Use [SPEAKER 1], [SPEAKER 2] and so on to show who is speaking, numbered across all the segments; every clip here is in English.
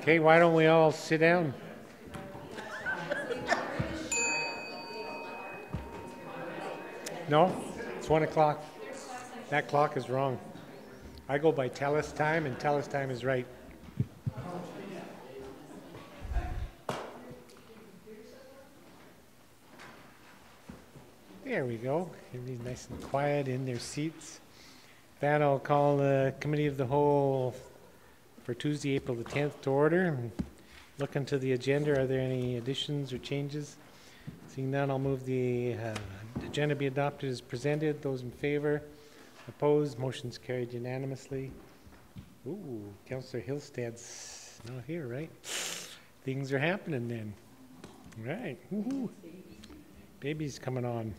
[SPEAKER 1] Okay, why don't we all sit down? No, it's 1 o'clock. That clock is wrong. I go by TELUS time, and TELUS time is right. There we go. Everybody's nice and quiet in their seats. That I'll call the Committee of the Whole for Tuesday, April the 10th to order. And look into the agenda. Are there any additions or changes? Seeing none, I'll move the agenda be adopted as presented. Those in favor? Opposed? Motion's carried unanimously. Ooh, Councillor Hillstead's not here, right? Things are happening then. All right. Woohoo. Baby's coming on.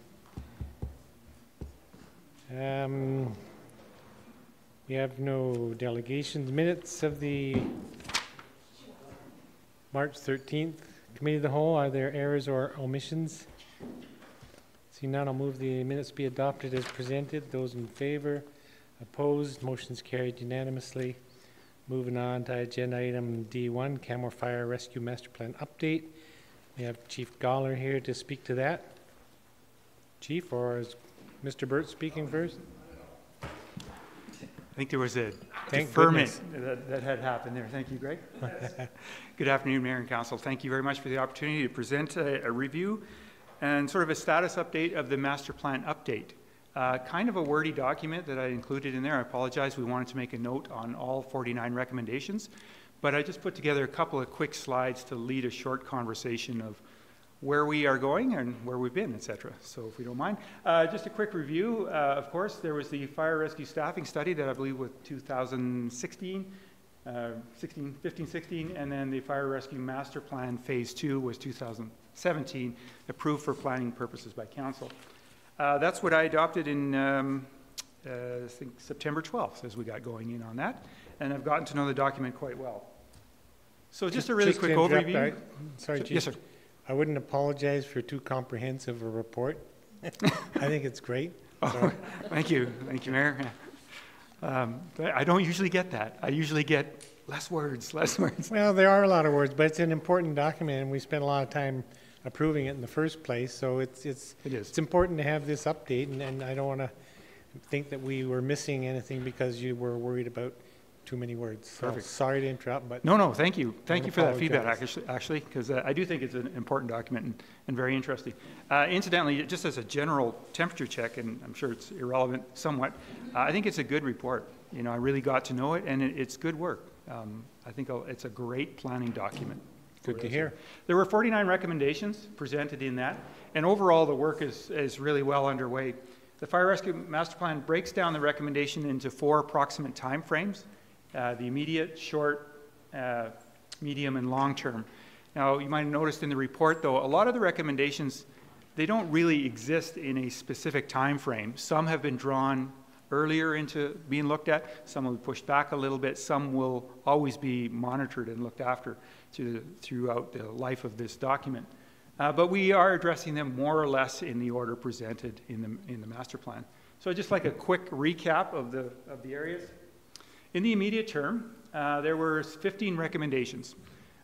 [SPEAKER 1] We have no delegations. Minutes of the March 13th Committee of the Whole. Are there errors or omissions? Seeing none, I'll move the minutes be adopted as presented. Those in favor? Opposed? Motion's carried unanimously. Moving on to agenda item D1, Canmore Fire Rescue Master Plan Update. We have Chief Goller here to speak to that. Chief, or is Mr. Burt speaking first?
[SPEAKER 2] I think there was a deferment that had happened there. Thank you, Greg. Good afternoon, Mayor and Council. Thank you very much for the opportunity to present a review and sort of a status update of the master plan update. Kind of a wordy document that I included in there. I apologize. We wanted to make a note on all 49 recommendations, but I just put together a couple of quick slides to lead a short conversation of where we are going and where we've been, etc. So if we don't mind. Just a quick review. Of course, there was the fire rescue staffing study that I believe was 2016, 15-16, and then the fire rescue master plan phase 2 was 2017, approved for planning purposes by council. That's what I adopted in I think September 12th as we got going in on that, and I've gotten to know the document quite well. So just a really quick overview.
[SPEAKER 1] Sorry, Chief.
[SPEAKER 2] Yes, sir.
[SPEAKER 1] I wouldn't apologize for too comprehensive a report. I think it's great.
[SPEAKER 2] Oh, thank you, Mayor. I don't usually get that. I usually get less words.
[SPEAKER 1] Well, there are a lot of words, but it's an important document, and we spent a lot of time approving it in the first place. So it's important to have this update, and I don't want to think that we were missing anything because you were worried about too many words. Perfect. So sorry to interrupt, but
[SPEAKER 2] no, thank you for that feedback. Actually, because I do think it's an important document and very interesting. Incidentally, just as a general temperature check, and I'm sure it's irrelevant somewhat, I think it's a good report. You know, I really got to know it, and it's good work. I think it's a great planning document.
[SPEAKER 1] Good to hear.
[SPEAKER 2] There were 49 recommendations presented in that, and overall the work is really well underway. The Fire Rescue Master Plan breaks down the recommendation into 4 approximate time frames. The immediate, short, medium, and long term. Now, you might have noticed in the report, though, a lot of the recommendations, they don't really exist in a specific time frame. Some have been drawn earlier into being looked at. Some will be pushed back a little bit. Some will always be monitored and looked after throughout the life of this document. But we are addressing them more or less in the order presented in the master plan. So just like a quick recap of the areas. In the immediate term, there were 15 recommendations.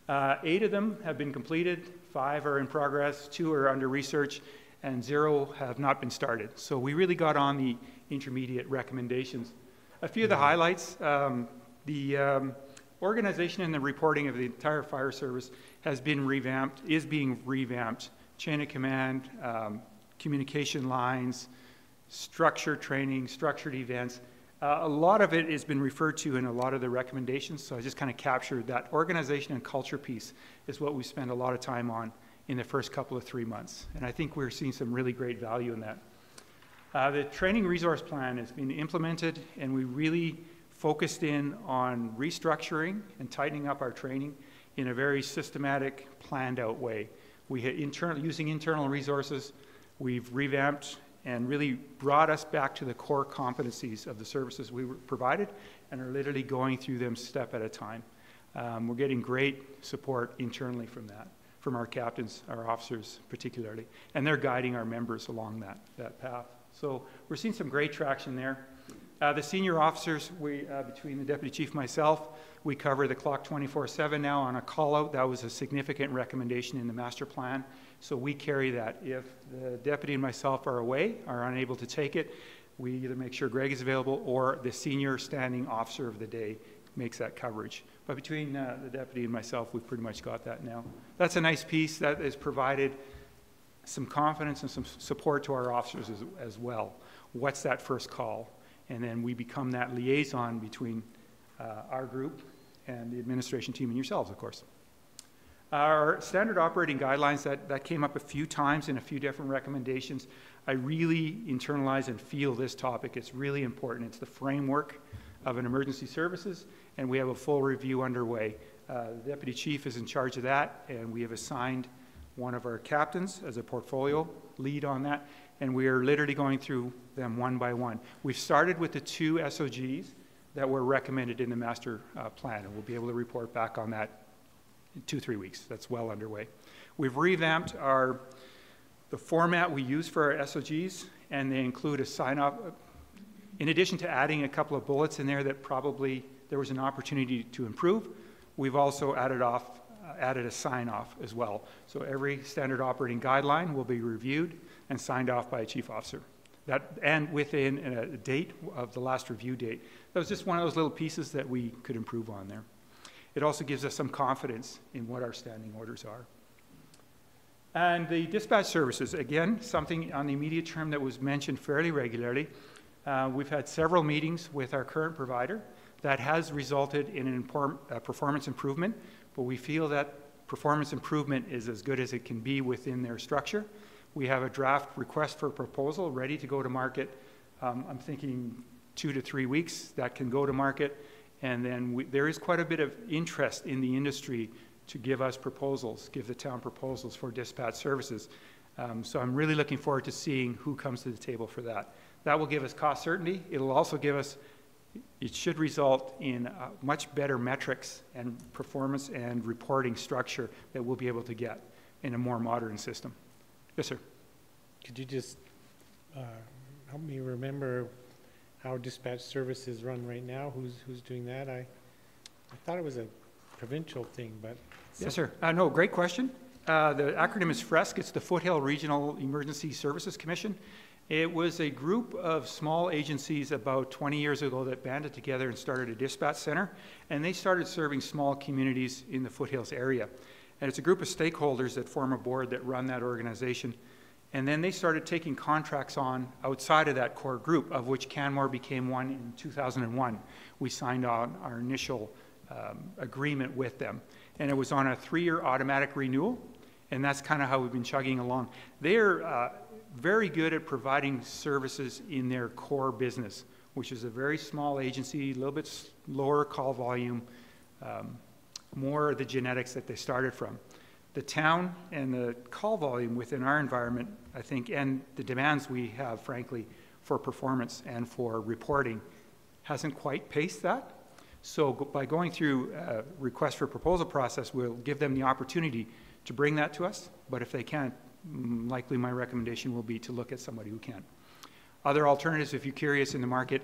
[SPEAKER 2] 8 of them have been completed, 5 are in progress, 2 are under research, and 0 have not been started. So we really got on the intermediate recommendations. A few of the highlights, the organization and the reporting of the entire fire service is being revamped. Chain of command, communication lines, structured training, structured events. A lot of it has been referred to in a lot of the recommendations, so I just kind of captured that organization and culture piece is what we spend a lot of time on in the first couple of 3 months, and I think we're seeing some really great value in that. The training resource plan has been implemented, and we really focused in on restructuring and tightening up our training in a very systematic, planned out way. We had using internal resources, we've revamped and really brought us back to the core competencies of the services we were provided and are literally going through them step at a time. We're getting great support internally from that, from our captains, our officers particularly, and they're guiding our members along that path. So we're seeing some great traction there. The senior officers, between the deputy chief and myself, we cover the clock 24/7 now on a call-out. That was a significant recommendation in the master plan, so we carry that. If the deputy and myself are away, are unable to take it, we either make sure Greg is available or the senior standing officer of the day makes that coverage. But between the deputy and myself, we've pretty much got that now. That's a nice piece that has provided some confidence and some support to our officers as well. What's that first call? And then we become that liaison between our group and the administration team and yourselves, of course. Our standard operating guidelines, that came up a few times in a few different recommendations. I really internalize and feel this topic. It's really important. It's the framework of an emergency services, and we have a full review underway. The deputy chief is in charge of that, and we have assigned one of our captains as a portfolio lead on that, and we are literally going through them one by one. We've started with the 2 SOGs that were recommended in the master plan, and we'll be able to report back on that in 2-3 weeks. That's well underway. We've revamped the format we use for our SOGs, and they include a sign-off. In addition to adding a couple of bullets in there that probably there was an opportunity to improve, we've also added a sign-off as well. So every standard operating guideline will be reviewed and signed off by a chief officer. And within a date of the last review date. That was just one of those little pieces that we could improve on there. It also gives us some confidence in what our standing orders are. And the dispatch services, again, something on the immediate term that was mentioned fairly regularly. We've had several meetings with our current provider that has resulted in a performance improvement, but we feel that performance improvement is as good as it can be within their structure. We have a draft request for proposal ready to go to market. I'm thinking 2 to 3 weeks that can go to market, and then there is quite a bit of interest in the industry to give us proposals, give the town proposals for dispatch services. So I'm really looking forward to seeing who comes to the table for that. That will give us cost certainty. It'll also give us, it should result in much better metrics and performance and reporting structure that we'll be able to get in a more modern system. Yes, sir.
[SPEAKER 1] Could you just help me remember how dispatch services run right now? Who's doing that? I thought it was a provincial thing, but...
[SPEAKER 2] Yes, sir. No, great question. The acronym is FRESC. It's the Foothill Regional Emergency Services Commission. It was a group of small agencies about 20 years ago that banded together and started a dispatch center, and they started serving small communities in the Foothills area. And it's a group of stakeholders that form a board that run that organization. And then they started taking contracts on outside of that core group, of which Canmore became one in 2001. We signed on our initial agreement with them. And it was on a 3-year automatic renewal, and that's kind of how we've been chugging along. They're very good at providing services in their core business, which is a very small agency, a little bit lower call volume, more of the genetics that they started from. The town and the call volume within our environment, I think, and the demands we have, frankly, for performance and for reporting hasn't quite paced that. So by going through a request for proposal process, we'll give them the opportunity to bring that to us, but if they can't, likely my recommendation will be to look at somebody who can. Other alternatives, if you're curious in the market,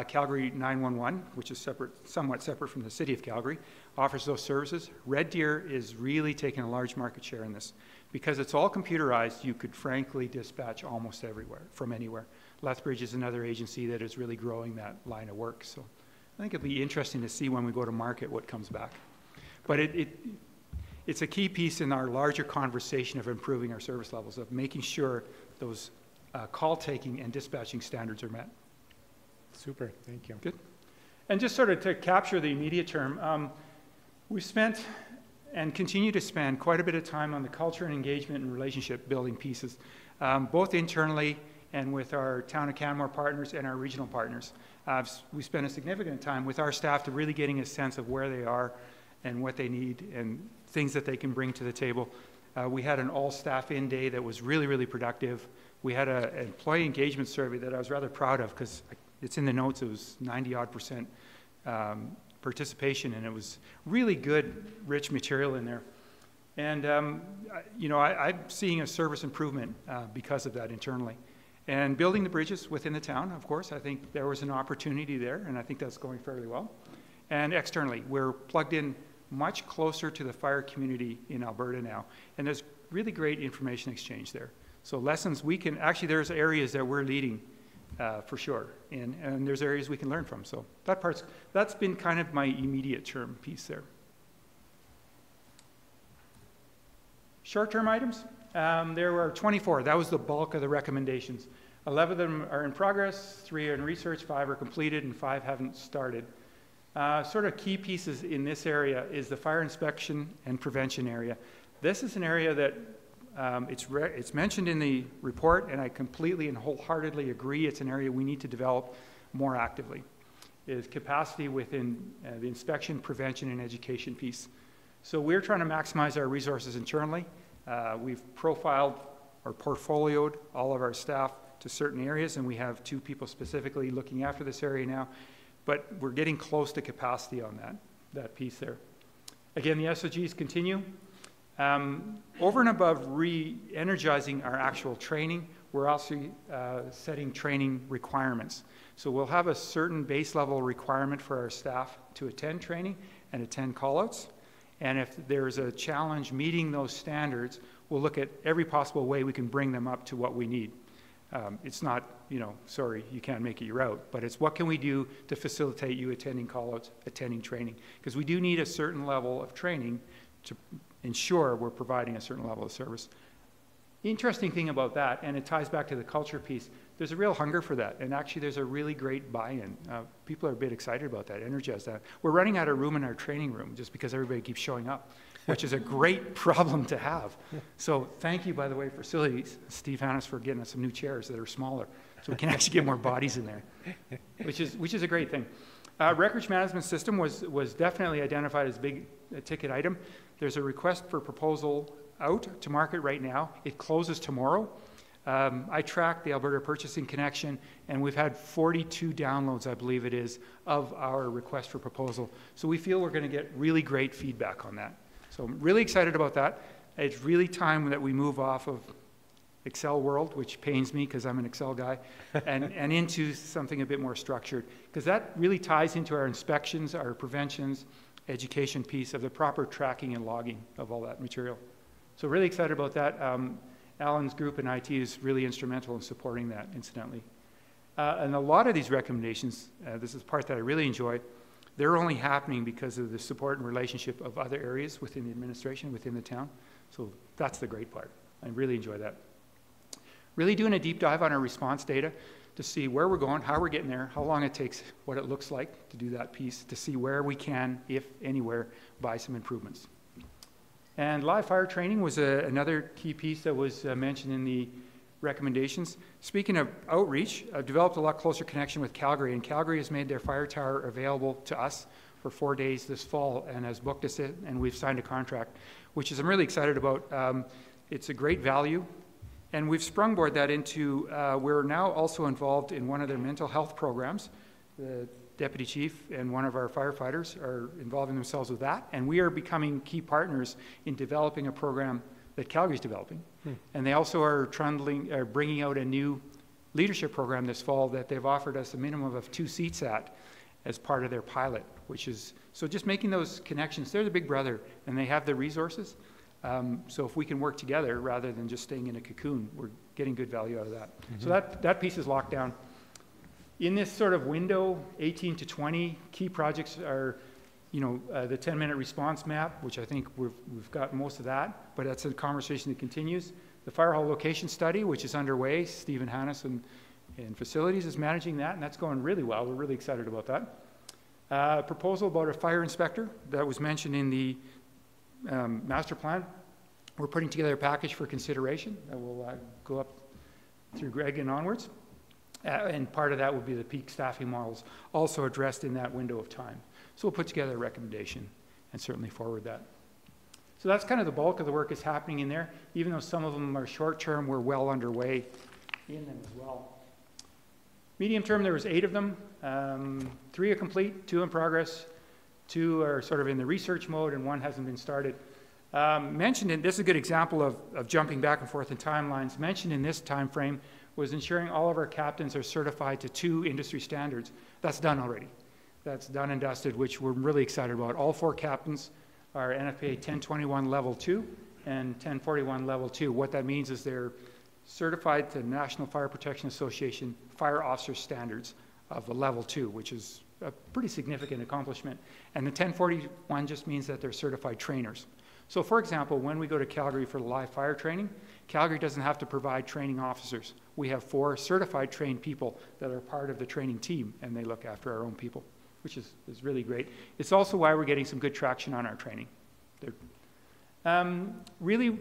[SPEAKER 2] Calgary 911, which is somewhat separate from the city of Calgary, offers those services. Red Deer is really taking a large market share in this. Because it's all computerized, you could frankly dispatch almost everywhere, from anywhere. Lethbridge is another agency that is really growing that line of work. So I think it'll be interesting to see when we go to market what comes back. But it's a key piece in our larger conversation of improving our service levels, of making sure those call taking and dispatching standards are met.
[SPEAKER 1] Super, thank you.
[SPEAKER 2] Good. And just sort of to capture the immediate term, we've spent and continue to spend quite a bit of time on the culture and engagement and relationship building pieces, both internally and with our town of Canmore partners and our regional partners. We spend a significant time with our staff to really getting a sense of where they are and what they need and things that they can bring to the table. We had an all-staff in day that was really, really productive. We had an employee engagement survey that I was rather proud of because it's in the notes. It was 90-odd% participation, and it was really good, rich material in there. And, you know, I'm seeing a service improvement because of that internally. And building the bridges within the town, of course, I think there was an opportunity there, and I think that's going fairly well. And externally, we're plugged in much closer to the fire community in Alberta now, and there's really great information exchange there. So lessons we can, actually there's areas that we're leading for sure, and there's areas we can learn from. So that's been kind of my immediate term piece there. Short-term items, there were 24. That was the bulk of the recommendations. 11 of them are in progress, 3 are in research, 5 are completed, and 5 haven't started. Sort of key pieces in this area is the fire inspection and prevention area. This is an area that it's mentioned in the report, and I completely and wholeheartedly agree it's an area we need to develop more actively, is capacity within the inspection, prevention, and education piece. So we're trying to maximize our resources internally. We've profiled or portfolioed all of our staff to certain areas, and we have 2 people specifically looking after this area now, but we're getting close to capacity on that piece there. Again, the SOGs continue. Over and above re-energizing our actual training, we're also setting training requirements. So we'll have a certain base level requirement for our staff to attend training and attend callouts. And if there's a challenge meeting those standards, we'll look at every possible way we can bring them up to what we need. It's not, sorry, you can't make it, you're out, but it's what can we do to facilitate you attending callouts, attending training? Because we do need a certain level of training to ensure we're providing a certain level of service. The interesting thing about that, and it ties back to the culture piece, there's a real hunger for that, and actually there's a really great buy-in. People are a bit excited about that, energized that. We're running out of room in our training room just because everybody keeps showing up, which is a great problem to have. So thank you, by the way, facilities, Steve Hannes, for getting us some new chairs that are smaller, so we can actually get more bodies in there, which is a great thing. Records management system was definitely identified as a big ticket item. There's a request for proposal out to market right now. It closes tomorrow. I tracked the Alberta Purchasing Connection, and we've had 42 downloads, I believe it is, of our request for proposal. So we feel we're going to get really great feedback on that. So I'm really excited about that. It's really time that we move off of Excel world, which pains me because I'm an Excel guy, and into something a bit more structured, because that really ties into our inspections, our preventions, education piece of the proper tracking and logging of all that material. So really excited about that. Alan's group in IT is really instrumental in supporting that, incidentally. And a lot of these recommendations, this is the part that I really enjoy, they're only happening because of the support and relationship of other areas within the administration, within the town. So that's the great part. I really enjoy that. Really doing a deep dive on our response data to see where we're going, how we're getting there, how long it takes, what it looks like to do that piece, to see where we can, if anywhere, buy some improvements. And live fire training was another key piece that was mentioned in the recommendations. Speaking of outreach, I've developed a lot closer connection with Calgary, and Calgary has made their fire tower available to us for 4 days this fall and has booked us in, and we've signed a contract, which is I'm really excited about. It's a great value, and we've sprungboard that into, we're now also involved in one of their mental health programs. The deputy chief and one of our firefighters are involving themselves with that, and we are becoming key partners in developing a program that Calgary's developing. And they also are bringing out a new leadership program this fall that they've offered us a minimum of 2 seats at as part of their pilot, which is, so just making those connections. They're the big brother, and they have the resources. So if we can work together rather than just staying in a cocoon, we're getting good value out of that. So that piece is locked down. In this sort of window, 18 to 20, key projects are, the 10-minute response map, which I think we've got most of that, but that's a conversation that continues. The fire hall location study, which is underway. Stephen Hannes and facilities is managing that, and that's going really well. We're really excited about that. Proposal about a fire inspector that was mentioned in the master plan. We're putting together a package for consideration that will go up through Greg and onwards. And part of that will be the peak staffing models also addressed in that window of time. So we'll put together a recommendation and certainly forward that. So that's kind of the bulk of the work is happening in there. Even though some of them are short term, we're well underway in them as well. Medium term, there was 8 of them. 3 are complete, 2 in progress, 2 are sort of in the research mode, and 1 hasn't been started. Mentioned in, this is a good example of jumping back and forth in timelines. Mentioned in this time frame was ensuring all of our captains are certified to 2 industry standards. That's done already. That's done and dusted, which we're really excited about. All 4 captains are NFPA 1021 Level 2 and 1041 Level 2. What that means is they're certified to National Fire Protection Association Fire Officer Standards of the Level 2, which is a pretty significant accomplishment. And the 1041 just means that they're certified trainers. So for example, when we go to Calgary for live fire training, Calgary doesn't have to provide training officers. We have 4 certified trained people that are part of the training team, and they look after our own people, which is really great. It's also why we're getting some good traction on our training. Really,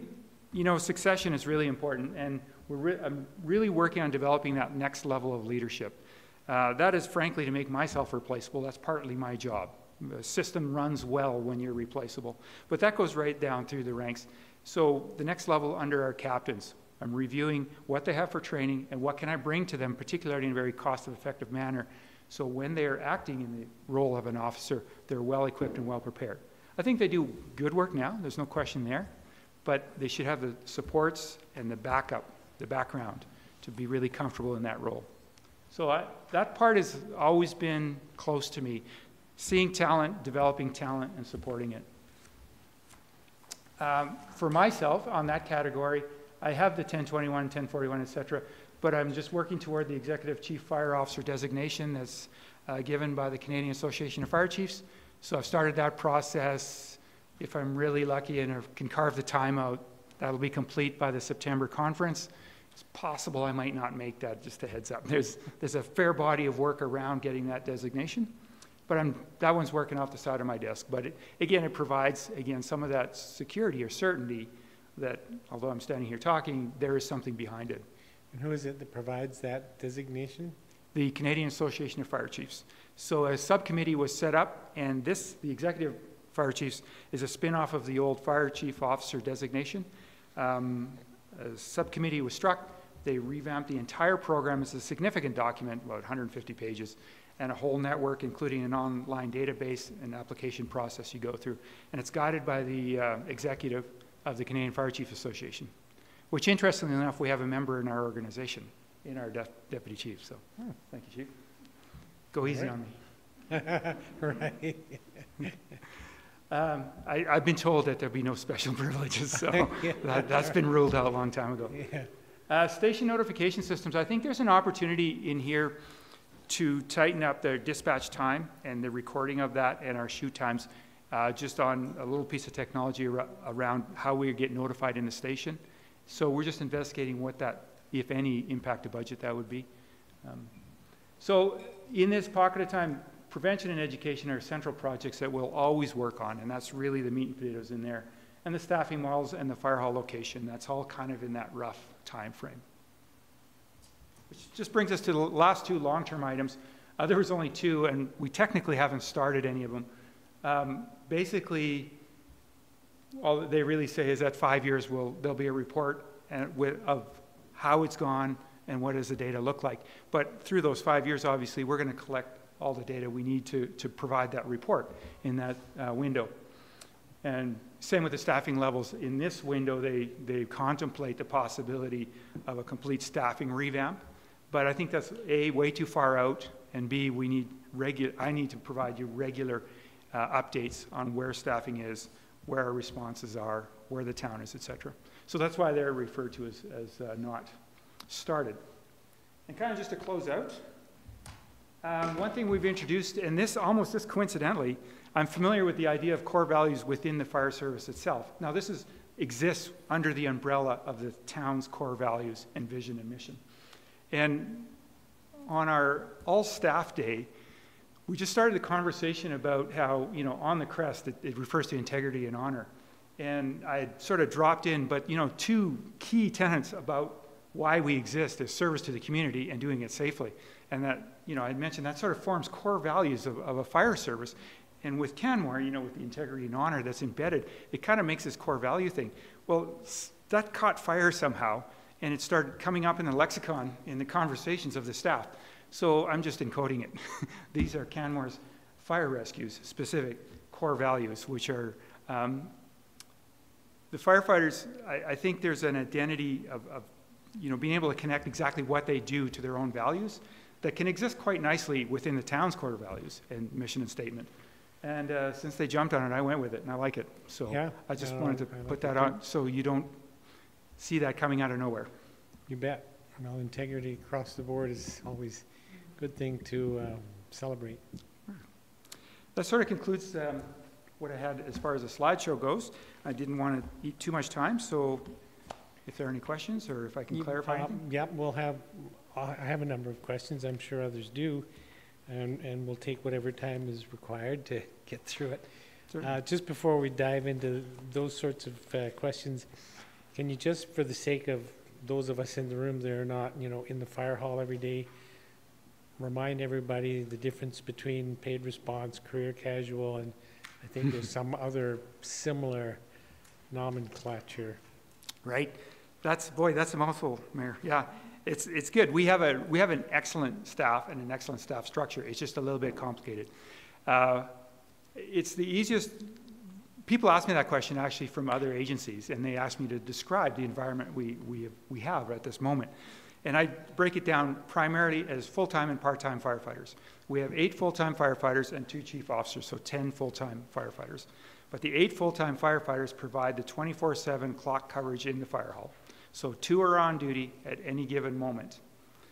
[SPEAKER 2] you know, succession is really important, and I'm really working on developing that next level of leadership. That is frankly to make myself replaceable. That's partly my job. The system runs well when you're replaceable. But that goes right down through the ranks. So the next level under our captains, I'm reviewing what they have for training and what can I bring to them, particularly in a very cost-effective manner. So when they are acting in the role of an officer, they're well equipped and well prepared. I think they do good work now, there's no question there, but they should have the supports and the backup, the background, to be really comfortable in that role. So that part has always been close to me, seeing talent, developing talent, and supporting it. For myself, on that category, I have the 1021, 1041, etc., but I'm just working toward the Executive Chief Fire Officer designation that's given by the Canadian Association of Fire Chiefs. So I've started that process. If I'm really lucky and can carve the time out, that'll be complete by the September conference. It's possible I might not make that, just a heads up. There's a fair body of work around getting that designation, but that one's working off the side of my desk. But it provides, again, some of that security or certainty that, although I'm standing here talking, there is something behind it.
[SPEAKER 1] And who is it that provides that designation?
[SPEAKER 2] The Canadian Association of Fire Chiefs. So a subcommittee was set up, and the Executive Fire Chiefs is a spin-off of the old Fire Chief Officer designation. A subcommittee was struck. They revamped the entire program. It's a significant document, about 150 pages, and a whole network, including an online database and application process you go through. And it's guided by the executive of the Canadian Fire Chief Association, which, interestingly enough, we have a member in our organization, in our deputy chief. So, thank you, Chief. Go easy on me.
[SPEAKER 1] Right.
[SPEAKER 2] I've been told that there'll be no special privileges, so that's been ruled out a long time ago. Yeah. Station notification systems. I think there's an opportunity in here to tighten up the dispatch time and the recording of that and our shoot times, just on a little piece of technology around how we get notified in the station. So we're just investigating what that, if any, impact to budget that would be. So in this pocket of time, prevention and education are central projects that we'll always work on, and that's really the meat and potatoes in there. And the staffing models and the fire hall location, that's all kind of in that rough time frame. Which just brings us to the last 2 long-term items. There was only 2, and we technically haven't started any of them. Basically, all they really say is that 5 years there'll be a report of how it's gone and what does the data look like. But through those 5 years, obviously, we're going to collect all the data we need to provide that report in that window. And same with the staffing levels. In this window, they contemplate the possibility of a complete staffing revamp. But I think that's A, way too far out, and B, I need to provide you regular updates on where staffing is, where our responses are, where the town is, etc. So that's why they're referred to as not started. And kind of just to close out, one thing we've introduced, and this coincidentally, I'm familiar with the idea of core values within the fire service itself. Now this exists under the umbrella of the town's core values and vision and mission. And on our all-staff day, we just started the conversation about how, you know, on the crest, it refers to integrity and honor. And I had sort of dropped in, but, you know, 2 key tenets about why we exist is service to the community and doing it safely. And that, you know, I'd mentioned that sort of forms core values of a fire service. And with Canmore, you know, with the integrity and honor that's embedded, it kind of makes this core value thing. Well, that caught fire somehow, and it started coming up in the lexicon in the conversations of the staff. So I'm just encoding it. These are Canmore's fire rescues specific core values, which are the firefighters. I think there's an identity of being able to connect exactly what they do to their own values that can exist quite nicely within the town's core values and mission and statement. And since they jumped on it, I went with it, and I like it. So
[SPEAKER 1] Yeah,
[SPEAKER 2] I just wanted to
[SPEAKER 1] like
[SPEAKER 2] put
[SPEAKER 1] it
[SPEAKER 2] that
[SPEAKER 1] too.
[SPEAKER 2] on so you don't see that coming out of nowhere.
[SPEAKER 1] You bet. Integrity across the board is always a good thing to celebrate.
[SPEAKER 2] That sort of concludes what I had as far as the slideshow goes. I didn't want to eat too much time, so if there are any questions or if I can clarify anything.
[SPEAKER 1] Yeah, I have a number of questions. I'm sure others do. And we'll take whatever time is required to get through it. Just before we dive into those sorts of questions, can you just, for the sake of those of us in the room that are not, in the fire hall every day, remind everybody the difference between paid response, career casual, and I think there's some other similar nomenclature.
[SPEAKER 2] Right. That's a mouthful, Mayor. Yeah. It's good. We have an excellent staff and an excellent staff structure. It's just a little bit complicated. It's the easiest. People ask me that question actually from other agencies, and they ask me to describe the environment we have at this moment. And I break it down primarily as full-time and part-time firefighters. We have 8 full-time firefighters and 2 chief officers, so 10 full-time firefighters. But the 8 full-time firefighters provide the 24/7 clock coverage in the fire hall. So 2 are on duty at any given moment.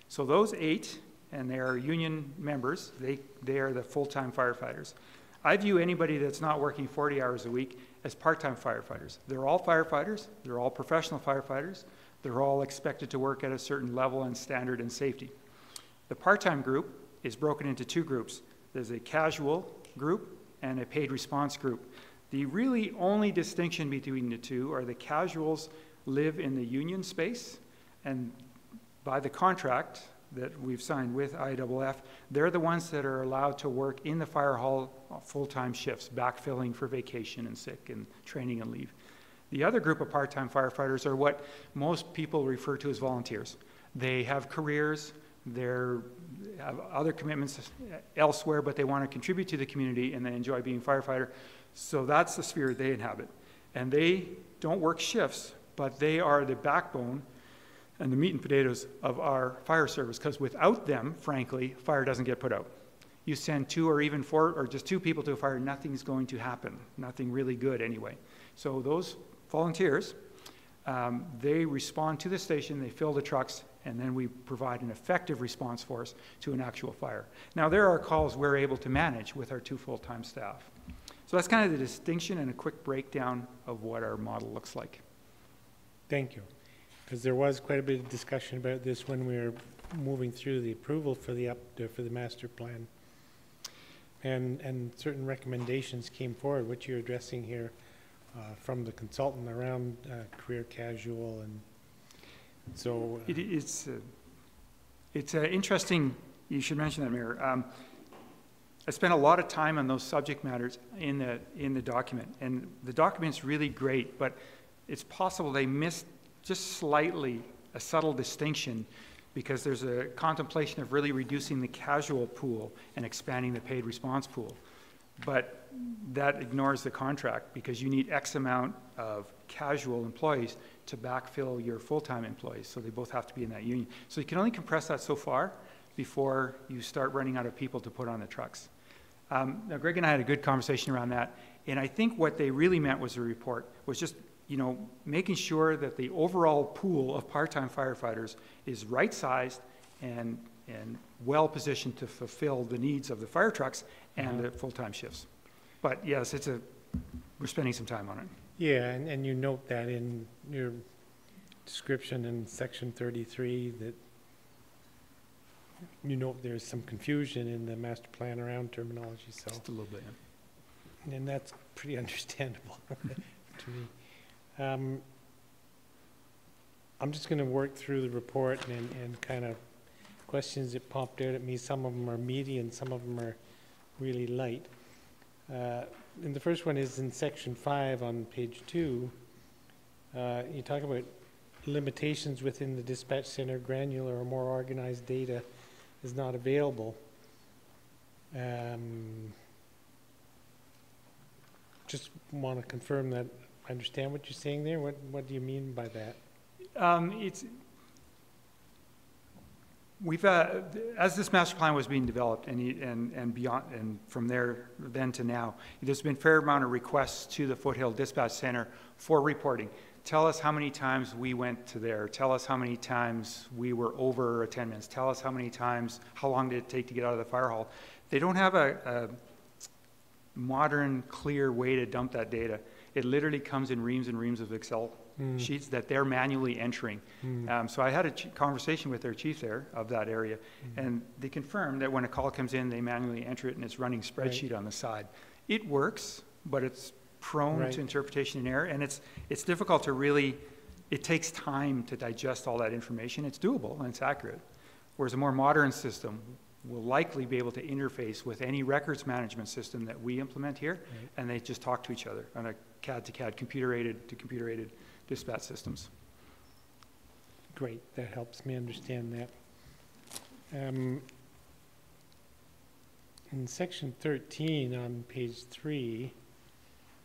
[SPEAKER 2] So those 8, and they are union members, they are the full-time firefighters. I view anybody that's not working 40 hours a week as part-time firefighters. They're all firefighters. They're all professional firefighters. They're all expected to work at a certain level and standard and safety. The part-time group is broken into 2 groups. There's a casual group and a paid response group. The really only distinction between the 2 are the casuals live in the union space, and by the contract that we've signed with IAAF, they're the ones that are allowed to work in the fire hall full-time shifts, backfilling for vacation and sick and training and leave. The other group of part-time firefighters are what most people refer to as volunteers. They have careers, they have other commitments elsewhere, but they want to contribute to the community and they enjoy being a firefighter. So that's the sphere they inhabit. And they don't work shifts, but they are the backbone and the meat and potatoes of our fire service, because without them, frankly, fire doesn't get put out. You send 2 or even 4 or just 2 people to a fire, nothing's going to happen, nothing really good anyway. So those volunteers, they respond to the station, they fill the trucks, and then we provide an effective response force to an actual fire. Now, there are calls we're able to manage with our 2 full-time staff. So that's kind of the distinction and a quick breakdown of what our model looks like.
[SPEAKER 1] Thank you. Because there was quite a bit of discussion about this when we were moving through the approval for the master plan. And certain recommendations came forward, which you're addressing here from the consultant around career casual. And so
[SPEAKER 2] it's interesting. You should mention that, Mayor. I spent a lot of time on those subject matters in the document, and the document's really great, but it's possible they missed just slightly a subtle distinction, because there's a contemplation of really reducing the casual pool and expanding the paid response pool. But that ignores the contract, because you need X amount of casual employees to backfill your full-time employees, so they both have to be in that union. So you can only compress that so far before you start running out of people to put on the trucks. Now, Greg and I had a good conversation around that, and I think what they really meant was a report was just making sure that the overall pool of part-time firefighters is right-sized and well positioned to fulfill the needs of the fire trucks and the full-time shifts. But yes, we're spending some time on it.
[SPEAKER 1] yeah, and you note that in your description in section 33 that you note there's some confusion in the master plan around terminology. So
[SPEAKER 2] Just a little bit. Yeah.
[SPEAKER 1] and that's pretty understandable to me. I'm just going to work through the report and kind of questions that popped out at me. Some of them are meaty and some of them are really light. And the first one is in section 5 on page 2. You talk about limitations within the dispatch center. Granular or more organized data is not available. Just want to confirm that I understand what you're saying there. What do you mean by that?
[SPEAKER 2] We've, as this master plan was being developed and beyond, and from there then to now, there's been a fair amount of requests to the Foothill Dispatch Center for reporting. Tell us how many times we went to there. Tell us how many times we were over attendance. Tell us how many times, how long did it take to get out of the fire hall. They don't have a modern, clear way to dump that data. It literally comes in reams and reams of Excel sheets that they're manually entering. So I had a conversation with their chief there of that area, and they confirmed that when a call comes in, they manually enter it, and it's running spreadsheet on the side. It works, but it's prone to interpretation and error, and it's difficult to really, it takes time to digest all that information. It's doable and it's accurate. Whereas a more modern system will likely be able to interface with any records management system that we implement here, and they just talk to each other on a CAD to CAD, computer-aided to computer-aided dispatch systems.
[SPEAKER 1] Great, that helps me understand that. In section 13 on page 3,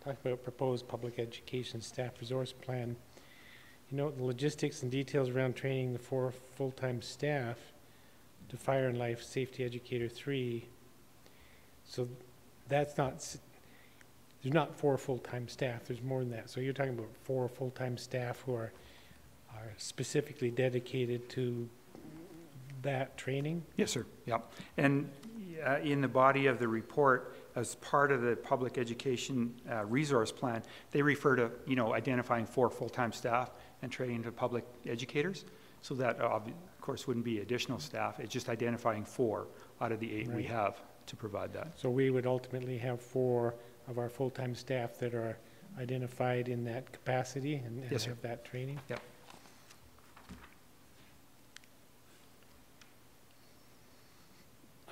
[SPEAKER 1] talk about proposed public education staff resource plan. You note the logistics and details around training the 4 full-time staff to Fire and Life Safety Educator 3. So that's not, there's not 4 full-time staff, there's more than that. So you're talking about 4 full-time staff who are specifically dedicated to that training?
[SPEAKER 2] Yes, sir. Yeah. And in the body of the report, as part of the public education resource plan, they refer to, identifying 4 full-time staff and training to public educators. So that, of course, wouldn't be additional staff. It's just identifying 4 out of the 8 we have to provide that.
[SPEAKER 1] So we would ultimately have 4 of our full-time staff that are identified in that capacity and
[SPEAKER 2] yes,
[SPEAKER 1] have that training?
[SPEAKER 2] Yep.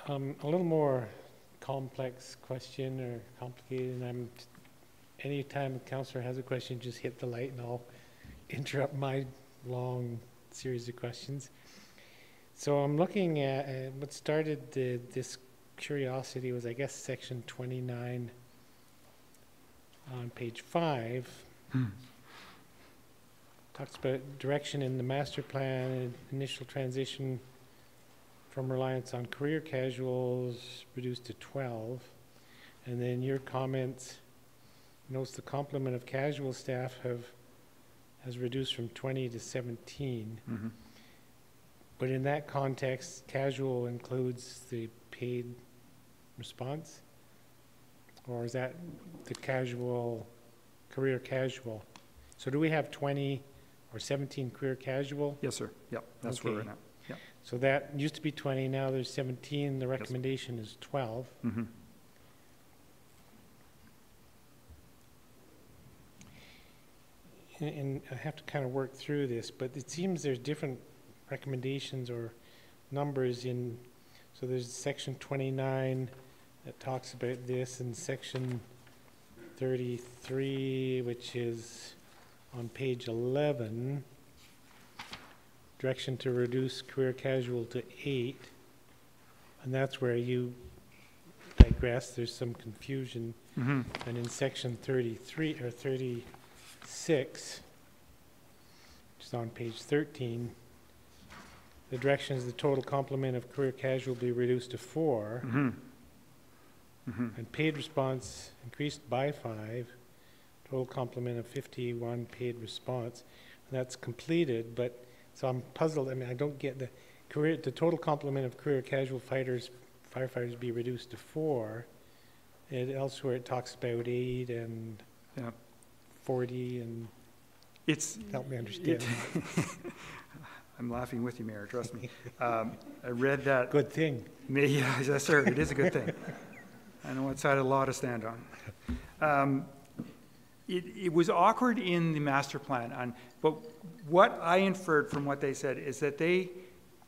[SPEAKER 1] A little more complex question or complicated, and anytime a councillor has a question, just hit the light and I'll interrupt my long series of questions. So I'm looking at what started this curiosity was, I guess, section 29 on page 5. Talks about direction in the master plan and initial transition from reliance on career casuals reduced to 12. And then your comments notes the complement of casual staff has reduced from 20 to 17. But in that context, casual includes the paid response? Or is that the casual, career casual? So do we have 20 or 17 career casual?
[SPEAKER 2] Yes, sir. Yep, that's where we're at. Yep.
[SPEAKER 1] So that used to be 20, now there's 17, the recommendation is 12. And I have to kind of work through this, but it seems there's different recommendations or numbers in, so there's section 29 that talks about this, and section 33, which is on page 11, direction to reduce career casual to 8, and that's where you digress, there's some confusion. And in section 33 or 36, which is on page 13, the direction is the total complement of career casual be reduced to 4, and paid response increased by 5, total complement of 51 paid response, and that's completed. But so I'm puzzled. I mean, I don't get the total complement of career casual firefighters be reduced to 4. And elsewhere it talks about 8 and 40, and help me understand.
[SPEAKER 2] I'm laughing with you, Mayor, trust me. I read that.
[SPEAKER 1] Good thing.
[SPEAKER 2] Yeah, yes, sir, it is a good thing. I know what side of the law to stand on. It was awkward in the master plan, but what I inferred from what they said is that they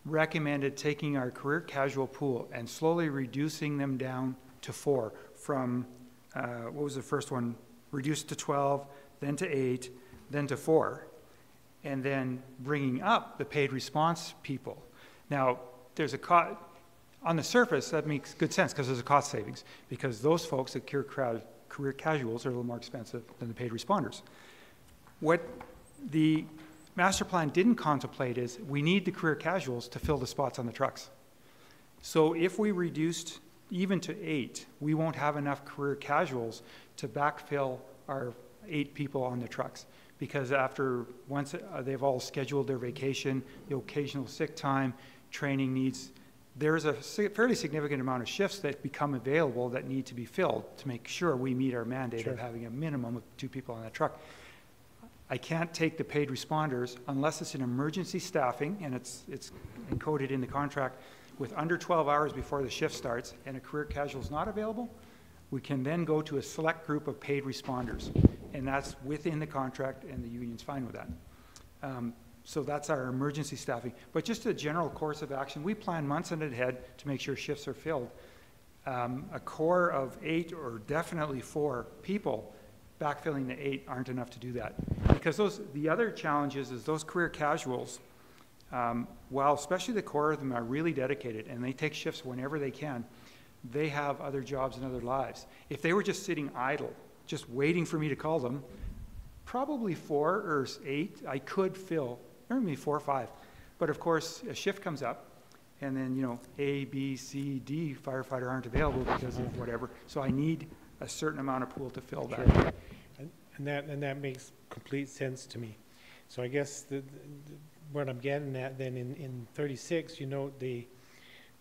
[SPEAKER 2] recommended taking our career casual pool and slowly reducing them down to 4 from, what was the first one? Reduced to 12, then to 8, then to 4, and then bringing up the paid response people. Now, there's a on the surface, that makes good sense because there's a cost savings, because those folks at career casuals are a little more expensive than the paid responders. What the master plan didn't contemplate is we need the career casuals to fill the spots on the trucks. So if we reduced even to 8, we won't have enough career casuals to backfill our 8 people on the trucks. Because once they've all scheduled their vacation, the occasional sick time, training needs, there's a fairly significant amount of shifts that become available that need to be filled to make sure we meet our mandate of having a minimum of 2 people on that truck. I can't take the paid responders unless it's an emergency staffing, and it's encoded in the contract with under 12 hours before the shift starts and a career casual is not available. We can then go to a select group of paid responders, and that's within the contract, and the union's fine with that. So that's our emergency staffing. But just a general course of action, we plan months in ahead to make sure shifts are filled. A core of 8 or definitely 4 people, backfilling the 8 aren't enough to do that. Because the other challenge is those career casuals, while especially the core of them are really dedicated and they take shifts whenever they can, they have other jobs and other lives. If they were just sitting idle, just waiting for me to call them, probably 4 or 8 I could fill, or maybe 4 or 5. But of course, a shift comes up, and then, you know, A, B, C, D firefighter aren't available because of whatever. So I need a certain amount of pool to fill that.
[SPEAKER 1] Sure. And that makes complete sense to me. So I guess what I'm getting at then in 36, you know,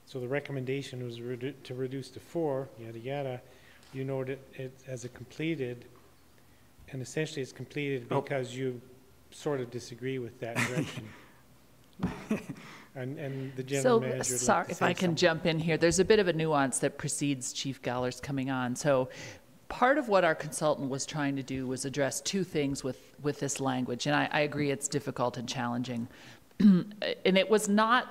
[SPEAKER 1] so the recommendation was to reduce to 4, yada yada. You note it as a completed, and essentially it's completed because you sort of disagree with that direction. and the general manager.
[SPEAKER 3] So, sorry if I can jump in here. There's a bit of a nuance that precedes Chief Galler's coming on. So part of what our consultant was trying to do was address 2 things with this language, and I agree it's difficult and challenging. And it was not,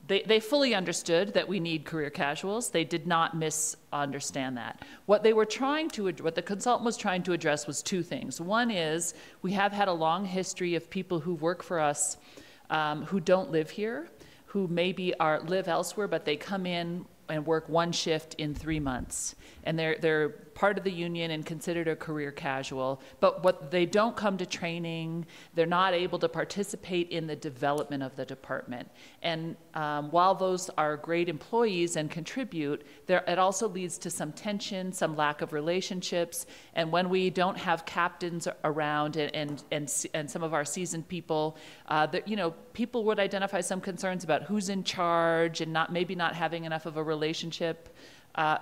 [SPEAKER 3] they fully understood that we need career casuals. They did not misunderstand that. What the consultant was trying to address was 2 things. One is we have had a long history of people who work for us who don't live here, who maybe live elsewhere, but they come in and work 1 shift in 3 months. And they're part of the union and considered a career casual, but what they don't come to training, they're not able to participate in the development of the department. And while those are great employees and contribute, it also leads to some tension, some lack of relationships. And when we don't have captains around and some of our seasoned people, you know, people would identify some concerns about who's in charge and maybe not having enough of a relationship.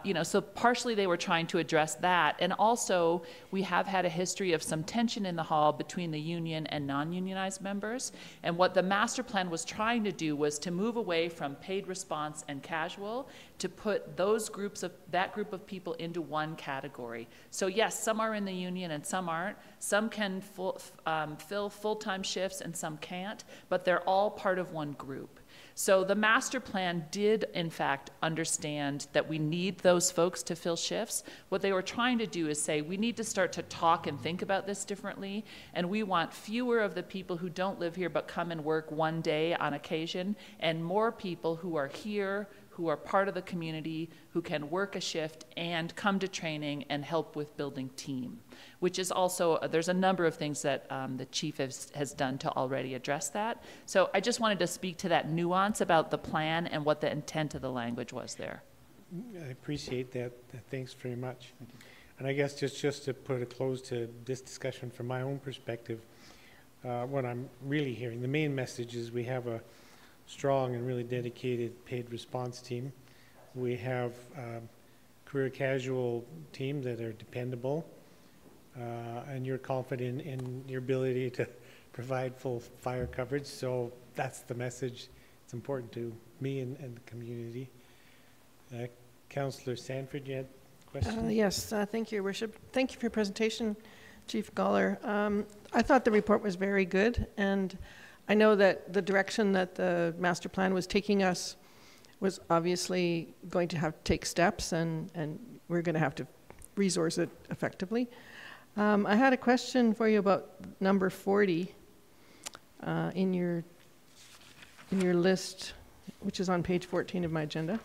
[SPEAKER 3] You know, so partially they were trying to address that. And also, we have had a history of some tension in the hall between the union and non-unionized members. And what the master plan was trying to do was to move away from paid response and casual to put that group of people into one category. So yes, some are in the union and some aren't. Some can fill full-time shifts and some can't, but they're all part of one group. So the master plan did, in fact, understand that we need those folks to fill shifts. What they were trying to do is say, we need to start to talk and think about this differently, and we want fewer of the people who don't live here but come and work 1 day on occasion, and more people who are here, who are part of the community, who can work a shift and come to training and help with building team, which is also, there's a number of things that the chief has done to already address that. So I just wanted to speak to that nuance about the plan and what the intent of the language was there.
[SPEAKER 1] I appreciate that. Thanks very much. And I guess just to put a close to this discussion from my own perspective, what I'm really hearing, the main message is we have a strong and really dedicated paid response team. We have career casual team that are dependable, and you're confident in your ability to provide full fire coverage. So that's the message. It's important to me and the community. Councillor Sanford, you had a question?
[SPEAKER 4] Yes, thank you, Your Worship. Thank you for your presentation, Chief Galler. I thought the report was very good, and I know that the direction that the master plan was taking us was obviously going to have to take steps, and we're going to have to resource it effectively. I had a question for you about number 40 in your list, which is on page 14 of my agenda.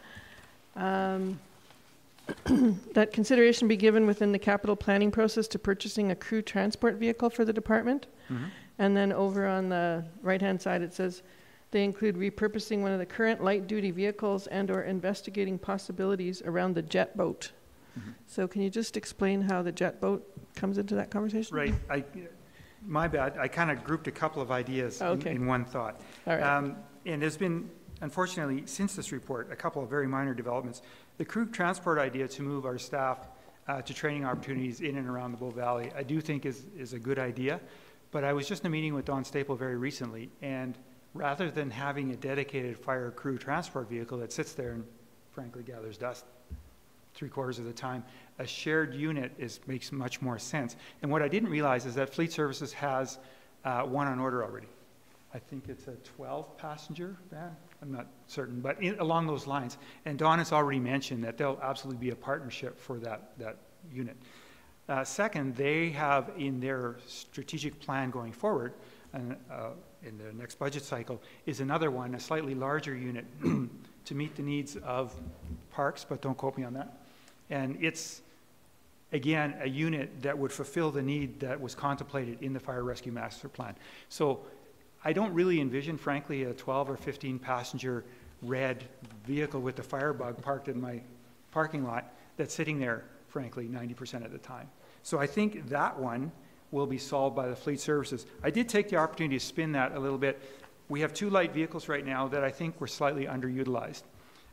[SPEAKER 4] That consideration be given within the capital planning process to purchasing a crew transport vehicle for the department. Mm-hmm. And then over on the right-hand side, it says, they include repurposing one of the current light-duty vehicles and/or investigating possibilities around the jet boat. So can you just explain how the jet boat comes into that conversation?
[SPEAKER 2] Right. My bad. I kind of grouped a couple of ideas in one thought.
[SPEAKER 4] All right.
[SPEAKER 2] And there's been, unfortunately, since this report, a couple of very minor developments. The crew transport idea to move our staff to training opportunities in and around the Bow Valley, I do think is a good idea. But I was just in a meeting with Don Staple very recently, and rather than having a dedicated fire crew transport vehicle that sits there and frankly gathers dust 3/4 of the time, a shared unit makes much more sense. And what I didn't realize is that Fleet Services has one on order already. I think it's a 12-passenger van. I'm not certain, but along those lines. And Don has already mentioned that there'll absolutely be a partnership for that unit. Second, they have in their strategic plan going forward, in the next budget cycle, is another one, a slightly larger unit to meet the needs of parks, but don't quote me on that. And it's, again, a unit that would fulfill the need that was contemplated in the Fire Rescue Master Plan. So I don't really envision, frankly, a 12 or 15 passenger red vehicle with the firebug parked in my parking lot that's sitting there, frankly, 90% of the time. So I think that one will be solved by the Fleet Services. I did take the opportunity to spin that a little bit. We have 2 light vehicles right now that I think were slightly underutilized.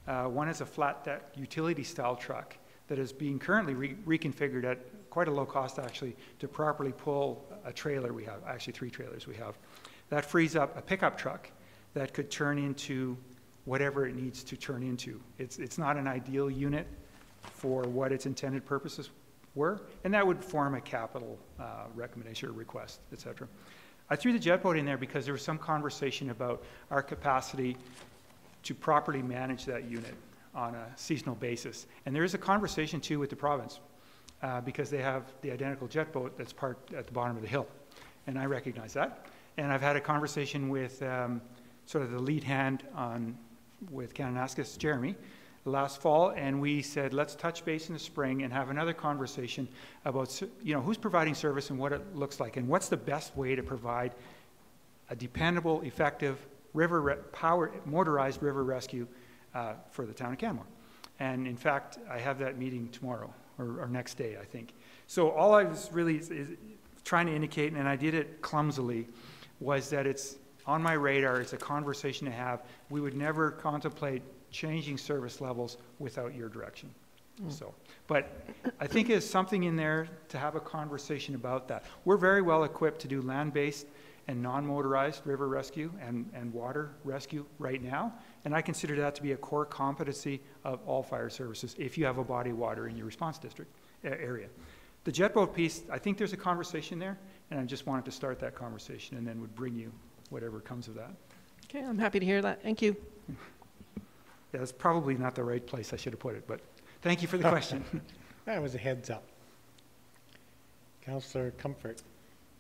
[SPEAKER 2] One is a flat deck utility style truck that is being currently reconfigured at quite a low cost actually to properly pull a trailer we have, actually 3 trailers we have. That frees up a pickup truck that could turn into whatever it needs to turn into. It's not an ideal unit for what its intended purposes were, and that would form a capital recommendation or request, etc. I threw the jet boat in there because there was some conversation about our capacity to properly manage that unit on a seasonal basis. And there is a conversation too with the province because they have the identical jet boat that's parked at the bottom of the hill. And I recognize that. And I've had a conversation with sort of the lead hand with Kananaskis, Jeremy, last fall, and we said, let's touch base in the spring and have another conversation about, who's providing service and what it looks like, and what's the best way to provide a dependable, effective, motorized river rescue for the town of Canmore. And in fact, I have that meeting tomorrow, or next day, I think. So all I was really trying to indicate, and I did it clumsily, was that it's on my radar, it's a conversation to have. We would never contemplate changing service levels without your direction. So, but I think there's something in there to have a conversation about that. We're very well equipped to do land-based and non-motorized river rescue and water rescue right now, and I consider that to be a core competency of all fire services if you have a body of water in your response district area. The jet boat piece, I think there's a conversation there, and I just wanted to start that conversation and then would bring you whatever comes of that.
[SPEAKER 4] Okay, I'm happy to hear that. Thank you.
[SPEAKER 2] Yeah, that's probably not the right place I should have put it, but thank you for the question.
[SPEAKER 1] That was a heads up. Councillor Comfort.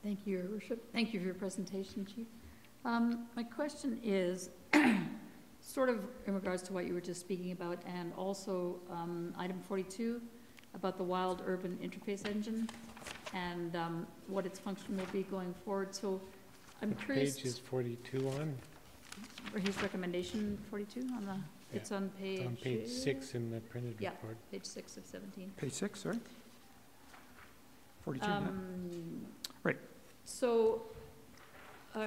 [SPEAKER 5] Thank you, Your Worship. Thank you for your presentation, Chief. My question is sort of in regards to what you were just speaking about, and also item 42 about the wild urban interface engine and what its function will be going forward. So I'm curious.
[SPEAKER 1] Page is 42 on?
[SPEAKER 5] Or his recommendation 42 on the.
[SPEAKER 1] Yeah.
[SPEAKER 5] It's on page.
[SPEAKER 1] It's on page 6 in the printed report.
[SPEAKER 5] Page 6 of 17.
[SPEAKER 2] Page 6, sorry? 42, yeah. Right.
[SPEAKER 5] So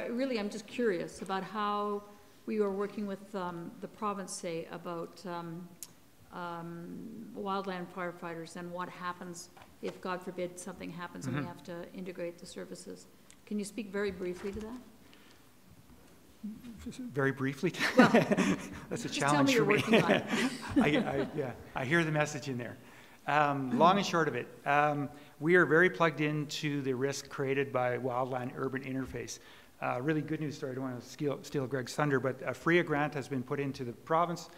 [SPEAKER 5] really, I'm just curious about how we were working with the province, say, about wildland firefighters and what happens if, God forbid, something happens and we have to integrate the services. Can you speak very briefly to that?
[SPEAKER 2] Very briefly?
[SPEAKER 5] Well,
[SPEAKER 2] that's a
[SPEAKER 5] just
[SPEAKER 2] challenge
[SPEAKER 5] tell me
[SPEAKER 2] for
[SPEAKER 5] you're
[SPEAKER 2] me.
[SPEAKER 5] working on it.
[SPEAKER 2] Yeah, I hear the message in there. Long and short of it, we are very plugged into the risk created by wildland urban interface. Really good news story. I don't want to steal Greg's thunder, but a FRIA grant has been put into the province,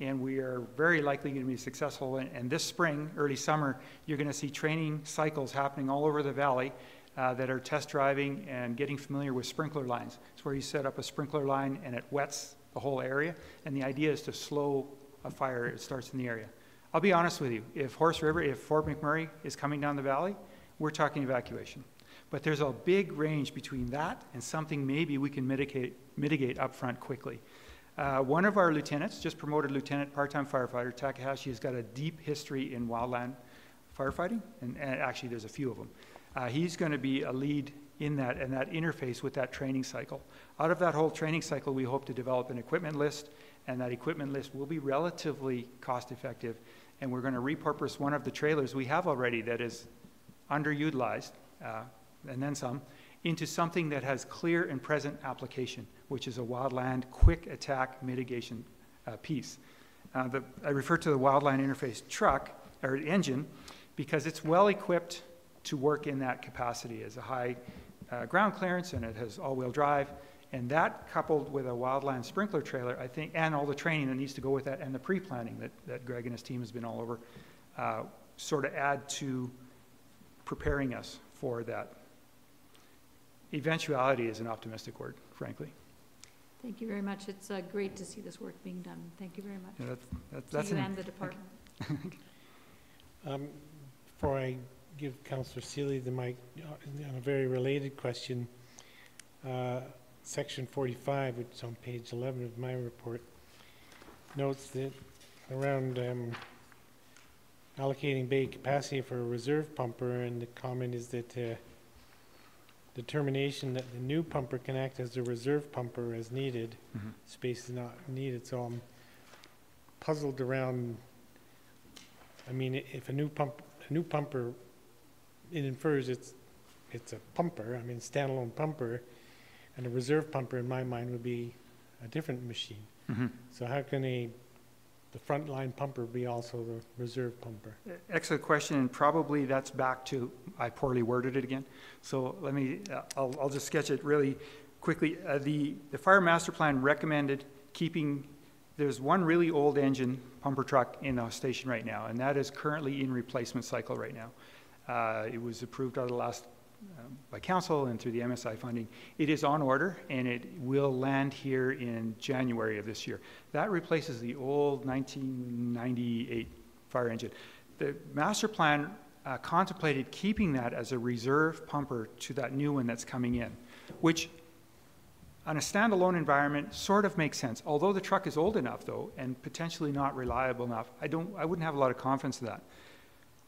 [SPEAKER 2] and we are very likely going to be successful. And this spring, early summer, you're going to see training cycles happening all over the valley that are test driving and getting familiar with sprinkler lines. It's where you set up a sprinkler line and it wets the whole area, and the idea is to slow a fire. It starts in the area. I'll be honest with you, if Horse River, if Fort McMurray is coming down the valley, we're talking evacuation. But there's a big range between that and something maybe we can mitigate up front quickly. One of our lieutenants, just promoted lieutenant, part-time firefighter, Takahashi, has got a deep history in wildland firefighting, and actually there's a few of them. He's going to be a lead in that and that interface with that training cycle. Out of that whole training cycle, we hope to develop an equipment list, and that equipment list will be relatively cost effective, and we're going to repurpose one of the trailers we have already that is underutilized, and then some, into something that has clear and present application, which is a wildland quick attack mitigation piece. I refer to the wildland interface truck, or engine, because it's well equipped to work in that capacity as a high ground clearance, and it has all-wheel drive. And that, coupled with a wildland sprinkler trailer, I think, and all the training that needs to go with that, and the pre-planning that Greg and his team has been all over, sort of add to preparing us for that. Eventuality is an optimistic word, frankly.
[SPEAKER 5] Thank you very much. It's great to see this work being done. Thank you very much.
[SPEAKER 2] Yeah, that's
[SPEAKER 5] to you and the department.
[SPEAKER 1] Before I give Councillor Seeley the mic, on a very related question, Section 45, which is on page 11 of my report, notes that around allocating bay capacity for a reserve pumper, and the comment is that determination that the new pumper can act as a reserve pumper as needed, space is not needed. So I'm puzzled around, I mean, if a new pumper, it infers it's a pumper, I mean, standalone pumper, and a reserve pumper in my mind would be a different machine. So how can the frontline pumper be also the reserve pumper?
[SPEAKER 2] Excellent question, and probably that's back to, I poorly worded it again. So let me, I'll just sketch it really quickly. The Fire Master Plan recommended keeping, there's one really old engine pumper truck in the station right now, and that is currently in replacement cycle right now. It was approved out of the last by council and through the MSI funding. It is on order, and it will land here in January of this year. That replaces the old 1998 fire engine. The master plan contemplated keeping that as a reserve pumper to that new one that's coming in, which on a standalone environment sort of makes sense. Although the truck is old enough though, and potentially not reliable enough, I wouldn't have a lot of confidence in that.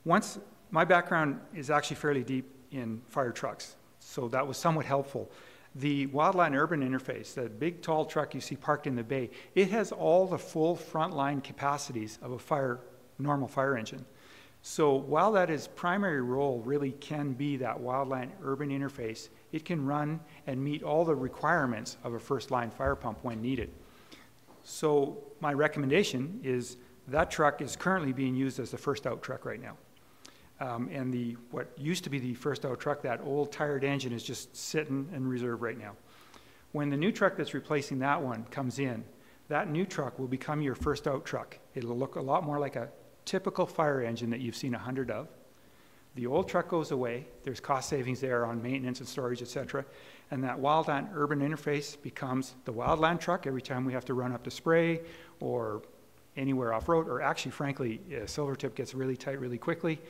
[SPEAKER 2] Once, my background is actually fairly deep in fire trucks, so that was somewhat helpful. The wildland urban interface, that big tall truck you see parked in the bay, it has all the full frontline capacities of a normal fire engine. So while that its primary role really can be that wildland urban interface, it can run and meet all the requirements of a first line fire pump when needed. So my recommendation is that truck is currently being used as the first out truck right now. And what used to be the first out truck, that old tired engine, is just sitting in reserve right now. When the new truck that's replacing that one comes in, that new truck will become your first out truck. It'll look a lot more like a typical fire engine that you've seen 100 of. The old truck goes away. There's cost savings there on maintenance and storage, etc. And that wildland urban interface becomes the wildland truck every time we have to run up to Spray or anywhere off-road, or actually, frankly, Silvertip gets really tight really quickly.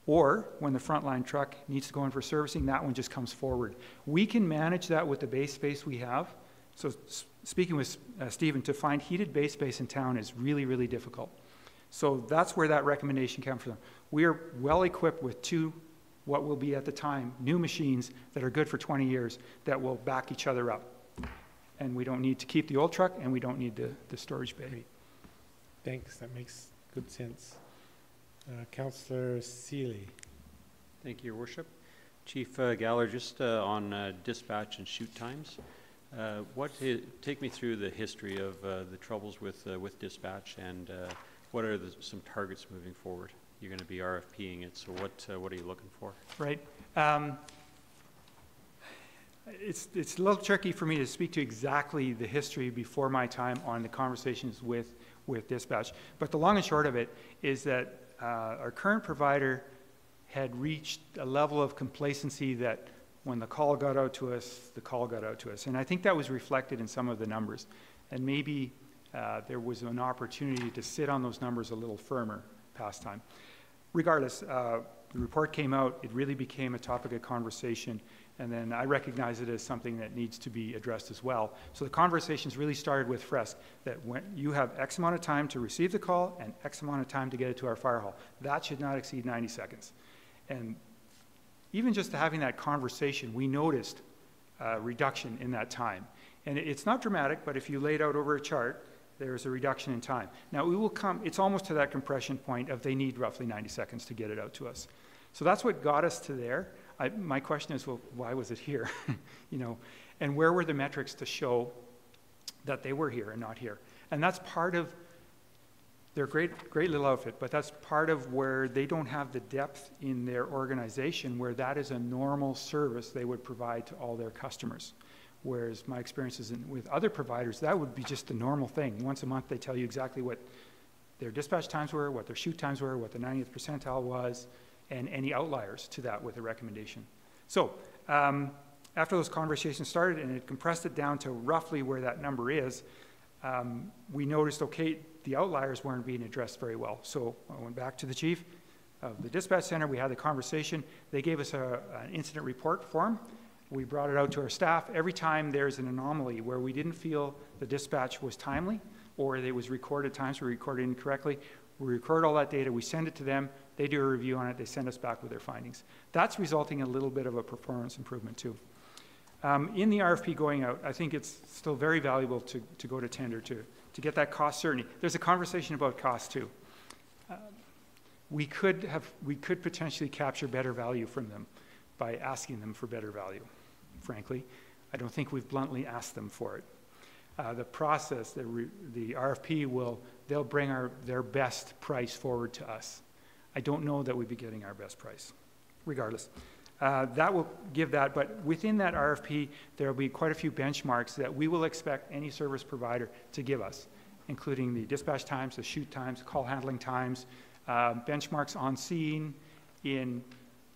[SPEAKER 2] Or when the frontline truck needs to go in for servicing, that one just comes forward. We can manage that with the bay space we have. So speaking with Stephen, to find heated bay space in town is really, really difficult. So that's where that recommendation comes from. We are well equipped with two, what will be at the time, new machines that are good for 20 years that will back each other up. And we don't need to keep the old truck, and we don't need the storage bay.
[SPEAKER 1] Thanks, that makes good sense. Councillor Seeley.
[SPEAKER 6] Thank you, Your Worship. Chief Galler, just on dispatch and shoot times, take me through the history of the troubles with dispatch, and what are some targets moving forward? You're going to be RFPing it, so what are you looking for?
[SPEAKER 2] Right. It's a little tricky for me to speak to exactly the history before my time on the conversations with dispatch, but the long and short of it is that our current provider had reached a level of complacency that when the call got out to us, the call got out to us. And I think that was reflected in some of the numbers. And maybe there was an opportunity to sit on those numbers a little firmer past time. regardless, the report came out, it really became a topic of conversation, and then I recognize it as something that needs to be addressed as well. So the conversations really started with FRESC, that when you have X amount of time to receive the call and X amount of time to get it to our fire hall. That should not exceed 90 seconds. And even just having that conversation, we noticed a reduction in that time. And it's not dramatic, but if you lay it out over a chart, there's a reduction in time. Now, we will come, it's almost to that compression point of they need roughly 90 seconds to get it out to us. So that's what got us to there. My question is, well, why was it here? You know, and where were the metrics to show that they were here and not here? And that's part of, they're a great little outfit, but that's part of where they don't have the depth in their organization where that is a normal service they would provide to all their customers. Whereas my experiences with other providers, that would be just the normal thing. Once a month, they tell you exactly what their dispatch times were, what their shoot times were, what the 90th percentile was, and any outliers to that with a recommendation. So after those conversations started and it compressed it down to roughly where that number is, we noticed, okay, the outliers weren't being addressed very well. So I went back to the chief of the dispatch center. We had the conversation. They gave us an incident report form. We brought it out to our staff. Every time there's an anomaly where we didn't feel the dispatch was timely or it was recorded times we recorded incorrectly, we record all that data, we send it to them, they do a review on it, they send us back with their findings. That's resulting in a little bit of a performance improvement too. In the RFP going out, I think it's still very valuable to go to tender to get that cost certainty. There's a conversation about cost too. We could potentially capture better value from them by asking them for better value, frankly. I don't think we've bluntly asked them for it. The process, the RFP they'll bring their best price forward to us. I don't know that we'd be getting our best price, regardless. That will give that, but within that RFP, there will be quite a few benchmarks that we will expect any service provider to give us, including the dispatch times, the shoot times, call handling times, benchmarks on scene in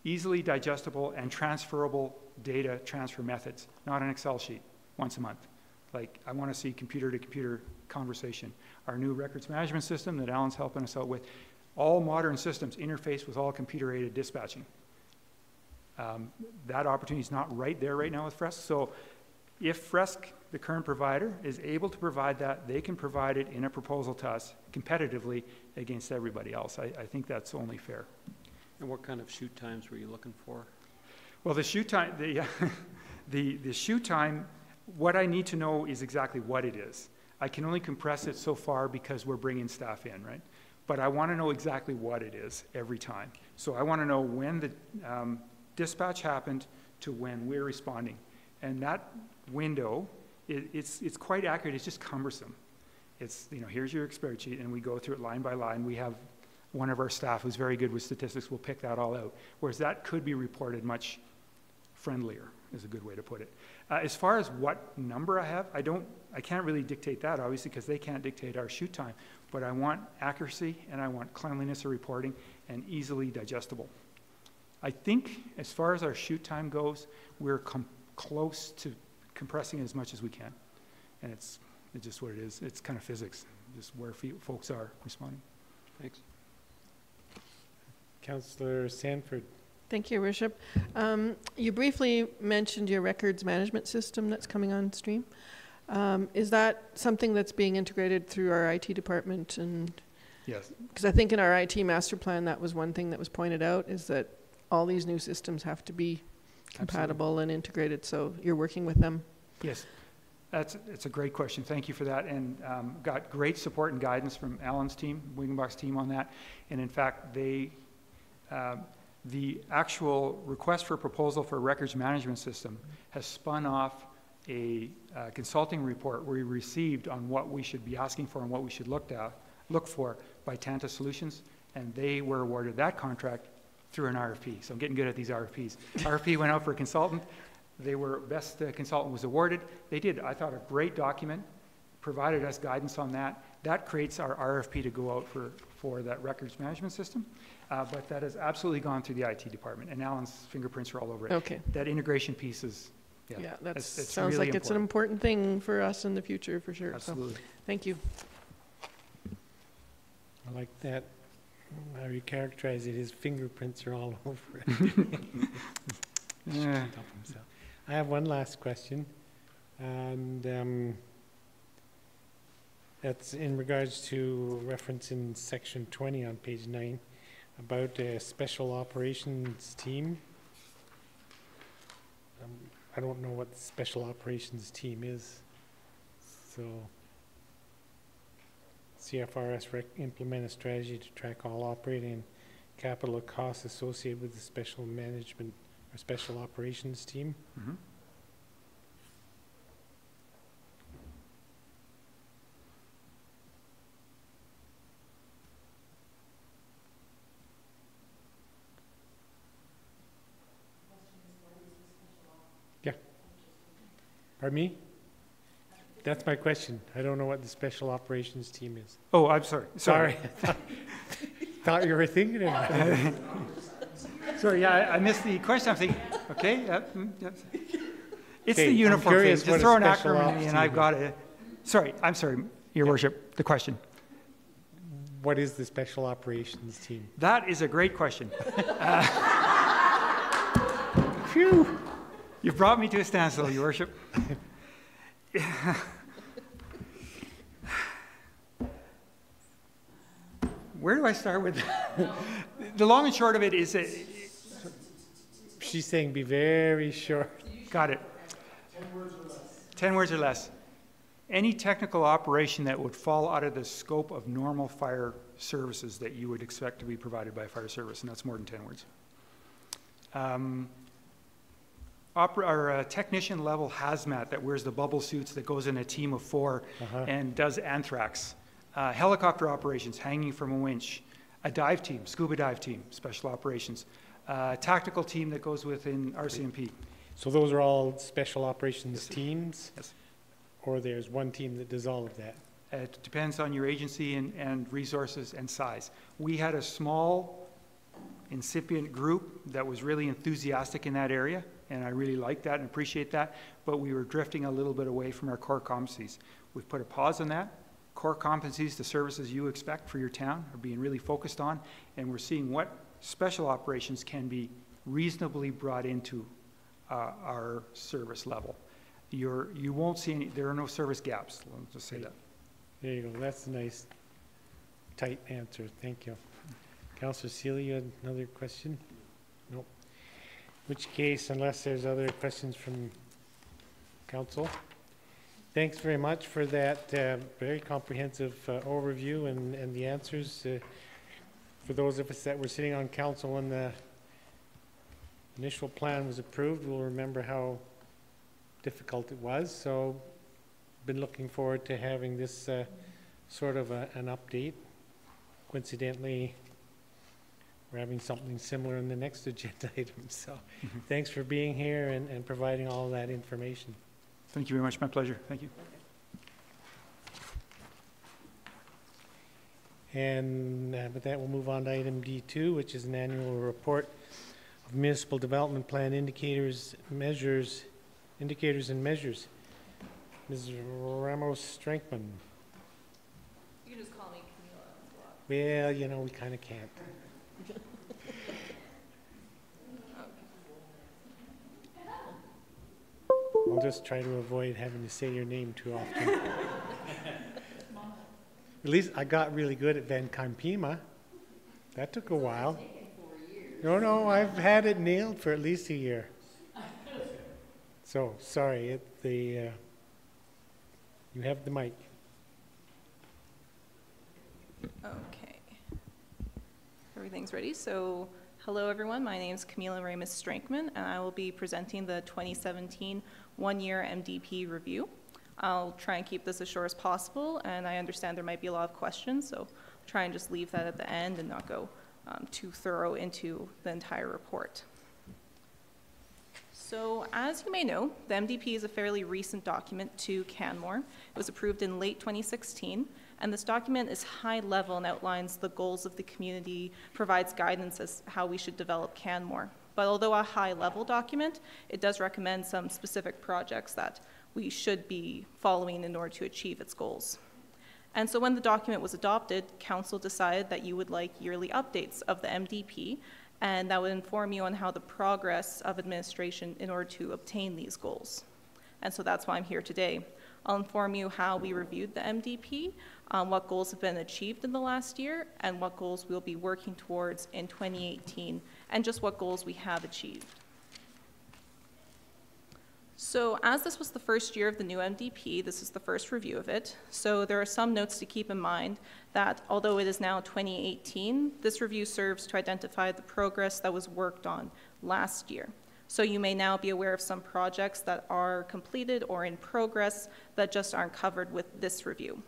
[SPEAKER 2] easily digestible and transferable data transfer methods, not an Excel sheet once a month. Like, I want to see computer-to-computer conversation. Our new records management system that Alan's helping us out with, all modern systems interface with all computer-aided dispatching. That opportunity is not right there right now with FRESC. So if FRESC, the current provider, is able to provide that, they can provide it in a proposal to us competitively against everybody else. I think that's only fair.
[SPEAKER 6] And what kind of shoot times were you looking for?
[SPEAKER 2] Well, the shoot time, the shoot time, what I need to know is exactly what it is. I can only compress it so far because we're bringing staff in, right? But I want to know exactly what it is every time. So I want to know when the dispatch happened to when we're responding. And that window, it's quite accurate. It's just cumbersome. It's, you know, here's your spreadsheet, and we go through it line by line. We have one of our staff who's very good with statistics will pick that all out, whereas that could be reported much friendlier, is a good way to put it. As far as what number I have, I can't really dictate that, obviously, because they can't dictate our shoot time, but I want accuracy and I want cleanliness of reporting and easily digestible. I think as far as our shoot time goes, we're close to compressing as much as we can. And it's just what it is. It's kind of physics, just where folks are responding. Thanks.
[SPEAKER 1] Councillor Sanford.
[SPEAKER 4] Thank you, Your Worship. You briefly mentioned your records management system that's coming on stream. Is that something that's being integrated through our IT department? And
[SPEAKER 2] yes.
[SPEAKER 4] Because I think in our IT master plan, that was one thing that was pointed out, is that all these new systems have to be compatible Absolutely. And integrated, so you're working with them? Yes.
[SPEAKER 2] It's a great question. Thank you for that. And got great support and guidance from Alan's team, Wiggenbach's team on that. And in fact, the actual request for proposal for a records management system has spun off a consulting report we received on what we should be asking for and what we should look for by Tanta Solutions, and they were awarded that contract through an RFP. So I'm getting good at these RFPs. RFP went out for a consultant. They were best consultant was awarded. They did, I thought, a great document, provided us guidance on that. That creates our RFP to go out for that records management system. But that has absolutely gone through the IT department, and Alan's fingerprints are all over it.
[SPEAKER 4] Okay.
[SPEAKER 2] That integration piece is,
[SPEAKER 4] that
[SPEAKER 2] it's
[SPEAKER 4] sounds
[SPEAKER 2] really
[SPEAKER 4] like it's an important thing for us in the future, for sure.
[SPEAKER 2] Absolutely.
[SPEAKER 4] So, thank you.
[SPEAKER 1] I like that how you characterize it, his fingerprints are all over it.
[SPEAKER 2] Yeah.
[SPEAKER 1] Help himself. I have one last question, and that's in regards to reference in section 20 on page 9 about a special operations team. I don't know what the special operations team is, so CFRS implement a strategy to track all operating and capital costs associated with the special management or special operations team.
[SPEAKER 2] Mhm.
[SPEAKER 1] Pardon me? That's my question. I don't know what the special operations team is.
[SPEAKER 2] Oh, I'm sorry.
[SPEAKER 1] Sorry. Thought you were thinking of it.
[SPEAKER 2] Sorry, yeah, I missed the question. I'm thinking, okay, it's
[SPEAKER 1] Okay,
[SPEAKER 2] the
[SPEAKER 1] I'm
[SPEAKER 2] uniform thing.
[SPEAKER 1] curious what
[SPEAKER 2] Just
[SPEAKER 1] a
[SPEAKER 2] throw an
[SPEAKER 1] special
[SPEAKER 2] acronym at
[SPEAKER 1] ops
[SPEAKER 2] me and
[SPEAKER 1] team
[SPEAKER 2] I've got it. Sorry, I'm sorry, Your Worship, the question.
[SPEAKER 1] What is the special operations team?
[SPEAKER 2] That is a great question.
[SPEAKER 1] Phew.
[SPEAKER 2] You've brought me to a standstill, Your Worship. Where do I start with that? The long and short of it is that,
[SPEAKER 1] She's saying be very short.
[SPEAKER 2] got it. 10 words or less. 10 words or less. Any technical operation that would fall out of the scope of normal fire services that you would expect to be provided by a fire service, and that's more than 10 words. Our technician level hazmat that wears the bubble suits that goes in a team of 4 and does anthrax. Helicopter operations hanging from a winch. A dive team, scuba dive team, special operations. Tactical team that goes within RCMP.
[SPEAKER 1] So those are all special operations teams?
[SPEAKER 2] Yes.
[SPEAKER 1] Or there's one team that does all of that?
[SPEAKER 2] It depends on your agency and resources and size. We had a small incipient group that was really enthusiastic in that area, and I really like that and appreciate that, but we were drifting a little bit away from our core competencies. We've put a pause on that. Core competencies, the services you expect for your town, are being really focused on, and we're seeing what special operations can be reasonably brought into our service level. You won't see any, there are no service gaps, let's just say that.
[SPEAKER 1] There you go. That's a nice, tight answer. Thank you. Councillor Seeley, you had another question? Nope. In which case, unless there's other questions from council, thanks very much for that very comprehensive overview and the answers. For those of us that were sitting on council when the initial plan was approved, we'll remember how difficult it was. So, been looking forward to having this sort of an update. Coincidentally, we're having something similar in the next agenda item. So, thanks for being here and providing all of that information.
[SPEAKER 2] Thank you very much. My pleasure. Thank you.
[SPEAKER 1] And with that, we'll move on to item D2, which is an annual report of municipal development plan indicators and measures. Ms. Ramos-Strankman.
[SPEAKER 3] You can just call me Camila.
[SPEAKER 1] Well, you know, we kind of can't. I'll just try to avoid having to say your name too often. At least I got really good at Van Kampima. That took a while. No, I've had it nailed for at least a year. So, sorry, you have the mic.
[SPEAKER 7] Okay. Everything's ready. So, hello everyone. My name is Camila Ramos-Strankman, and I will be presenting the 2017 one-year MDP review. I'll try and keep this as short as possible, and I understand there might be a lot of questions, so I'll try and just leave that at the end and not go too thorough into the entire report. So, as you may know, the MDP is a fairly recent document to Canmore. It was approved in late 2016, and this document is high level and outlines the goals of the community, provides guidance as how we should develop Canmore. But although a high level document, it does recommend some specific projects that we should be following in order to achieve its goals. And so when the document was adopted, Council decided that you would like yearly updates of the MDP, and that would inform you on how the progress of administration in order to obtain these goals. And so that's why I'm here today. I'll inform you how we reviewed the MDP, what goals have been achieved in the last year, and what goals we'll be working towards in 2018, and just what goals we have achieved. So as this was the first year of the new MDP, this is the first review of it. So there are some notes to keep in mind that although it is now 2018, this review serves to identify the progress that was worked on last year. So you may now be aware of some projects that are completed or in progress that just aren't covered with this review.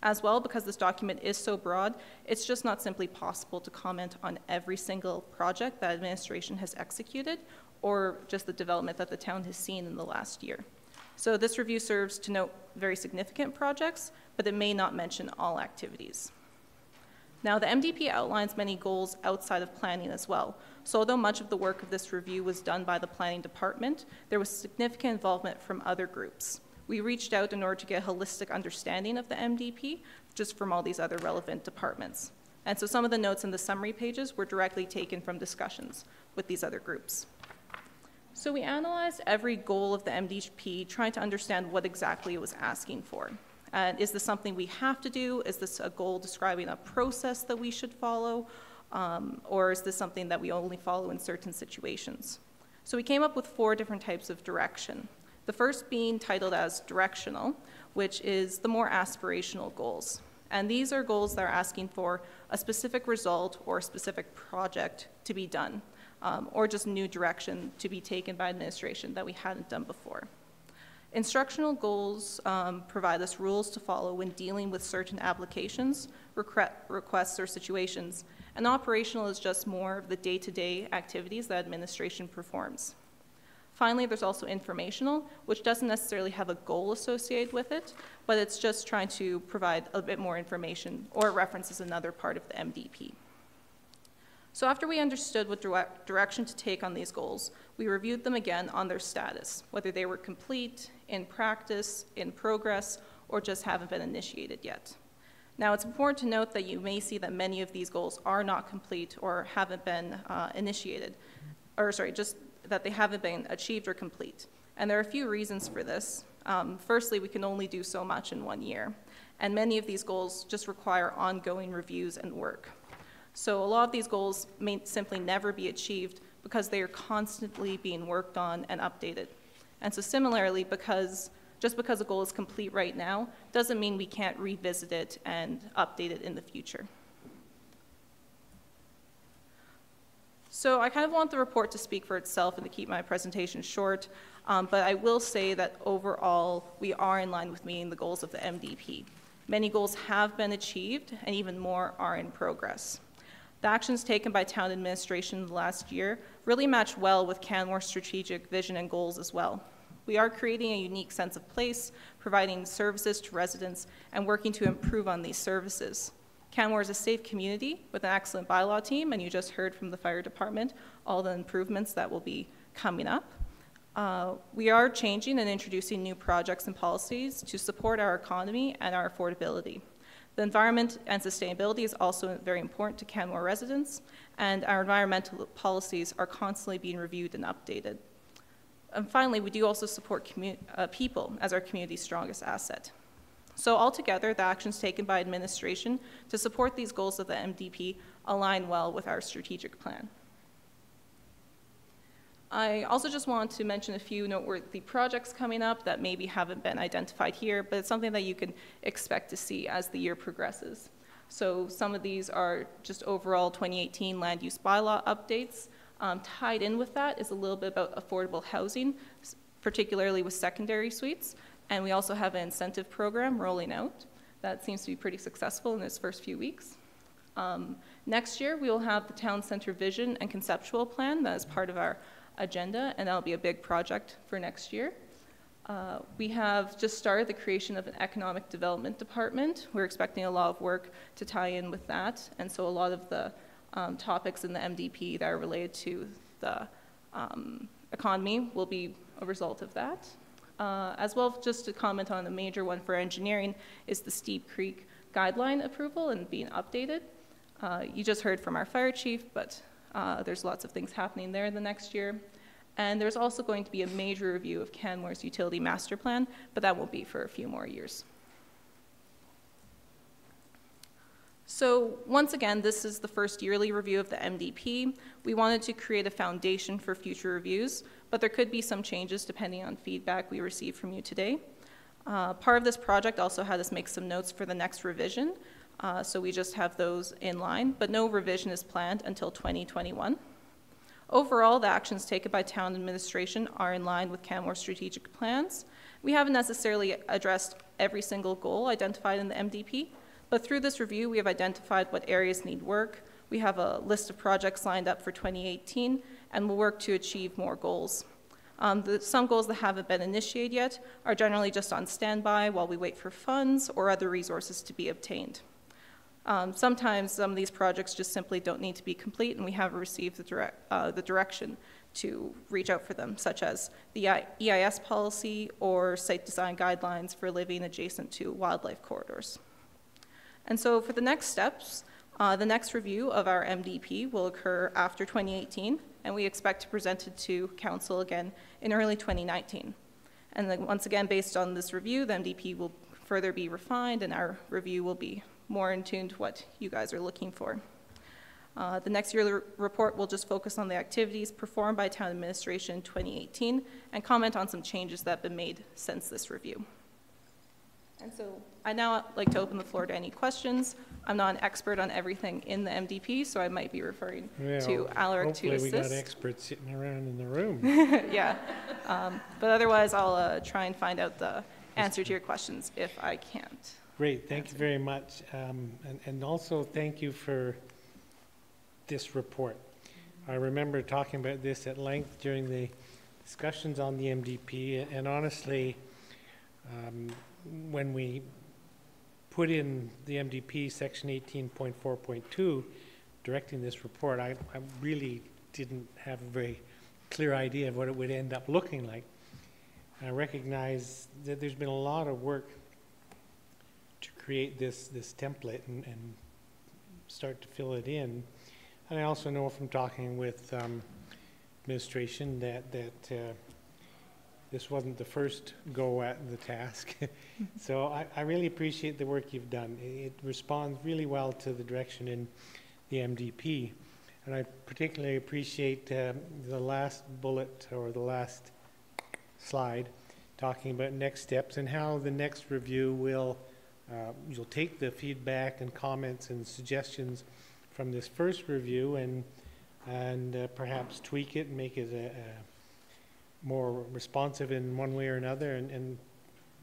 [SPEAKER 7] As well, because this document is so broad, it's just not simply possible to comment on every single project that administration has executed or just the development that the town has seen in the last year. So this review serves to note very significant projects, but it may not mention all activities. Now, the MDP outlines many goals outside of planning as well. So although much of the work of this review was done by the planning department, there was significant involvement from other groups. We reached out in order to get a holistic understanding of the MDP, just from all these other relevant departments. And so some of the notes in the summary pages were directly taken from discussions with these other groups. So we analyzed every goal of the MDP, trying to understand what exactly it was asking for. Is this something we have to do? Is this a goal describing a process that we should follow? Or is this something that we only follow in certain situations? So we came up with 4 different types of direction. The first being titled as directional, which is the more aspirational goals. And these are goals that are asking for a specific result or a specific project to be done, or just new direction to be taken by administration that we hadn't done before. Instructional goals provide us rules to follow when dealing with certain applications, requests, or situations. And operational is just more of the day-to-day activities that administration performs. Finally, there's also informational, which doesn't necessarily have a goal associated with it, but it's just trying to provide a bit more information or references another part of the MDP. So after we understood what direction to take on these goals, we reviewed them again on their status, whether they were complete, in practice, in progress, or just haven't been initiated yet. Now, it's important to note that you may see that many of these goals are not complete or haven't been just that they haven't been achieved or complete. And there are a few reasons for this. Firstly, we can only do so much in 1 year, and many of these goals just require ongoing reviews and work. So a lot of these goals may simply never be achieved because they are constantly being worked on and updated. And so similarly, just because a goal is complete right now doesn't mean we can't revisit it and update it in the future. So I kind of want the report to speak for itself and to keep my presentation short, but I will say that overall we are in line with meeting the goals of the MDP. Many goals have been achieved and even more are in progress. The actions taken by town administration in the last year really match well with Canmore's strategic vision and goals as well. We are creating a unique sense of place, providing services to residents, and working to improve on these services. Canmore is a safe community with an excellent bylaw team, and you just heard from the fire department all the improvements that will be coming up. We are changing and introducing new projects and policies to support our economy and our affordability. The environment and sustainability is also very important to Canmore residents, and our environmental policies are constantly being reviewed and updated. And finally, we do also support people as our community's strongest asset. So altogether, the actions taken by administration to support these goals of the MDP align well with our strategic plan. I also just want to mention a few noteworthy projects coming up that maybe haven't been identified here, but it's something that you can expect to see as the year progresses. So some of these are just overall 2018 land use bylaw updates. Tied in with that is a little bit about affordable housing, particularly with secondary suites. And we also have an incentive program rolling out that seems to be pretty successful in its first few weeks. Next year, we will have the town center vision and conceptual plan that is part of our agenda, and that'll be a big project for next year. We have just started the creation of an economic development department. We're expecting a lot of work to tie in with that, and so a lot of the topics in the MDP that are related to the economy will be a result of that. As well, just to comment on the major one for engineering is the Steep Creek guideline approval and being updated. You just heard from our fire chief, but there's lots of things happening there the next year. And there's also going to be a major review of Canmore's utility master plan, but that won't be for a few more years. So once again, this is the first yearly review of the MDP. We wanted to create a foundation for future reviews, but there could be some changes depending on feedback we receive from you today. Part of this project also had us make some notes for the next revision, so we just have those in line, but no revision is planned until 2021. Overall, the actions taken by town administration are in line with Canmore's strategic plans. We haven't necessarily addressed every single goal identified in the MDP, but through this review, we have identified what areas need work. We have a list of projects lined up for 2018, and we'll work to achieve more goals. Some goals that haven't been initiated yet are generally just on standby while we wait for funds or other resources to be obtained. Sometimes some of these projects just simply don't need to be complete, and we have received the direction to reach out for them, such as the EIS policy or site design guidelines for living adjacent to wildlife corridors. And so for the next steps, the next review of our MDP will occur after 2018, and we expect to present it to Council again in early 2019. And then once again, based on this review, the MDP will further be refined, and our review will be more in tune to what you guys are looking for. The next yearly report will just focus on the activities performed by town administration in 2018 and comment on some changes that have been made since this review. And so I now like to open the floor to any questions. I'm not an expert on everything in the MDP, so I might be referring to Alaric to assist.
[SPEAKER 1] Hopefully we got experts sitting around in the room.
[SPEAKER 7] Yeah, but otherwise I'll try and find out the answer to your questions if I can't.
[SPEAKER 1] Great, thank you very much. And also thank you for this report. I remember talking about this at length during the discussions on the MDP, and honestly, when we put in the MDP section 18.4.2 directing this report, I really didn't have a very clear idea of what it would end up looking like. I recognize that there's been a lot of work to create this template and start to fill it in. And I also know from talking with administration that this wasn't the first go at the task. So I really appreciate the work you've done. It responds really well to the direction in the MDP. And I particularly appreciate the last bullet or the last slide talking about next steps and how the next review will you'll take the feedback and comments and suggestions from this first review and perhaps tweak it and make it more responsive in one way or another, and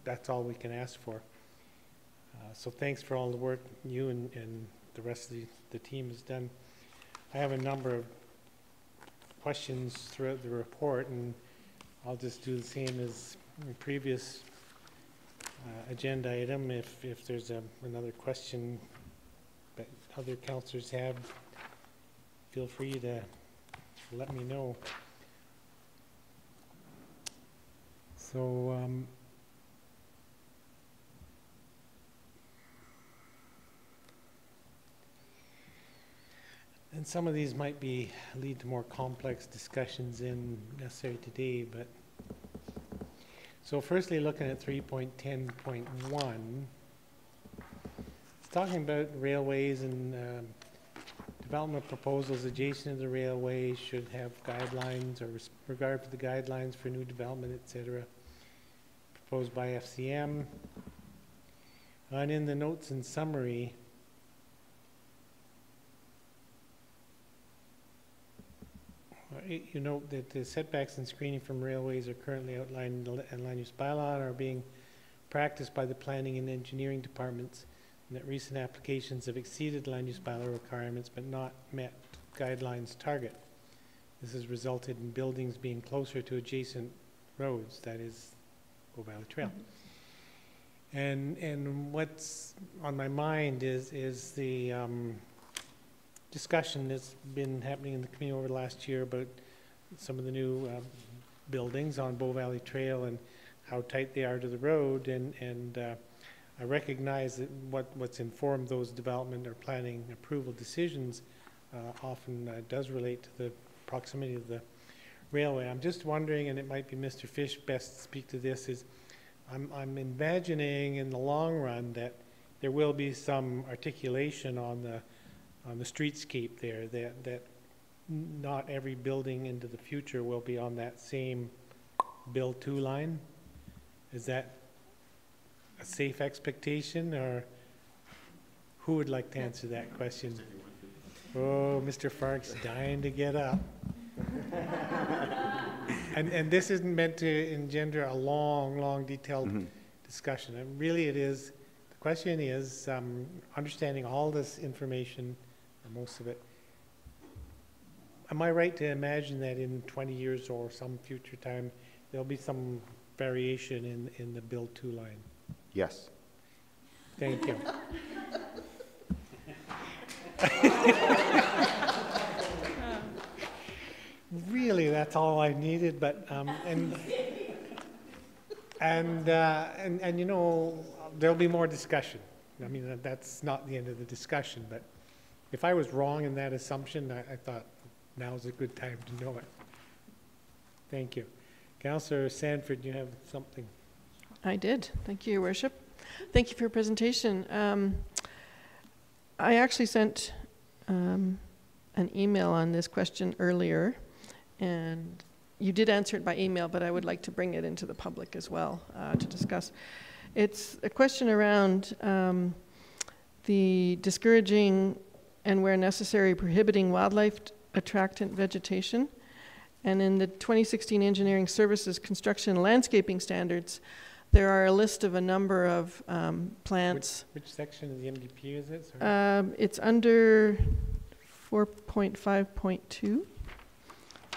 [SPEAKER 1] that's all we can ask for. So thanks for all the work you and the rest of the team has done. I have a number of questions throughout the report, and I'll just do the same as the previous agenda item. If there's another question that other councillors have, feel free to let me know. So and some of these might lead to more complex discussions than necessary today, but so firstly, looking at 3.10.1, it's talking about railways and development proposals adjacent to the railway should have guidelines or regard for the guidelines for new development, etc. Proposed by FCM. And in the notes and summary, you note that the setbacks and screening from railways are currently outlined in the land use bylaw and are being practiced by the planning and engineering departments, and that recent applications have exceeded land use bylaw requirements but not met guidelines target. This has resulted in buildings being closer to adjacent roads, that is Bow Valley Trail. And what's on my mind is the discussion that's been happening in the community over the last year about some of the new buildings on Bow Valley Trail and how tight they are to the road. And I recognize that what's informed those development or planning approval decisions often does relate to the proximity of the railway. I'm just wondering, and it might be Mr. Fish best to speak to this, is I'm imagining in the long run that there will be some articulation on the streetscape there, that not every building into the future will be on that same build to line. Is that a safe expectation, or who would like to answer that question? Oh, Mr. Fark's dying to get up. And this isn't meant to engender a long, detailed discussion. And really it is, the question is, understanding all this information, or most of it, am I right to imagine that in 20 years or some future time, there'll be some variation in the build to line?
[SPEAKER 8] Yes.
[SPEAKER 1] Thank you. Really, that's all I needed, but and you know, there'll be more discussion. I mean, that's not the end of the discussion, but if I was wrong in that assumption, I thought now's a good time to know it. Thank you. Councillor Sanford, you have something?
[SPEAKER 4] I did. Thank you, Your Worship. Thank you for your presentation. I actually sent an email on this question earlier, and you did answer it by email, but I would like to bring it into the public as well to discuss. It's a question around the discouraging and, where necessary, prohibiting wildlife attractant vegetation. And in the 2016 Engineering Services Construction and Landscaping Standards, there are a list of a number of plants.
[SPEAKER 1] Which section of the MDP is it? Sorry.
[SPEAKER 4] It's under 4.5.2,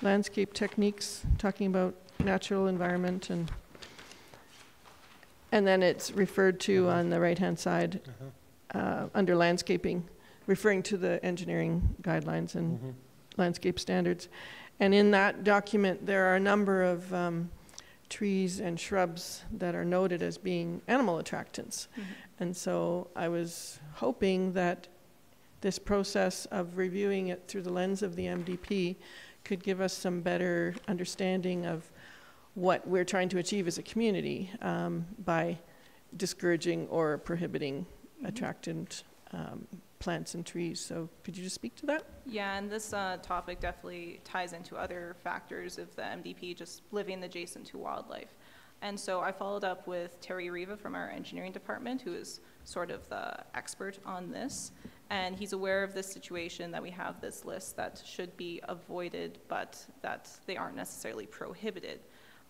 [SPEAKER 4] landscape techniques, talking about natural environment, and then it's referred to on the right-hand side under landscaping, referring to the engineering guidelines and landscape standards. And in that document, there are a number of trees and shrubs that are noted as being animal attractants. And so I was hoping that this process of reviewing it through the lens of the MDP could give us some better understanding of what we're trying to achieve as a community by discouraging or prohibiting attractant plants and trees. So could you just speak to that?
[SPEAKER 7] Yeah, and this topic definitely ties into other factors of the MDP just living adjacent to wildlife. And so I followed up with Terry Riva from our engineering department, who is sort of the expert on this. And he's aware of this situation, that we have this list that should be avoided, but that they aren't necessarily prohibited.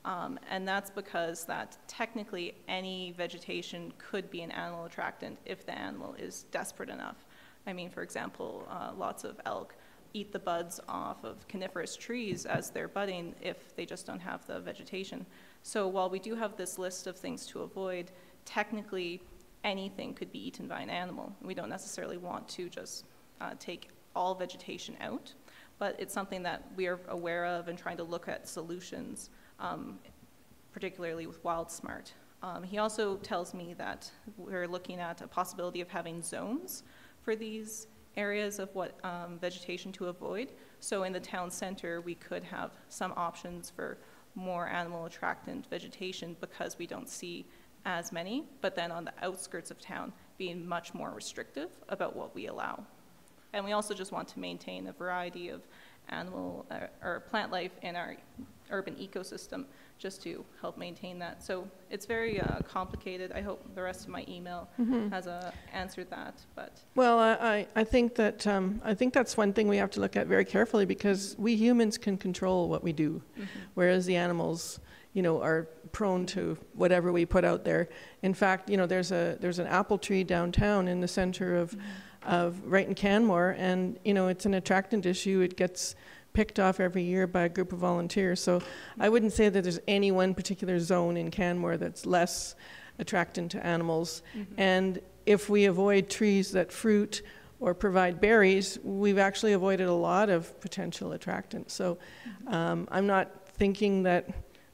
[SPEAKER 7] And that's because that technically any vegetation could be an animal attractant if the animal is desperate enough. I mean, for example, lots of elk eat the buds off of coniferous trees as they're budding if they just don't have the vegetation. So while we do have this list of things to avoid, technically anything could be eaten by an animal. We don't necessarily want to just take all vegetation out, but it's something that we are aware of and trying to look at solutions, particularly with WildSmart. He also tells me that we're looking at a possibility of having zones for these areas of what vegetation to avoid. So in the town center, we could have some options for more animal attractant vegetation because we don't see as many, but then on the outskirts of town being much more restrictive about what we allow. And we also just want to maintain a variety of animal or plant life in our urban ecosystem just to help maintain that. So it's very complicated. I hope the rest of my email has answered that. But
[SPEAKER 4] well, I think that I think that's one thing we have to look at very carefully, because we humans can control what we do, whereas the animals, you know, are prone to whatever we put out there. In fact, you know, there's an apple tree downtown in the center of right in Canmore, and you know, it's an attractant issue. It gets picked off every year by a group of volunteers. So I wouldn't say that there's any one particular zone in Canmore that's less attractant to animals. And if we avoid trees that fruit or provide berries, we've actually avoided a lot of potential attractants. So I'm not thinking that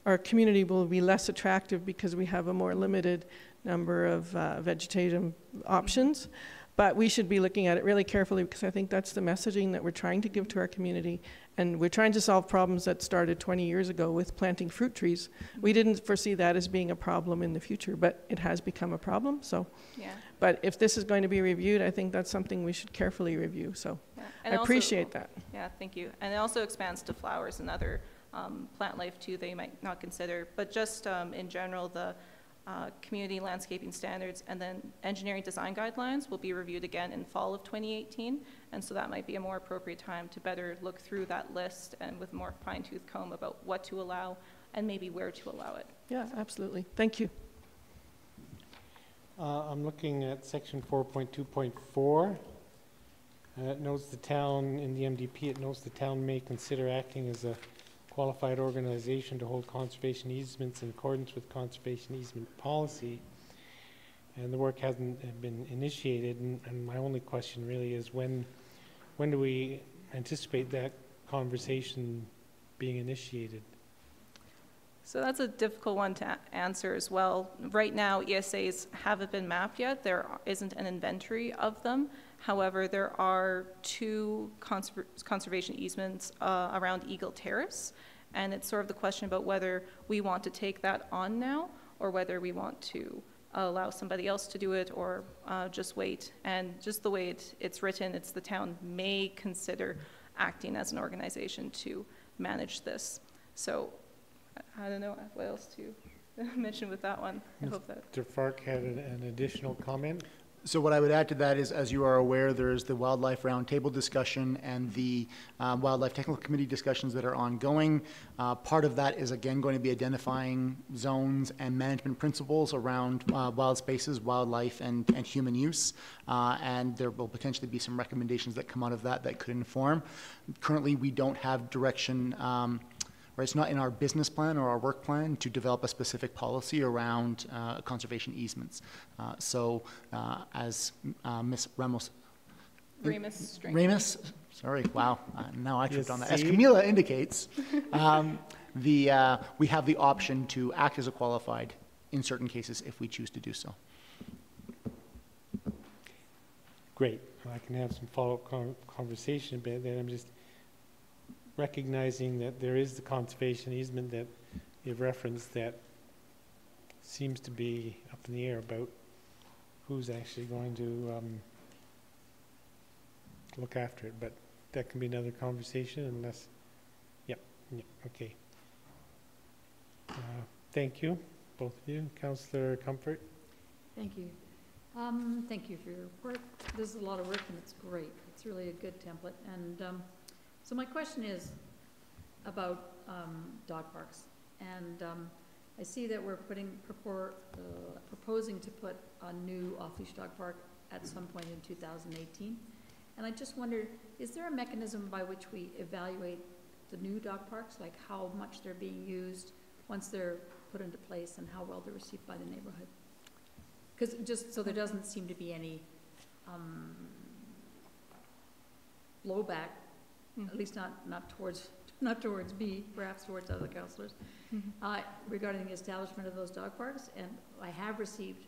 [SPEAKER 4] our community will be less attractive because we have a more limited number of vegetative options. But we should be looking at it really carefully, because I think that's the messaging that we're trying to give to our community. And we're trying to solve problems that started 20 years ago with planting fruit trees. We didn't foresee that as being a problem in the future, but it has become a problem. So,
[SPEAKER 7] Yeah.
[SPEAKER 4] but if this is going to be reviewed, I think that's something we should carefully review. So
[SPEAKER 7] Yeah.
[SPEAKER 4] I
[SPEAKER 7] And also-
[SPEAKER 4] appreciate that.
[SPEAKER 7] Yeah, thank you. And it also expands to flowers and other plant life too that you might not consider. But just in general, the community landscaping standards and then engineering design guidelines will be reviewed again in fall of 2018. And so that might be a more appropriate time to better look through that list and with more fine-tooth comb about what to allow and maybe where to allow it.
[SPEAKER 4] Yeah, absolutely. Thank you.
[SPEAKER 1] I'm looking at section 4.2.4. It notes the town, in the MDP, it notes the town may consider acting as a qualified organization to hold conservation easements in accordance with conservation easement policy. And the work hasn't been initiated, and my only question really is when do we anticipate that conversation being initiated?
[SPEAKER 7] So that's a difficult one to answer as well. Right now, ESAs haven't been mapped yet. There isn't an inventory of them. However, there are 2 conservation easements around Eagle Terrace, and it's sort of the question about whether we want to take that on now or whether we want to allow somebody else to do it or just wait. And just the way it's written, it's the town may consider acting as an organization to manage this. So I don't know what else to mention with that one. I hope that.
[SPEAKER 1] Mr. Fark had an additional comment.
[SPEAKER 8] So what I would add to that is, as you are aware, there's the Wildlife Roundtable discussion and the Wildlife Technical Committee discussions that are ongoing. Part of that is, again, going to be identifying zones and management principles around wild spaces, wildlife, and human use. And there will potentially be some recommendations that come out of that that could inform. Currently, we don't have direction it's not in our business plan or our work plan to develop a specific policy around conservation easements. As Ms. Remus, sorry, wow, now I tripped on that. As Camila indicates, we have the option to act as a qualified in certain cases if we choose to do so.
[SPEAKER 1] Great. I can have some follow-up conversation about that. I'm just recognizing that there is the conservation easement that you've referenced that seems to be up in the air about who's actually going to look after it, but that can be another conversation unless, okay. Thank you, both of you. Councillor Comfort.
[SPEAKER 5] Thank you. Thank you for your report. This is a lot of work and it's great. It's really a good template. And so my question is about dog parks, and I see that we're proposing to put a new off-leash dog park at some point in 2018, and I just wonder, is there a mechanism by which we evaluate the new dog parks, like how much they're being used once they're put into place and how well they're received by the neighborhood? Because just so there doesn't seem to be any blowback. At least not towards me, perhaps towards other councillors, regarding the establishment of those dog parks. And I have received,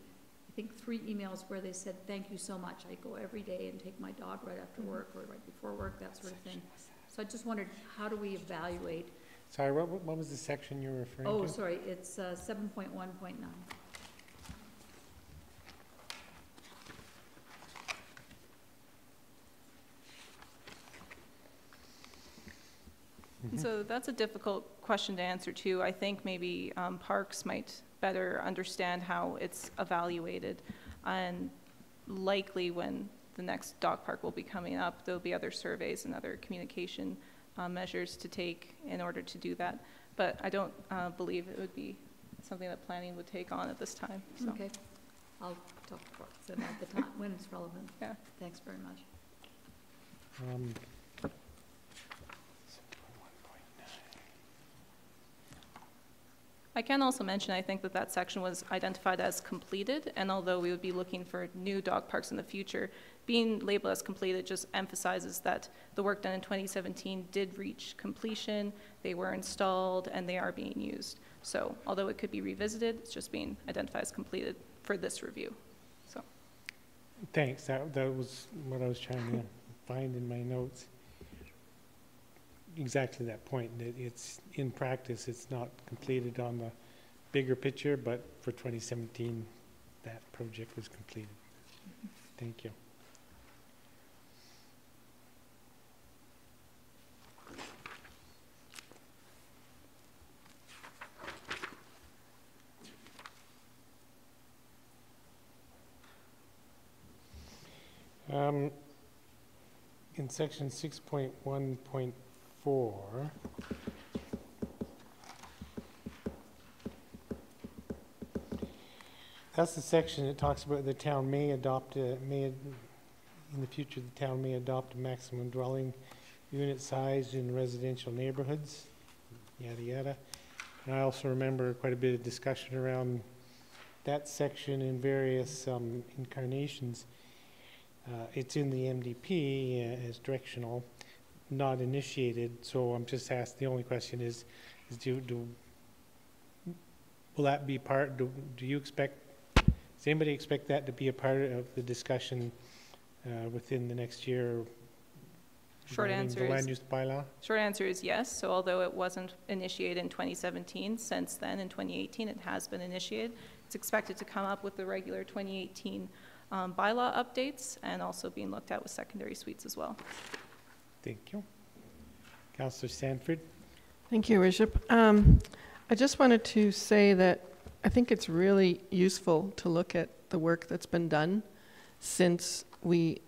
[SPEAKER 5] I think, 3 emails where they said, thank you so much. I go every day and take my dog right after work or right before work, that sort of thing. So I just wondered, how do we evaluate?
[SPEAKER 1] Sorry, what was the section you were referring to?
[SPEAKER 5] Oh, sorry, it's 7.1.9.
[SPEAKER 7] So that's a difficult question to answer too. I think maybe parks might better understand how it's evaluated, and likely when the next dog park will be coming up, there'll be other surveys and other communication measures to take in order to do that. But I don't believe it would be something that planning would take on at this time. So.
[SPEAKER 5] Okay, I'll talk to parks at the time when it's relevant.
[SPEAKER 7] Yeah.
[SPEAKER 5] Thanks very much.
[SPEAKER 7] I can also mention, I think that section was identified as completed, and although we would be looking for new dog parks in the future, being labeled as completed just emphasizes that the work done in 2017 did reach completion, they were installed, and they are being used. So although it could be revisited, it's just being identified as completed for this review. So,
[SPEAKER 1] Thanks, that was what I was trying to find in my notes. Exactly that point, that it's, in practice, it's not completed on the bigger picture, but for 2017, that project was completed. Thank you. In section 6.1.4, that's the section that talks about the town may adopt in the future, the town may adopt a maximum dwelling unit size in residential neighborhoods, yada yada. And I also remember quite a bit of discussion around that section in various incarnations. It's in the MDP as directional, not initiated. So I'm just asked. The only question is will that be part? Do you expect? Does anybody expect that to be a part of the discussion within the next year?
[SPEAKER 7] Short answer
[SPEAKER 1] the
[SPEAKER 7] is
[SPEAKER 1] land use bylaw.
[SPEAKER 7] Short answer is yes. So although it wasn't initiated in 2017, since then in 2018 it has been initiated. It's expected to come up with the regular 2018 bylaw updates and also being looked at with secondary suites as well.
[SPEAKER 1] Thank you. Councillor Sanford.
[SPEAKER 4] Thank you, Bishop. I just wanted to say that I think it's really useful to look at the work that's been done since we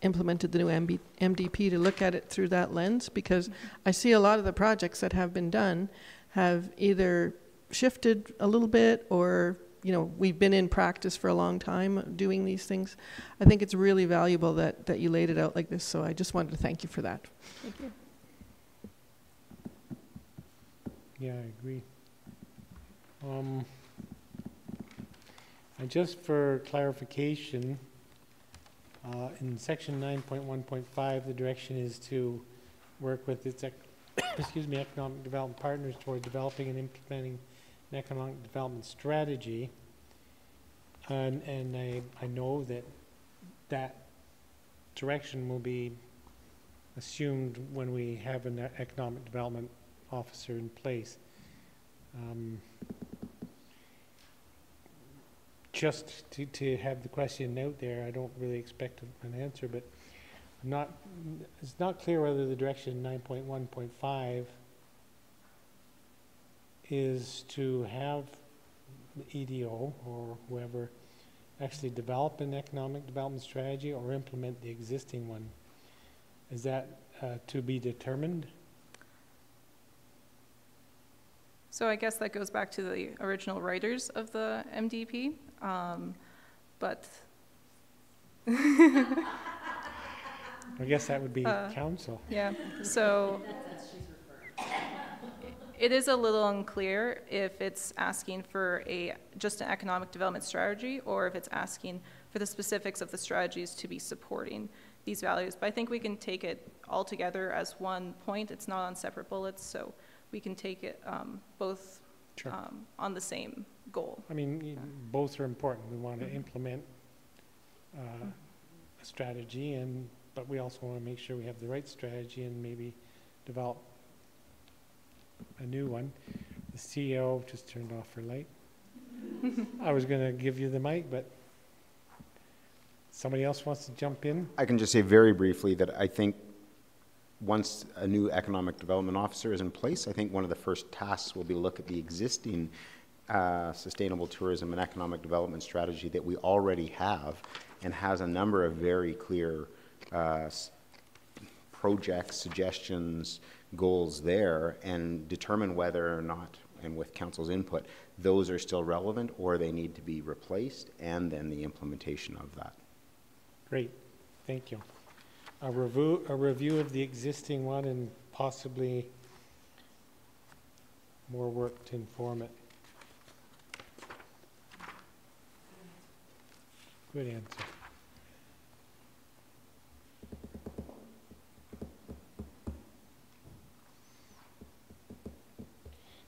[SPEAKER 4] implemented the new MDP, to look at it through that lens, because I see a lot of the projects that have been done have either shifted a little bit, or we've been in practice for a long time doing these things. I think it's really valuable that you laid it out like this, so I just wanted to thank you for that.
[SPEAKER 7] Thank you.
[SPEAKER 1] Yeah, I agree. And just for clarification, in section 9.1.5, the direction is to work with its economic development partners toward developing and implementing an economic development strategy. And I know that direction will be assumed when we have an economic development officer in place. Just to have the question out there, I don't really expect an answer, but it's not clear whether the direction 9.1.5 is to have the EDO or whoever actually develop an economic development strategy or implement the existing one. Is that to be determined?
[SPEAKER 7] So I guess that goes back to the original writers of the MDP, but
[SPEAKER 1] I guess that would be council.
[SPEAKER 7] Yeah, so it is a little unclear if it's asking for just an economic development strategy, or if it's asking for the specifics of the strategies to be supporting these values. But I think we can take it all together as one point. It's not on separate bullets, so we can take it both
[SPEAKER 1] Sure.
[SPEAKER 7] On the same goal.
[SPEAKER 1] I mean, both are important. We want to implement a strategy, but we also want to make sure we have the right strategy and maybe develop a new one. The CEO just turned off her light. I was going to give you the mic, but somebody else wants to jump in.
[SPEAKER 9] I can just say very briefly that I think once a new economic development officer is in place, I think one of the first tasks will be to look at the existing sustainable tourism and economic development strategy that we already have, and has a number of very clear projects, suggestions, goals there, and determine whether or not, and with council's input, those are still relevant or they need to be replaced, and then the implementation of that.
[SPEAKER 1] Great, thank you. A review of the existing one and possibly more work to inform it. Good answer.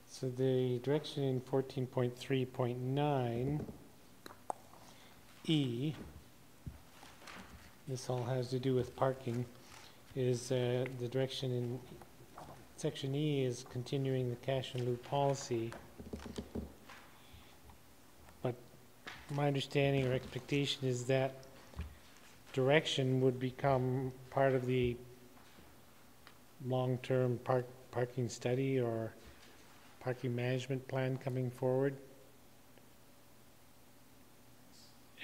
[SPEAKER 1] So the direction in 14.3.9 E, this all has to do with parking, is the direction in section E is continuing the cash and lieu policy. But my understanding or expectation is that direction would become part of the long-term parking study or parking management plan coming forward.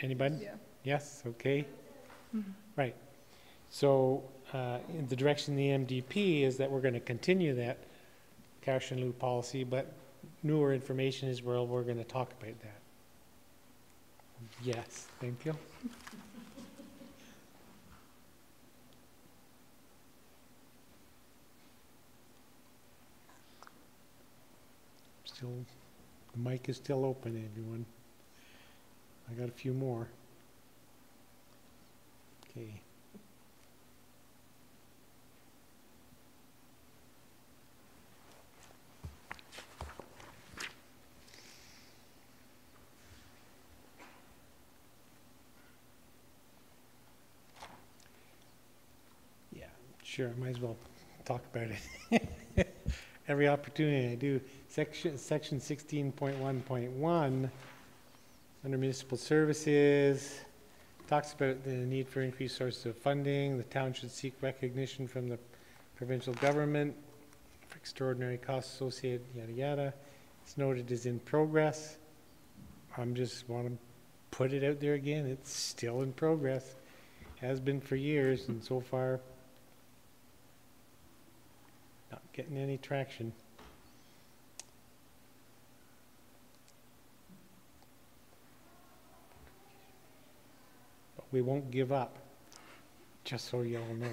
[SPEAKER 1] Anybody?
[SPEAKER 7] Yeah.
[SPEAKER 1] Yes, okay. Right. So in the direction of the MDP is that we're going to continue that cash and lieu policy, but newer information is where we're going to talk about that. Yes, thank you. Still, the mic is still open, everyone. I got a few more. Okay. Yeah, sure, I might as well talk about it. Every opportunity I do. Section 16.1.1 under municipal services talks about the need for increased sources of funding. The town should seek recognition from the provincial government for extraordinary costs associated, yada yada. It's noted as in progress. I'm just want to put it out there again. It's still in progress. Has been for years, and so far not getting any traction. But we won't give up, just so you all know.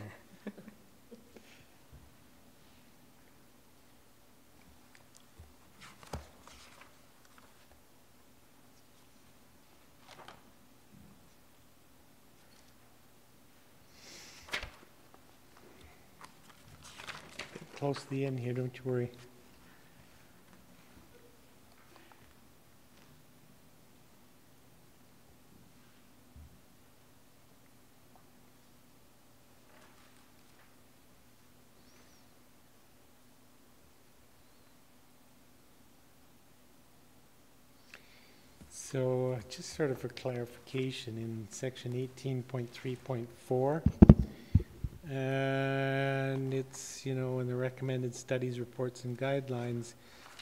[SPEAKER 1] Close to the end here, don't you worry. So just sort of for clarification, in section 18.3.4, and it's, you know, in the recommended studies, reports, and guidelines,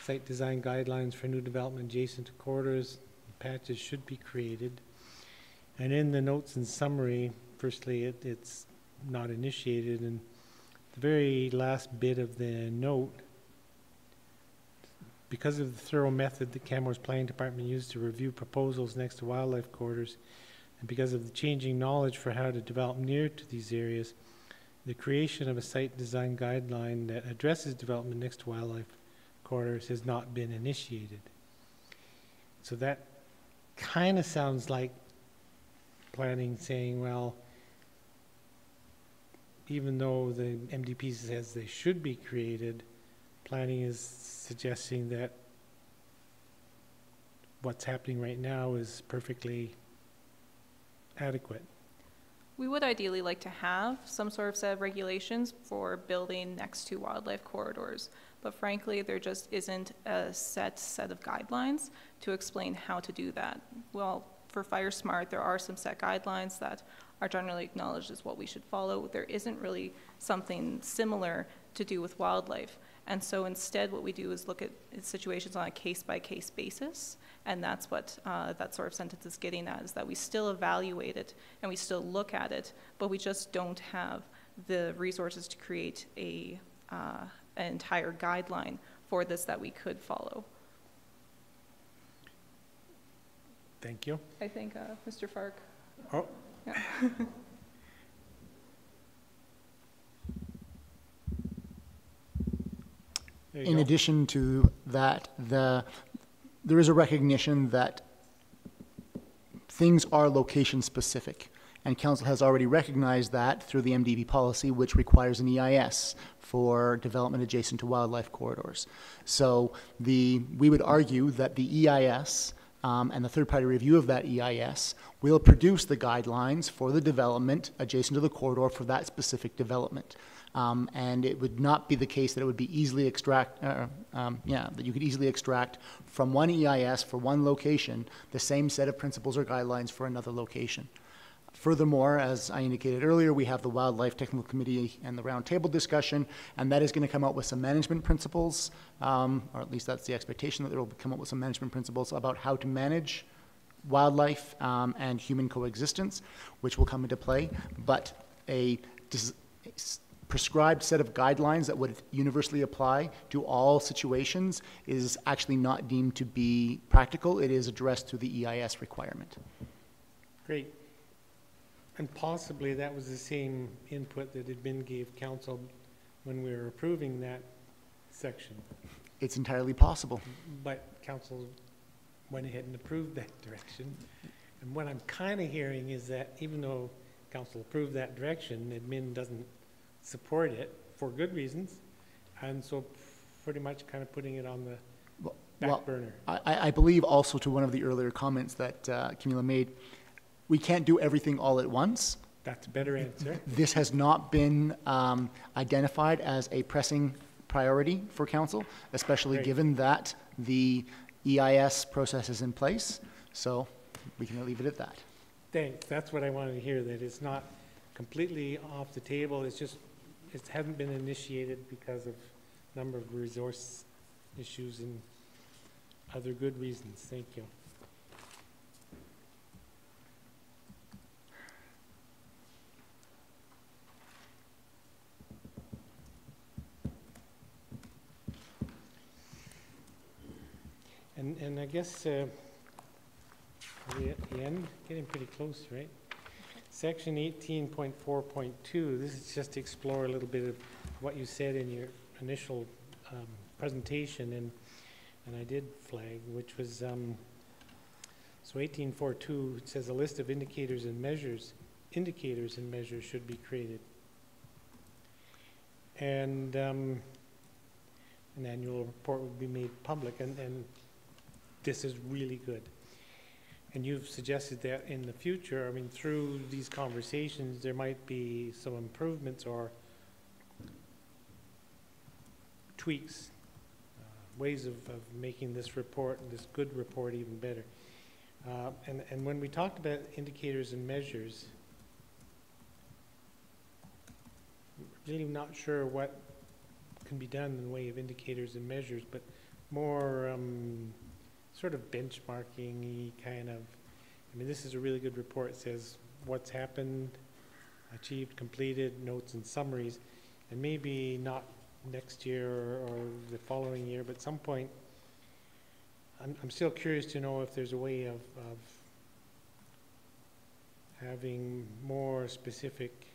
[SPEAKER 1] site design guidelines for new development adjacent to corridors, patches should be created. And in the notes and summary, firstly, it's not initiated, and the very last bit of the note, because of the thorough method that Canmore's planning department used to review proposals next to wildlife corridors, and because of the changing knowledge for how to develop near to these areas, the creation of a site design guideline that addresses development next to wildlife corridors has not been initiated. So that kind of sounds like planning saying, well, even though the MDP says they should be created, planning is suggesting that what's happening right now is perfectly adequate.
[SPEAKER 7] We would ideally like to have some sort of set of regulations for building next to wildlife corridors, but frankly, there just isn't a set of guidelines to explain how to do that. Well, for Fire Smart, there are some set guidelines that are generally acknowledged as what we should follow. There isn't really something similar to do with wildlife. And so instead what we do is look at situations on a case-by-case basis, and that's what that sort of sentence is getting at, is that we still evaluate it and we still look at it, but we just don't have the resources to create an entire guideline for this that we could follow.
[SPEAKER 1] Thank you.
[SPEAKER 7] I think Mr. Fark.
[SPEAKER 1] Oh.
[SPEAKER 7] Yeah.
[SPEAKER 8] In addition to that, there is a recognition that things are location specific, and Council has already recognized that through the MDP policy, which requires an EIS for development adjacent to wildlife corridors. So we would argue that the EIS and the third-party review of that EIS will produce the guidelines for the development adjacent to the corridor for that specific development. And it would not be the case that it would be easily that you could easily extract from one EIS for one location the same set of principles or guidelines for another location. Furthermore, as I indicated earlier, we have the Wildlife Technical Committee and the roundtable discussion, and that is going to come out with some management principles, or at least that's the expectation, that it will come up with some management principles about how to manage wildlife and human coexistence, which will come into play. But a prescribed set of guidelines that would universally apply to all situations is actually not deemed to be practical. It is addressed through the EIS requirement.
[SPEAKER 1] Great. And possibly that was the same input that admin gave council when we were approving that section.
[SPEAKER 8] It's entirely possible.
[SPEAKER 1] But council went ahead and approved that direction. And what I'm kind of hearing is that even though council approved that direction, admin doesn't support it for good reasons. And so pretty much kind of putting it on the back burner.
[SPEAKER 8] I believe also to one of the earlier comments that Camila made, we can't do everything all at once.
[SPEAKER 1] That's a better answer.
[SPEAKER 8] This has not been identified as a pressing priority for council, especially given that the EIS process is in place. So we can leave it at that.
[SPEAKER 1] Thanks. That's what I wanted to hear, that it's not completely off the table. It's just, it hasn't been initiated because of number of resource issues and other good reasons. Thank you. And I guess we're at the end, getting pretty close, right? Section 18.4.2, this is just to explore a little bit of what you said in your initial presentation, and I did flag, which was, so 18.4.2, it says a list of indicators and measures should be created. And an annual report would be made public, and this is really good. And you've suggested that in the future, I mean, through these conversations, there might be some improvements or tweaks, ways of making this report, this good report, even better. And when we talked about indicators and measures, really not sure what can be done in the way of indicators and measures, but more sort of benchmarking kind of, I mean, this is a really good report. It says what's happened, achieved, completed, notes and summaries, and maybe not next year or the following year, but at some point, I'm still curious to know if there's a way of having more specific,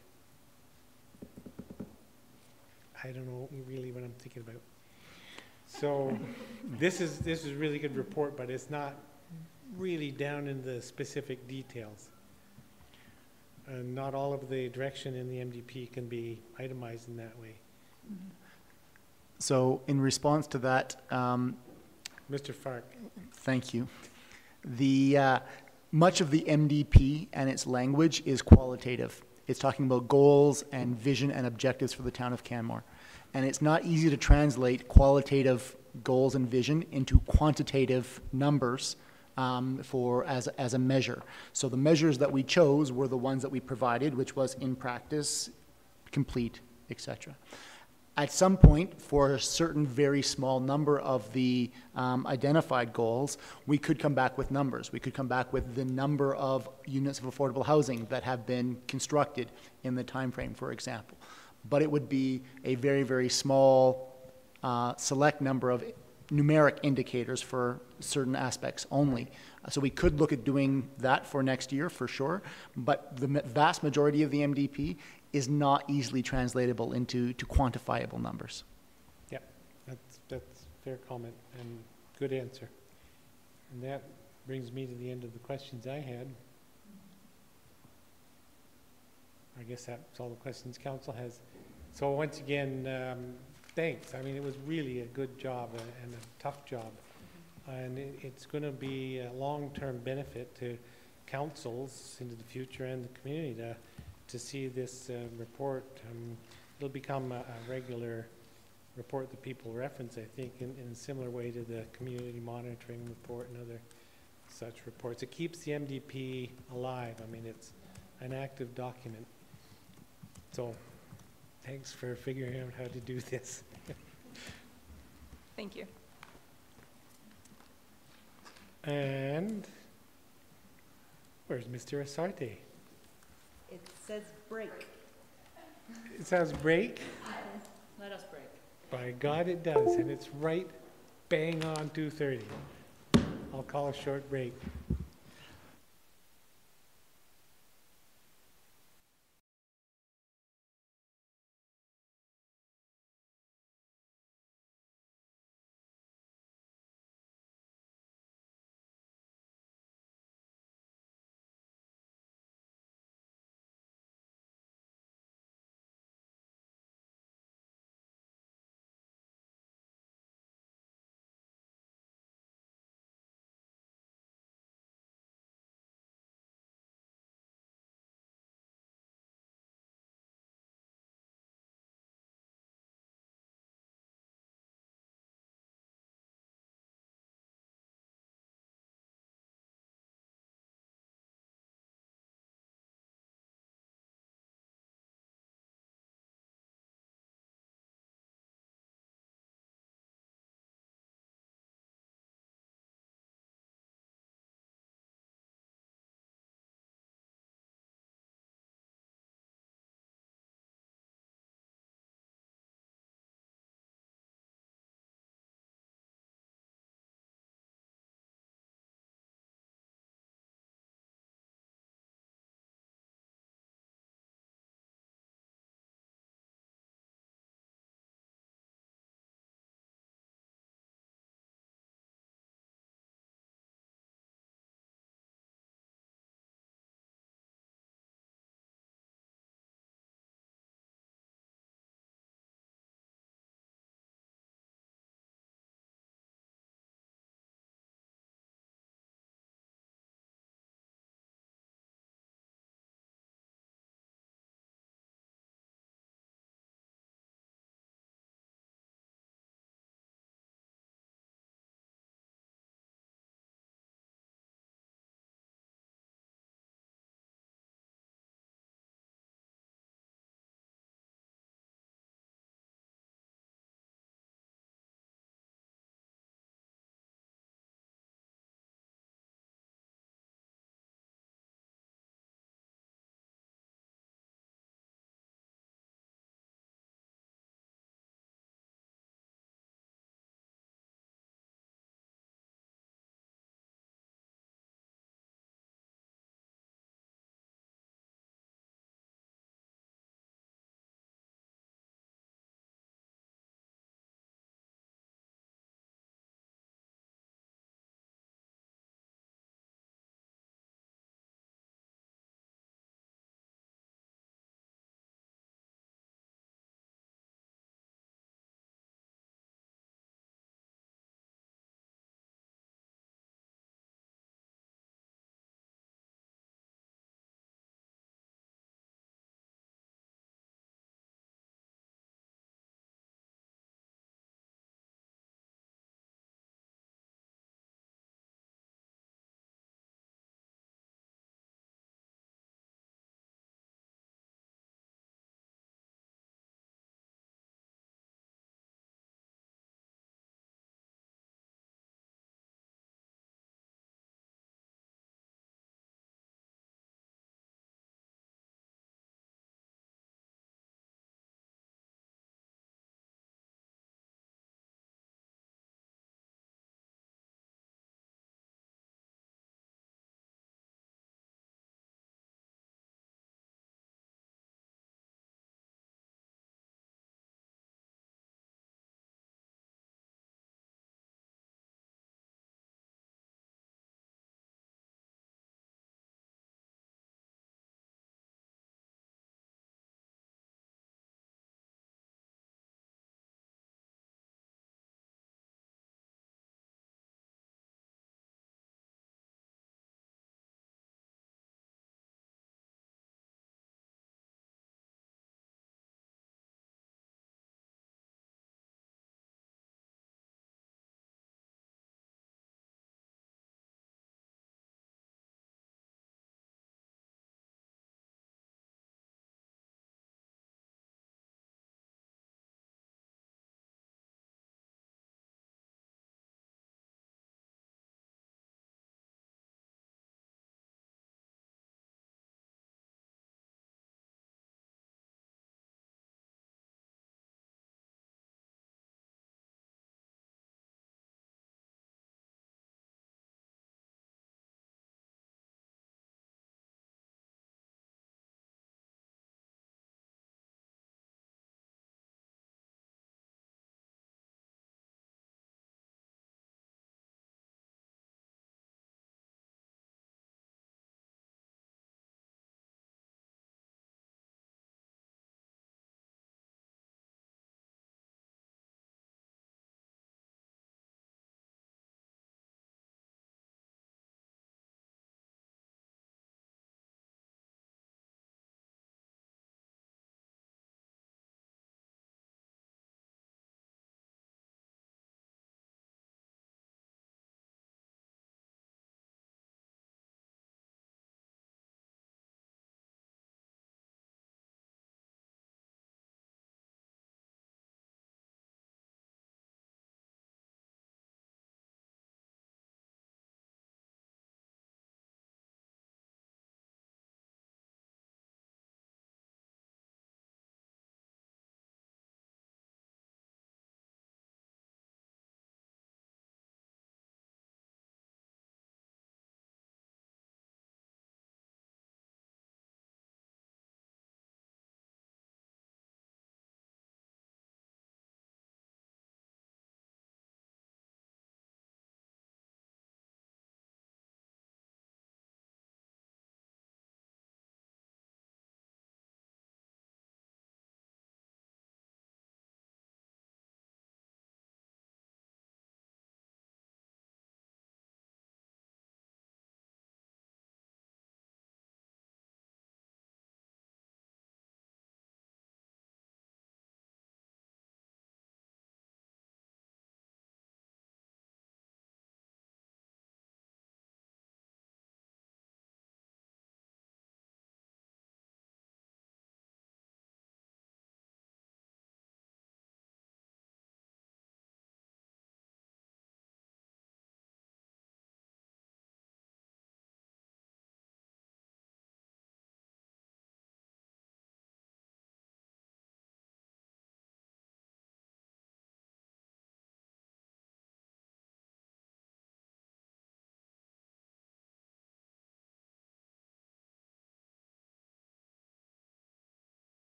[SPEAKER 1] I don't know really what I'm thinking about. So this is a really good report, but it's not really down in the specific details. And not all of the direction in the MDP can be itemized in that way.
[SPEAKER 8] So in response to that,
[SPEAKER 1] Mr. Fark.
[SPEAKER 8] Thank you. The much of the MDP and its language is qualitative. It's talking about goals and vision and objectives for the town of Canmore. And it's not easy to translate qualitative goals and vision into quantitative numbers as a measure. So the measures that we chose were the ones that we provided, which was in practice, complete, etc. At some point, for a certain very small number of the identified goals, we could come back with numbers. We could come back with the number of units of affordable housing that have been constructed in the time frame, for example. But it would be a very, very small, select number of numeric indicators for certain aspects only. So we could look at doing that for next year, for sure, but the vast majority of the MDP is not easily translatable into quantifiable numbers.
[SPEAKER 1] Yeah, that's fair comment and good answer. And that brings me to the end of the questions I had. I guess that's all the questions council has. So once again, thanks. I mean, it was really a good job and a tough job. And it's going to be a long-term benefit to councils into the future and the community to see this report. It'll become a regular report that people reference, I think, in a similar way to the community monitoring report and other such reports. It keeps the MDP alive. I mean, it's an active document. So thanks for figuring out how to do this.
[SPEAKER 7] Thank you.
[SPEAKER 1] And where's Mr. Asarte?
[SPEAKER 10] It says break.
[SPEAKER 1] It says break.
[SPEAKER 3] Let us break.
[SPEAKER 1] By God, it does, and it's right bang on 2:30. I'll call a short break.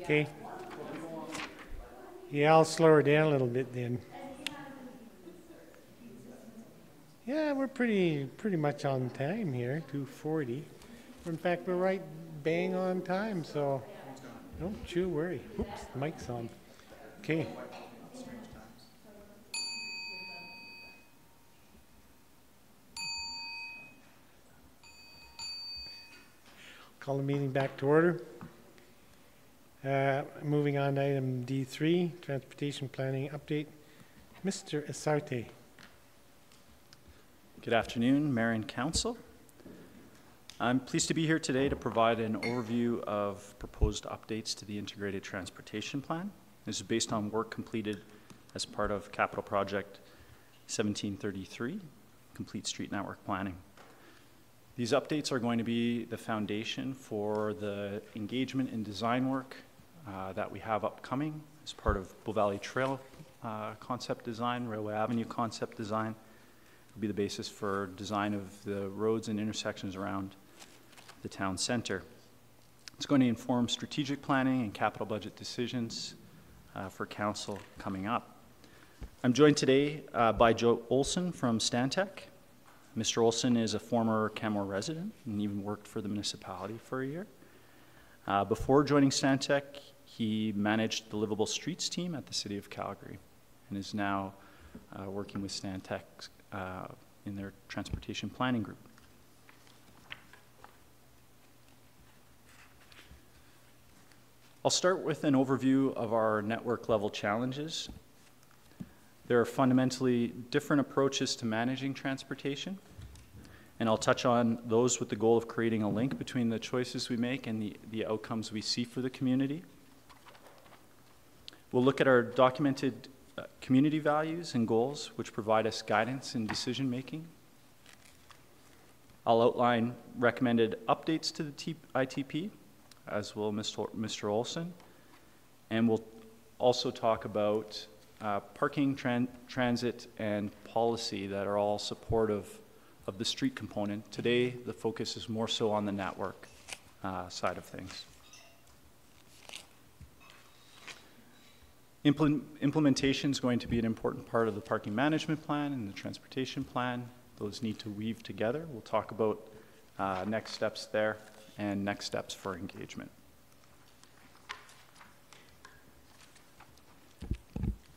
[SPEAKER 1] Okay. Yeah, I'll slow her down a little bit then. Yeah, we're pretty much on time here, 2:40. In fact, we're right bang on time, so don't you worry. Oops, the mic's on. Okay. Call the meeting back to order. Moving on to item D3, Transportation Planning Update. Mr. Asarte.
[SPEAKER 11] Good afternoon, Mayor and Council. I'm pleased to be here today to provide an overview of proposed updates to the Integrated Transportation Plan. This is based on work completed as part of Capital Project 1733, Complete Street Network Planning. These updates are going to be the foundation for the engagement and design work that we have upcoming as part of Bow Valley Trail concept design, Railway Avenue concept design. It will be the basis for design of the roads and intersections around the town center. It's going to inform strategic planning and capital budget decisions for council coming up. I'm joined today by Joe Olson from Stantec. Mr. Olson is a former Canmore resident and even worked for the municipality for a year. Before joining Stantec, he managed the Livable Streets team at the City of Calgary and is now working with Stantec in their transportation planning group. I'll start with an overview of our network level challenges. There are fundamentally different approaches to managing transportation, and I'll touch on those with the goal of creating a link between the choices we make and the outcomes we see for the community. We'll look at our documented community values and goals, which provide us guidance in decision making. I'll outline recommended updates to the ITP, as will Mr. Olson, and we'll also talk about parking, transit, and policy that are all supportive of the street component. Today, the focus is more so on the network side of things. Implementation is going to be an important part of the parking management plan and the transportation plan. Those need to weave together. We'll talk about next steps there and next steps for engagement.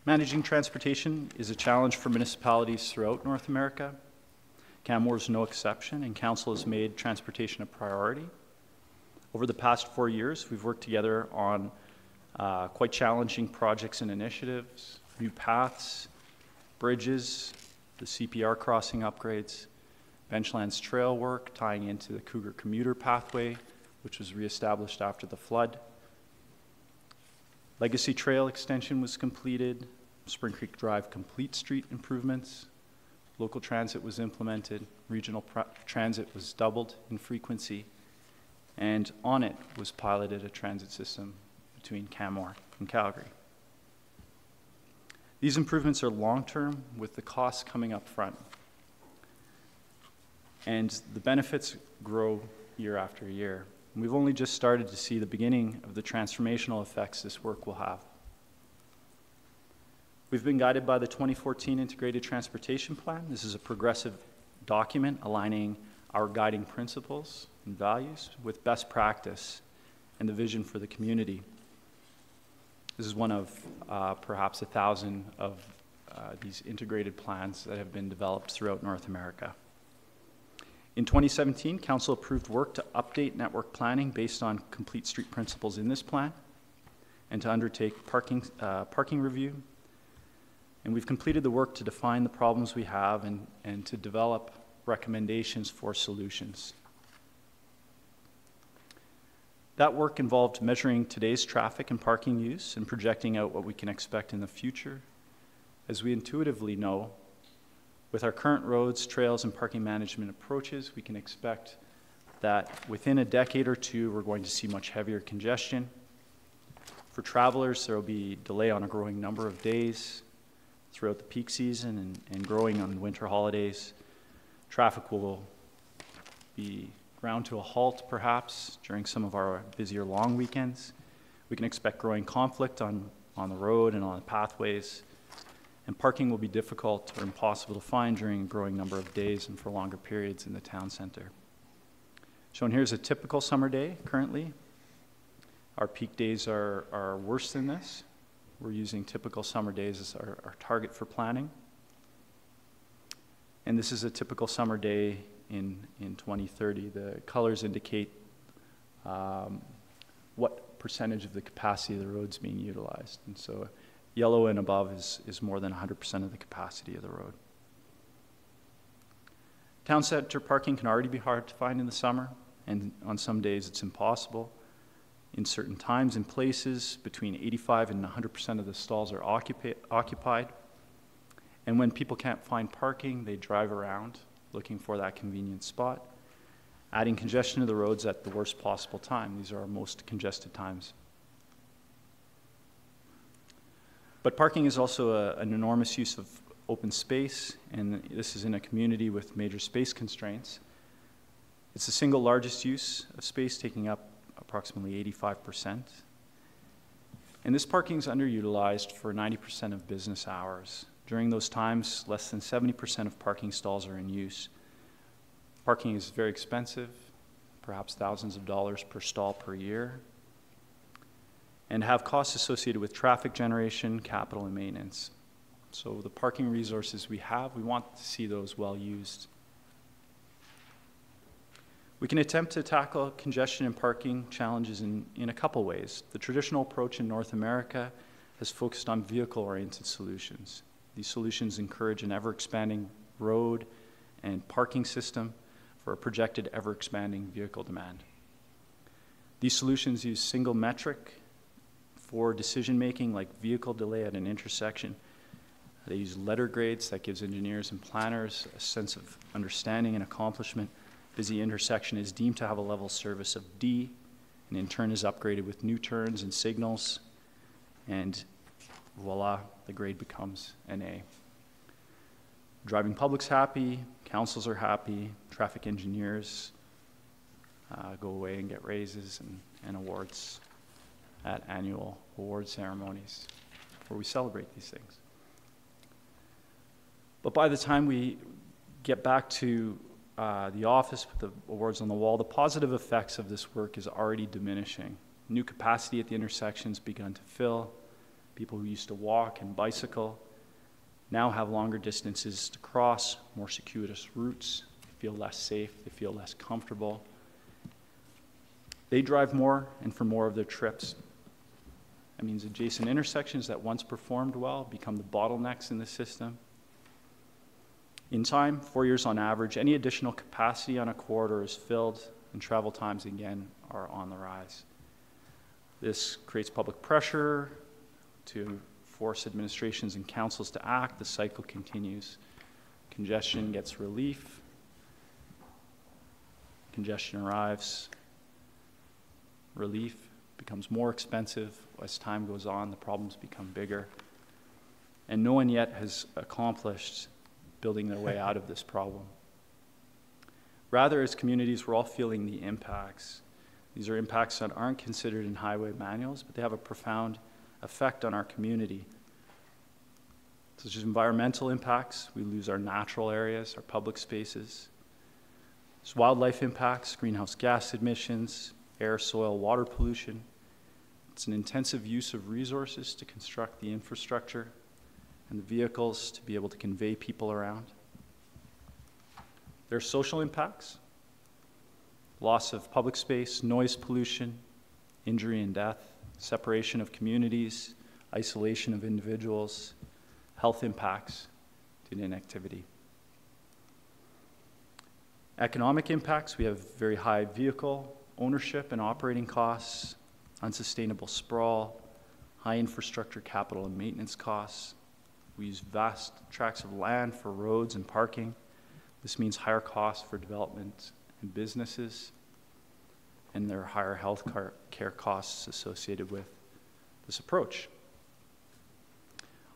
[SPEAKER 11] Managing transportation is a challenge for municipalities throughout North America. Canmore is no exception, and Council has made transportation a priority. Over the past 4 years, we've worked together on quite challenging projects and initiatives, new paths, bridges, the CPR crossing upgrades, Benchlands Trail work tying into the Cougar commuter pathway, which was reestablished after the flood. Legacy Trail extension was completed, Spring Creek Drive complete street improvements, local transit was implemented, regional transit was doubled in frequency, and on it was piloted a transit system between Canmore and Calgary. These improvements are long-term with the costs coming up front, and the benefits grow year after year. And we've only just started to see the beginning of the transformational effects this work will have. We've been guided by the 2014 Integrated Transportation Plan. This is a progressive document aligning our guiding principles and values with best practice and the vision for the community. This is one of perhaps 1,000 of these integrated plans that have been developed throughout North America. In 2017, Council approved work to update network planning based on complete street principles in this plan and to undertake parking review. And we've completed the work to define the problems we have and to develop recommendations for solutions. That work involved measuring today's traffic and parking use and projecting out what we can expect in the future. As we intuitively know, with our current roads, trails, and parking management approaches, we can expect that within a decade or two, we're going to see much heavier congestion. For travelers, there will be delay on a growing number of days throughout the peak season and growing on winter holidays. Traffic will be ground to a halt, perhaps, during some of our busier long weekends. We can expect growing conflict on the road and on the pathways, and parking will be difficult or impossible to find during a growing number of days and for longer periods in the town center. Shown here is a typical summer day currently. Our peak days are worse than this. We're using typical summer days as our target for planning. And this is a typical summer day in 2030. The colors indicate what percentage of the capacity of the road's being utilized. And so yellow and above is more than 100% of the capacity of the road. Town center parking can already be hard to find in the summer, and on some days it's impossible. In certain times and places, between 85 and 100% of the stalls are occupied. And when people can't find parking, they drive around looking for that convenient spot, adding congestion to the roads at the worst possible time. These are our most congested times. But parking is also an enormous use of open space, and this is in a community with major space constraints. It's the single largest use of space, taking up approximately 85%. And this parking is underutilized for 90% of business hours. During those times, less than 70% of parking stalls are in use. Parking is very expensive, perhaps thousands of dollars per stall per year, and have costs associated with traffic generation, capital, and maintenance. So the parking resources we have, we want to see those well used. We can attempt to tackle congestion and parking challenges in a couple ways. The traditional approach in North America has focused on vehicle-oriented solutions. These solutions encourage an ever-expanding road and parking system for a projected ever-expanding vehicle demand. These solutions use single metric for decision-making, like vehicle delay at an intersection. They use letter grades that gives engineers and planners a sense of understanding and accomplishment. Busy intersection is deemed to have a level service of D, and in turn is upgraded with new turns and signals, and voila, the grade becomes an A. Driving public's happy, councils are happy, traffic engineers go away and get raises and awards at annual award ceremonies where we celebrate these things. But by the time we get back to the office with the awards on the wall, the positive effects of this work is already diminishing. New capacity at the intersections begun to fill. People who used to walk and bicycle now have longer distances to cross, more circuitous routes. They feel less safe, they feel less comfortable. They drive more and for more of their trips. That means adjacent intersections that once performed well become the bottlenecks in the system. In time, 4 years on average, any additional capacity on a corridor is filled and travel times again are on the rise. This creates public pressure to force administrations and councils to act. The cycle continues. Congestion gets relief. Congestion arrives. Relief becomes more expensive. As time goes on, the problems become bigger. And no one yet has accomplished building their way out of this problem. Rather, as communities, we're all feeling the impacts. These are impacts that aren't considered in highway manuals, but they have a profound effect on our community. Such as environmental impacts, we lose our natural areas, our public spaces. There's wildlife impacts, greenhouse gas emissions, air, soil, water pollution. It's an intensive use of resources to construct the infrastructure and the vehicles to be able to convey people around. There are social impacts, loss of public space, noise pollution, injury and death, separation of communities, isolation of individuals, health impacts due to inactivity. Economic impacts, we have very high vehicle ownership and operating costs, unsustainable sprawl, high infrastructure capital and maintenance costs. We use vast tracts of land for roads and parking. This means higher costs for development and businesses, and there are higher health care costs associated with this approach.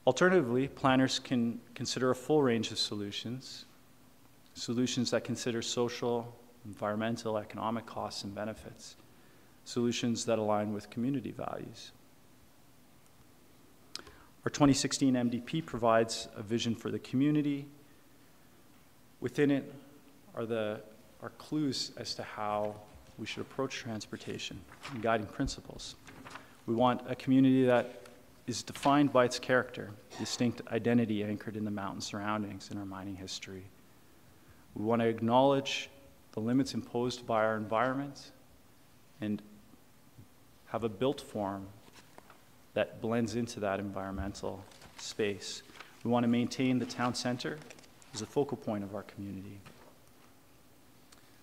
[SPEAKER 11] Alternatively, planners can consider a full range of solutions that consider social, environmental, economic costs and benefits. solutions that align with community values. Our 2016 MDP provides a vision for the community. Within it are clues as to how we should approach transportation and guiding principles. We want a community that is defined by its character, distinct identity anchored in the mountain surroundings and our mining history. We want to acknowledge the limits imposed by our environment and have a built form that blends into that environmental space. We want to maintain the town center as a focal point of our community.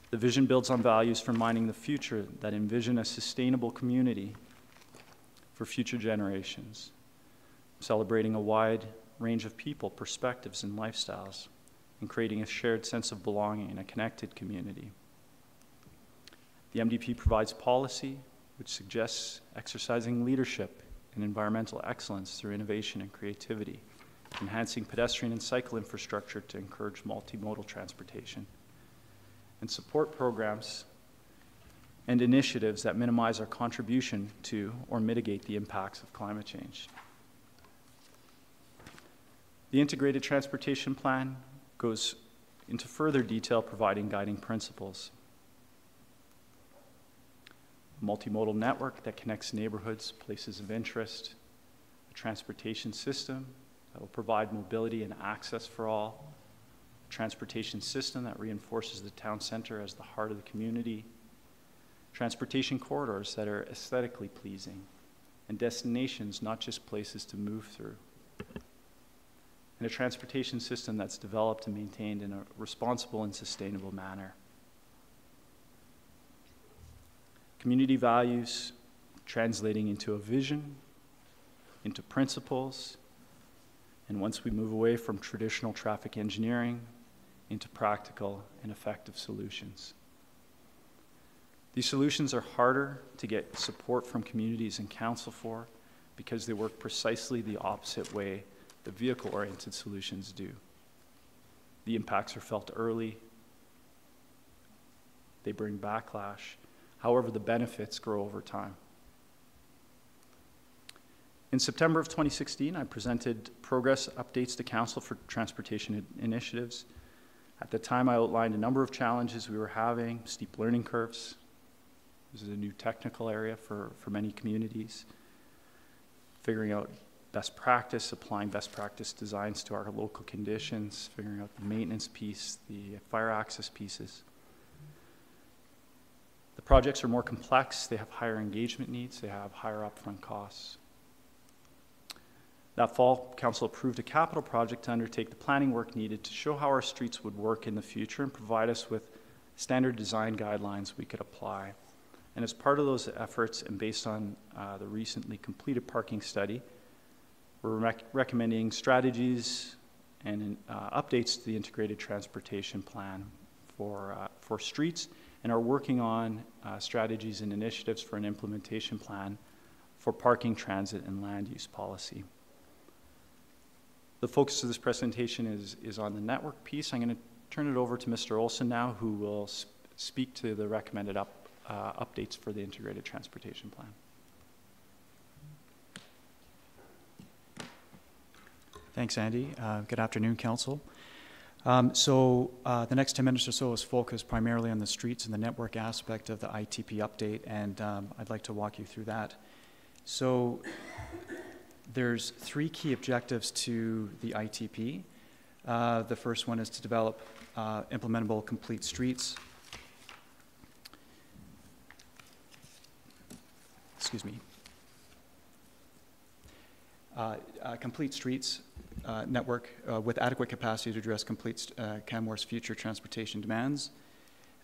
[SPEAKER 11] The vision builds on values for mining the future that envision a sustainable community for future generations, celebrating a wide range of people, perspectives, and lifestyles, and creating a shared sense of belonging in a connected community. The MDP provides policy which suggests exercising leadership and environmental excellence through innovation and creativity, enhancing pedestrian and cycle infrastructure to encourage multimodal transportation, and support programs and initiatives that minimize our contribution to or mitigate the impacts of climate change. The Integrated Transportation Plan goes into further detail, providing guiding principles. A multimodal network that connects neighborhoods, places of interest, a transportation system that will provide mobility and access for all, a transportation system that reinforces the town center as the heart of the community, transportation corridors that are aesthetically pleasing, and destinations, not just places to move through, and a transportation system that's developed and maintained in a responsible and sustainable manner. Community values translating into a vision, into principles, and once we move away from traditional traffic engineering, into practical and effective solutions. These solutions are harder to get support from communities and council for because they work precisely the opposite way the vehicle-oriented solutions do. The impacts are felt early. They bring backlash. However, the benefits grow over time. In September of 2016, I presented progress updates to Council for transportation initiatives. At the time, I outlined a number of challenges we were having: steep learning curves. This is a new technical area for many communities. Figuring out best practice, applying best practice designs to our local conditions, figuring out the maintenance piece, the fire access pieces. The projects are more complex, they have higher engagement needs, they have higher upfront costs. That fall, Council approved a capital project to undertake the planning work needed to show how our streets would work in the future and provide us with standard design guidelines we could apply. And as part of those efforts, and based on the recently completed parking study, we're recommending strategies and updates to the Integrated Transportation Plan for streets, and are working on strategies and initiatives for an implementation plan for parking, transit, and land use policy. The focus of this presentation is on the network piece. I'm going to turn it over to Mr. Olson now, who will speak to the recommended updates for the Integrated Transportation Plan.
[SPEAKER 12] Thanks, Andy. Good afternoon, Council. The next 10 minutes or so is focused primarily on the streets and the network aspect of the ITP update, and I'd like to walk you through that. So there's 3 key objectives to the ITP. The first one is to develop implementable complete streets. Excuse me. Complete streets network with adequate capacity to address Canmore's future transportation demands.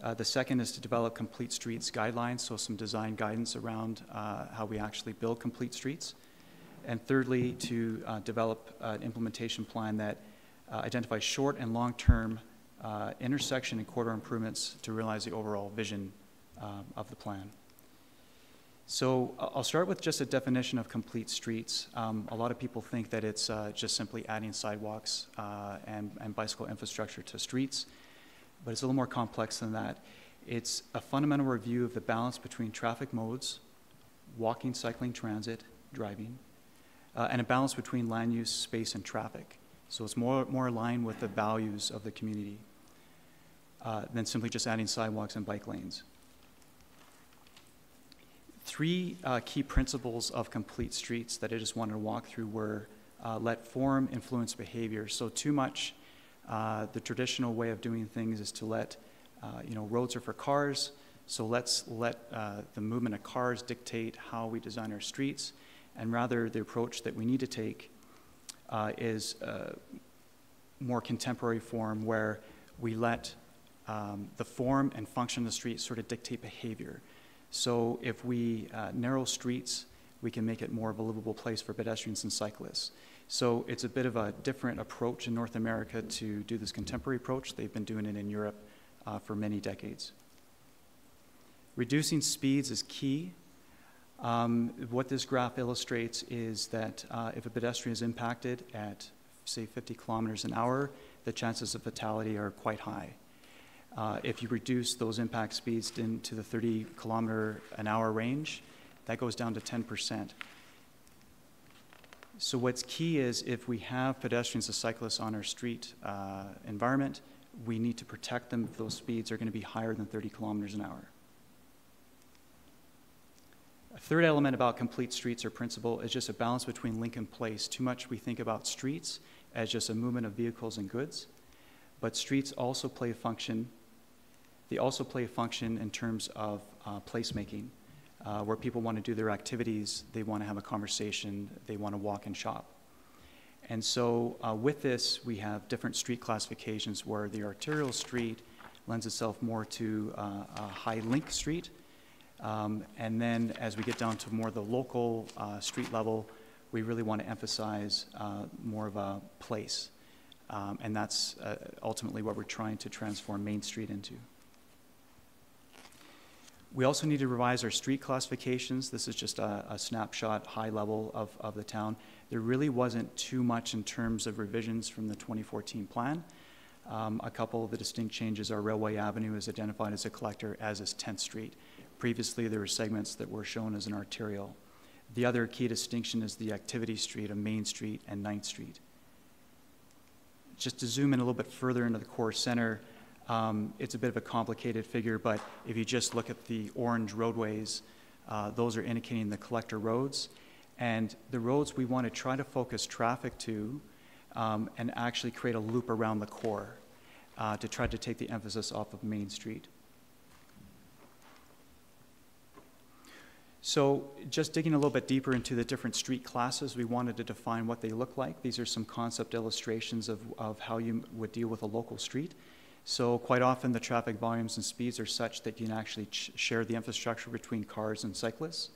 [SPEAKER 12] The second is to develop complete streets guidelines, so some design guidance around how we actually build complete streets. And thirdly, to develop an implementation plan that identifies short and long-term intersection and corridor improvements to realize the overall vision of the plan. So I'll start with just a definition of complete streets. A lot of people think that it's just simply adding sidewalks and bicycle infrastructure to streets, but it's a little more complex than that. It's a fundamental review of the balance between traffic modes, walking, cycling, transit, driving, and a balance between land use, space, and traffic. So it's more aligned with the values of the community than simply just adding sidewalks and bike lanes. Three key principles of complete streets that I just wanted to walk through were let form influence behavior. So too much, the traditional way of doing things is to let, roads are for cars, so let's let the movement of cars dictate how we design our streets, and rather the approach that we need to take is more contemporary form where we let the form and function of the street sort of dictate behavior. So if we narrow streets, we can make it more of a livable place for pedestrians and cyclists. So it's a bit of a different approach in North America to do this contemporary approach. They've been doing it in Europe for many decades. Reducing speeds is key. What this graph illustrates is that if a pedestrian is impacted at, say, 50 kilometers an hour, the chances of fatality are quite high. If you reduce those impact speeds into the 30 kilometer an hour range, that goes down to 10%. So what's key is if we have pedestrians and cyclists on our street environment, we need to protect them if those speeds are going to be higher than 30 kilometers an hour. A third element about complete streets or principle is just a balance between link and place. Too much we think about streets as just a movement of vehicles and goods, but streets also play a function. They also play a function in terms of placemaking, where people want to do their activities, they want to have a conversation, they want to walk and shop. And so with this, we have different street classifications where the arterial street lends itself more to a high link street. And then as we get down to more the local street level, we really want to emphasize more of a place. And that's ultimately what we're trying to transform Main Street into. We also need to revise our street classifications. This is just a snapshot, high level of the town. There really wasn't too much in terms of revisions from the 2014 plan. A couple of the distinct changes are Railway Avenue is identified as a collector, as is 10th Street. Previously, there were segments that were shown as an arterial. The other key distinction is the activity street of Main Street and 9th Street. Just to zoom in a little bit further into the core center, it's a bit of a complicated figure, but if you just look at the orange roadways, those are indicating the collector roads. And the roads we want to try to focus traffic to and actually create a loop around the core to try to take the emphasis off of Main Street. So just digging a little bit deeper into the different street classes, we wanted to define what they look like. These are some concept illustrations of how you would deal with a local street. So quite often the traffic volumes and speeds are such that you can actually share the infrastructure between cars and cyclists.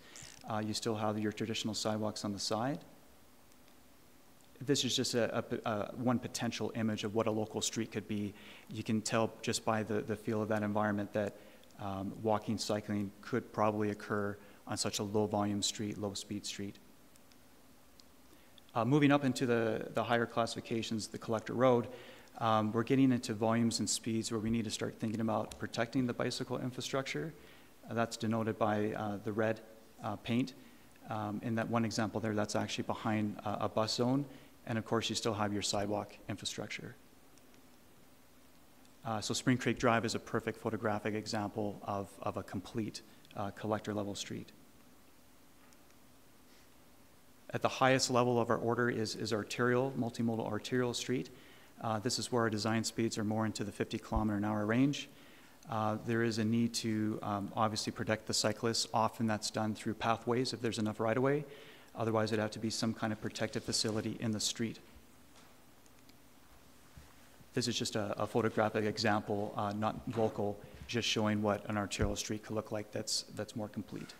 [SPEAKER 12] You still have your traditional sidewalks on the side. This is just one potential image of what a local street could be. You can tell just by the feel of that environment that walking, cycling could probably occur on such a low volume street, low speed street. Moving up into the higher classifications, the collector road, we're getting into volumes and speeds where we need to start thinking about protecting the bicycle infrastructure. That's denoted by the red paint. In that one example there, that's actually behind a bus zone. And of course, you still have your sidewalk infrastructure. So Spring Creek Drive is a perfect photographic example of a complete collector level street. At the highest level of our order is arterial, multimodal arterial street. This is where our design speeds are more into the 50 kilometer an hour range. There is a need to obviously protect the cyclists. Often that's done through pathways if there's enough right-of-way. Otherwise, it'd have to be some kind of protective facility in the street. This is just a photographic example, not local, just showing what an arterial street could look like that's more complete.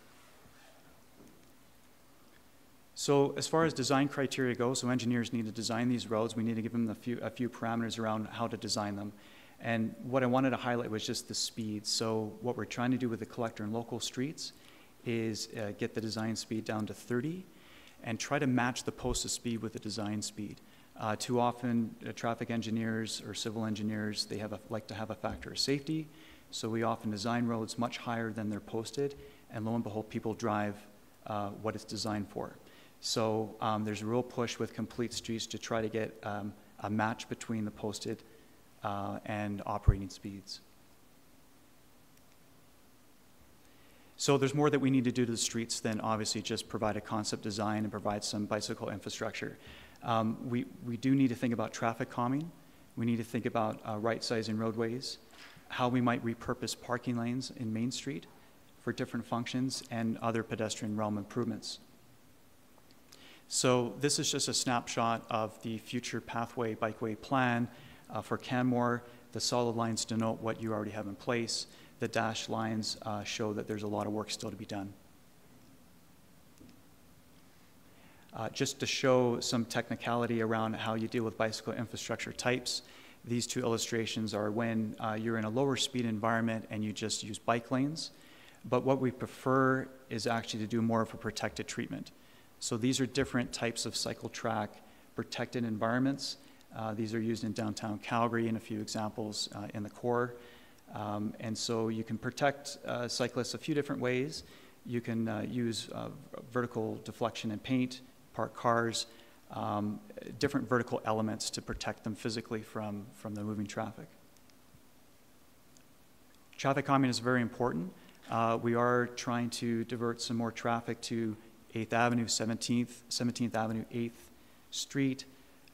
[SPEAKER 12] So as far as design criteria goes, so engineers need to design these roads. We need to give them a few parameters around how to design them. And what I wanted to highlight was just the speed. So what we're trying to do with the collector and local streets is get the design speed down to 30 and try to match the posted speed with the design speed. Too often, traffic engineers or civil engineers, they like to have a factor of safety. So we often design roads much higher than they're posted, and lo and behold, people drive what it's designed for. So there's a real push with complete streets to try to get a match between the posted and operating speeds. So there's more that we need to do to the streets than obviously just provide a concept design and provide some bicycle infrastructure. We do need to think about traffic calming. We need to think about right-sizing roadways, how we might repurpose parking lanes in Main Street for different functions, and other pedestrian realm improvements. So this is just a snapshot of the future pathway bikeway plan for Canmore. The solid lines denote what you already have in place. The dashed lines show that there's a lot of work still to be done. Just to show some technicality around how you deal with bicycle infrastructure types, these two illustrations are when you're in a lower speed environment and you just use bike lanes. But what we prefer is actually to do more of a protected treatment. So these are different types of cycle track protected environments. These are used in downtown Calgary and a few examples in the core. And so you can protect cyclists a few different ways. You can use vertical deflection and paint, park cars, different vertical elements to protect them physically from the moving traffic. Traffic calming is very important. We are trying to divert some more traffic to 8th Avenue, 17th Avenue, 8th Street,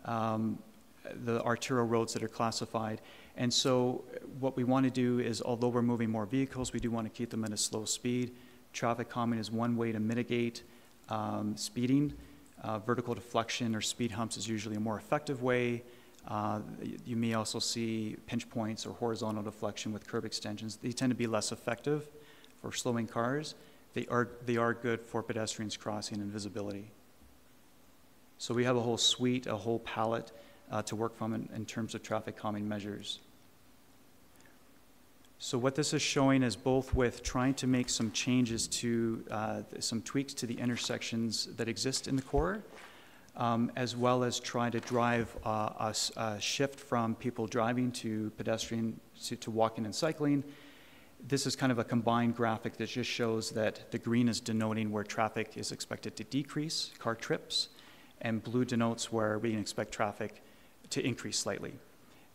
[SPEAKER 12] the arterial roads that are classified. And so what we want to do is, although we're moving more vehicles, we do want to keep them at a slow speed. Traffic calming is one way to mitigate speeding. Vertical deflection or speed humps is usually a more effective way. You may also see pinch points or horizontal deflection with curb extensions. They tend to be less effective for slowing cars. They are good for pedestrians crossing and visibility. So we have a whole suite, a whole palette to work from in terms of traffic calming measures. So what this is showing is both with trying to make some changes to some tweaks to the intersections that exist in the core, as well as try to drive a shift from people driving to pedestrian to walking and cycling. This is kind of a combined graphic that just shows that the green is denoting where traffic is expected to decrease, car trips, and blue denotes where we can expect traffic to increase slightly.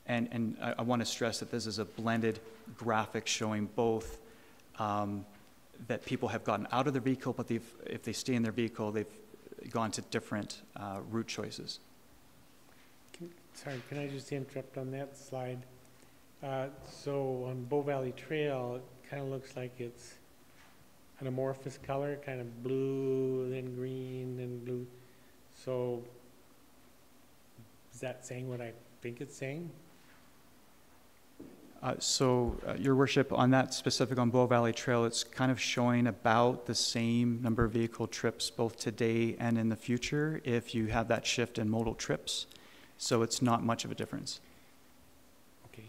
[SPEAKER 12] And I want to stress that this is a blended graphic showing both that people have gotten out of their vehicle, but if they stay in their vehicle, they've gone to different route choices.
[SPEAKER 1] Sorry, can I just interrupt on that slide? So on Bow Valley Trail, it kind of looks like it's an amorphous color, kind of blue, then green, then blue. So is that saying what I think it's saying?
[SPEAKER 12] Your worship, on that specific on Bow Valley Trail, it's kind of showing about the same number of vehicle trips both today and in the future if you have that shift in modal trips. So it's not much of a difference.
[SPEAKER 1] Okay.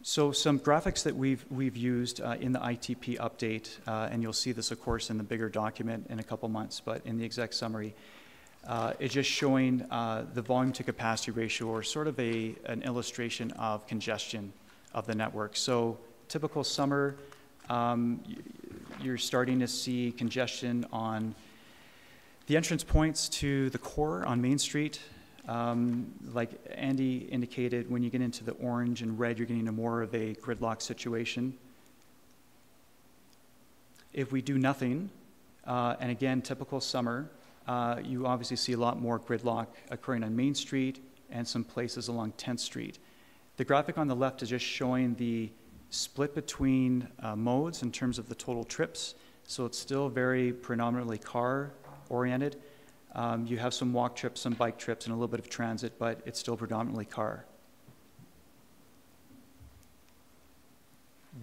[SPEAKER 12] So some graphics that we've used in the ITP update, and you'll see this, of course, in the bigger document in a couple months, but in the exec summary, it's just showing the volume to capacity ratio, or sort of an illustration of congestion of the network. So typical summer, you're starting to see congestion on the entrance points to the core on Main Street. Like Andy indicated, when you get into the orange and red, you're getting into more of a gridlock situation. If we do nothing, and again, typical summer, you obviously see a lot more gridlock occurring on Main Street and some places along 10th Street. The graphic on the left is just showing the split between modes in terms of the total trips. So it's still very predominantly car-oriented. You have some walk trips, some bike trips, and a little bit of transit, but it's still predominantly car.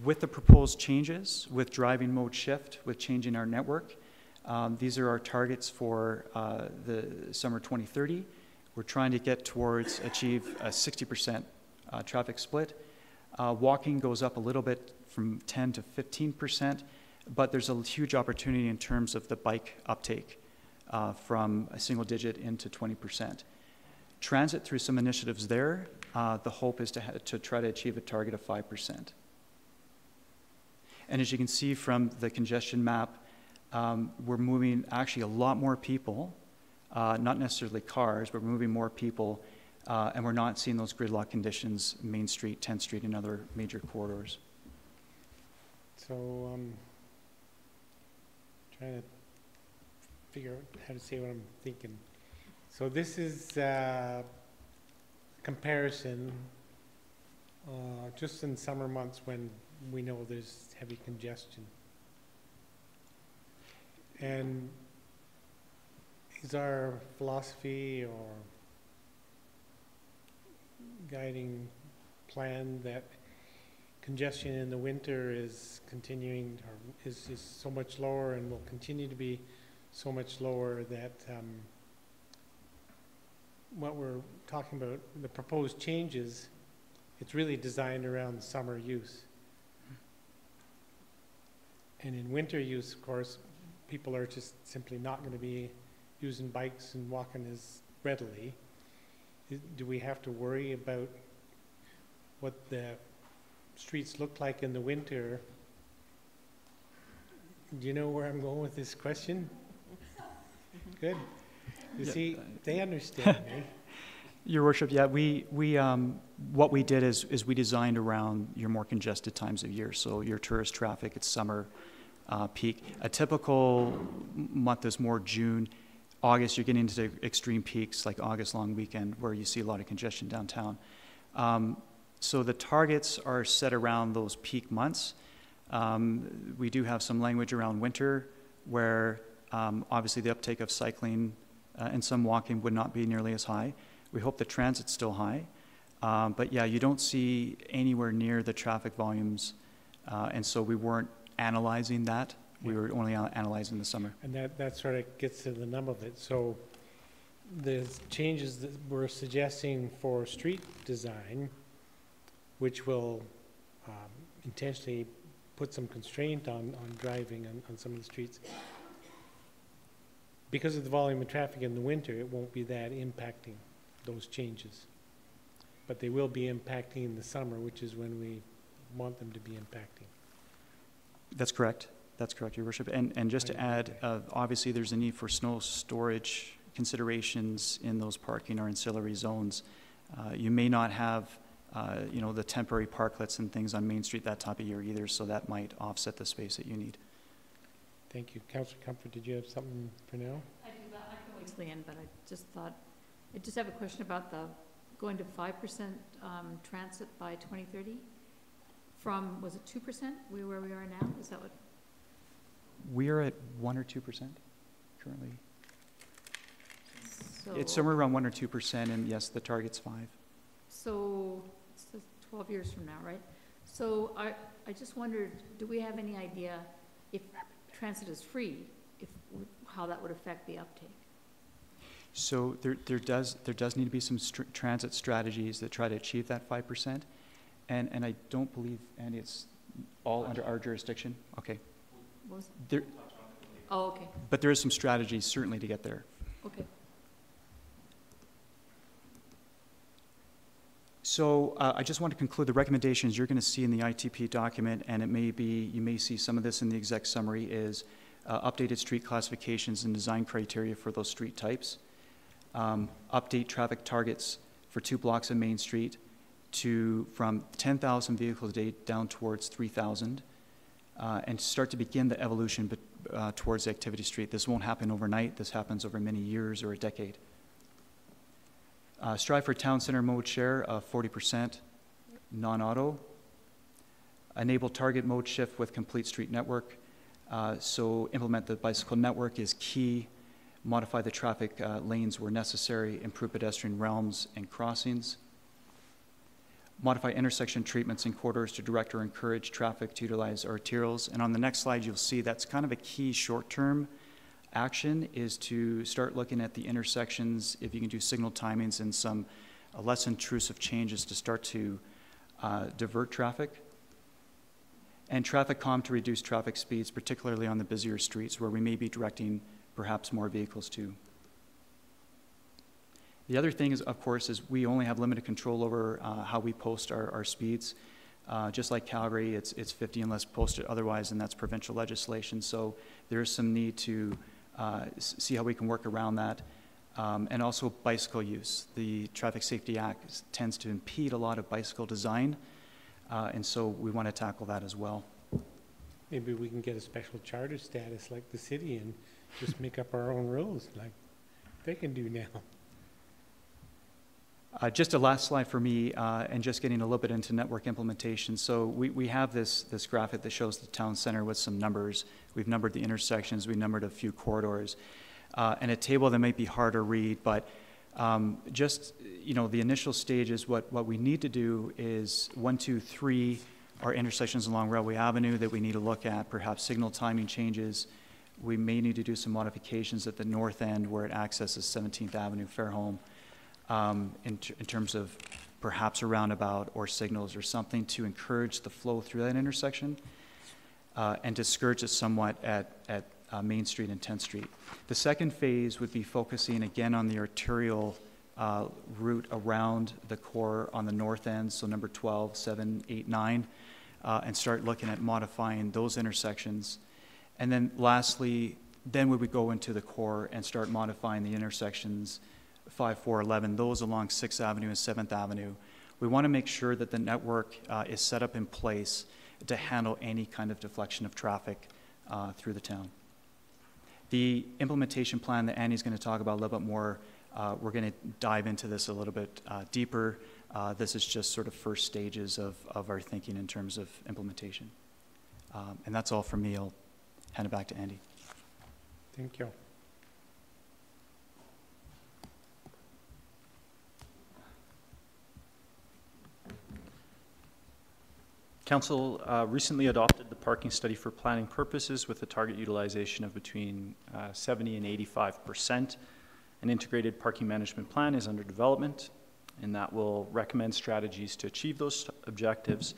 [SPEAKER 12] With the proposed changes, with driving mode shift, with changing our network, these are our targets for the summer 2030. We're trying to get towards achieve a 60% traffic split. Walking goes up a little bit from 10 to 15%, but there's a huge opportunity in terms of the bike uptake from a single digit into 20%. Transit, through some initiatives there, the hope is to try to achieve a target of 5%. And as you can see from the congestion map, we're moving actually a lot more people, not necessarily cars, but we're moving more people, and we're not seeing those gridlock conditions, Main Street, 10th Street, and other major corridors.
[SPEAKER 1] So, trying to figure out how to say what I'm thinking. So this is comparison just in summer months when we know there's heavy congestion. And is our philosophy or guiding plan that congestion in the winter is continuing, or is so much lower and will continue to be so much lower that what we're talking about, the proposed changes, it's really designed around summer use. And in winter use, of course, people are just simply not going to be using bikes and walking as readily. Do we have to worry about what the streets look like in the winter? Do you know where I'm going with this question? Good. You see, they understand me.
[SPEAKER 12] Your Worship, yeah, what we did is we designed around your more congested times of year. So your tourist traffic, it's summer peak. A typical month is more June. August, you're getting into extreme peaks like August long weekend where you see a lot of congestion downtown. So the targets are set around those peak months. We do have some language around winter where obviously the uptake of cycling and some walking would not be nearly as high. We hope the transit's still high. But yeah, you don't see anywhere near the traffic volumes. And so we weren't analyzing that. We were only analyzing the summer.
[SPEAKER 1] And that sort of gets to the nub of it. So the changes that we're suggesting for street design, which will intentionally put some constraint on driving on some of the streets. Because of the volume of traffic in the winter, it won't be that impacting those changes. But they will be impacting in the summer, which is when we want them to be impacting.
[SPEAKER 12] That's correct. That's correct, Your Worship. And just to add, obviously there's a need for snow storage considerations in those parking or ancillary zones. You may not have the temporary parklets and things on Main Street that type of year either, so that might offset the space that you need.
[SPEAKER 1] Thank you. Councillor Comfort, did you have something for now?
[SPEAKER 5] I do that. I can wait till the end, but I just have a question about the going to 5% transit by 2030 from, was it 2% where we are now? Is that what?
[SPEAKER 12] We are at 1 or 2% currently.
[SPEAKER 5] So
[SPEAKER 12] it's somewhere around 1 or 2%, and yes, the target's 5.
[SPEAKER 5] So it's 12 years from now, right? So I just wondered, do we have any idea if transit is free, how that would affect the uptake?
[SPEAKER 12] So there does need to be some transit strategies that try to achieve that 5%, and I don't believe, Andy, it's all under our jurisdiction. Okay.
[SPEAKER 5] What was it?
[SPEAKER 12] There,
[SPEAKER 5] oh, okay.
[SPEAKER 12] but there is some strategies certainly to get there.
[SPEAKER 5] Okay.
[SPEAKER 12] So I just want to conclude the recommendations you're going to see in the ITP document, and you may see some of this in the exec summary, is updated street classifications and design criteria for those street types, update traffic targets for 2 blocks of Main Street from 10,000 vehicles a day down towards 3,000, and start to begin the evolution towards the activity street. This won't happen overnight. This happens over many years or a decade. Strive for town center mode share of 40%, non-auto. Enable target mode shift with complete street network. So implement the bicycle network is key. Modify the traffic lanes where necessary. Improve pedestrian realms and crossings. Modify intersection treatments in corridors to direct or encourage traffic to utilize arterials. And on the next slide, you'll see that's kind of a key short-term action, is to start looking at the intersections, if you can do signal timings and some less intrusive changes to start to divert traffic. And traffic calm to reduce traffic speeds, particularly on the busier streets where we may be directing perhaps more vehicles to. The other thing is, of course, is we only have limited control over how we post our speeds. Just like Calgary, it's 50 unless posted otherwise, and that's provincial legislation. So there is some need to see how we can work around that. And also bicycle use. The Traffic Safety Act tends to impede a lot of bicycle design, and so we want to tackle that as well.
[SPEAKER 1] Maybe we can get a special charter status like the city and just make up our own rules like they can do now.
[SPEAKER 12] Just a last slide for me, and just getting a little bit into network implementation. So we have this graphic that shows the town center with some numbers. We've numbered the intersections, we numbered a few corridors, and a table that might be hard to read, but just, you know, the initial stages, what we need to do is 1, 2, 3 are intersections along Railway Avenue that we need to look at, perhaps signal timing changes. We may need to do some modifications at the north end where it accesses 17th Avenue, Fairholme. In terms of perhaps a roundabout or signals or something to encourage the flow through that intersection and discourage it somewhat at Main Street and 10th Street. The second phase would be focusing again on the arterial route around the core on the north end, so number 12, 7, 8, 9, and start looking at modifying those intersections. And then lastly, then we would go into the core and start modifying the intersections 5, 4, 11, those along 6th Avenue and 7th Avenue. We want to make sure that the network is set up in place to handle any kind of deflection of traffic through the town. The implementation plan that Annie's going to talk about a little bit more, we're going to dive into this a little bit deeper. This is just sort of first stages of our thinking in terms of implementation. And that's all from me. I'll hand it back to Andy.
[SPEAKER 1] Thank you.
[SPEAKER 11] Council recently adopted the parking study for planning purposes with a target utilization of between 70 and 85%. An integrated parking management plan is under development, and that will recommend strategies to achieve those objectives.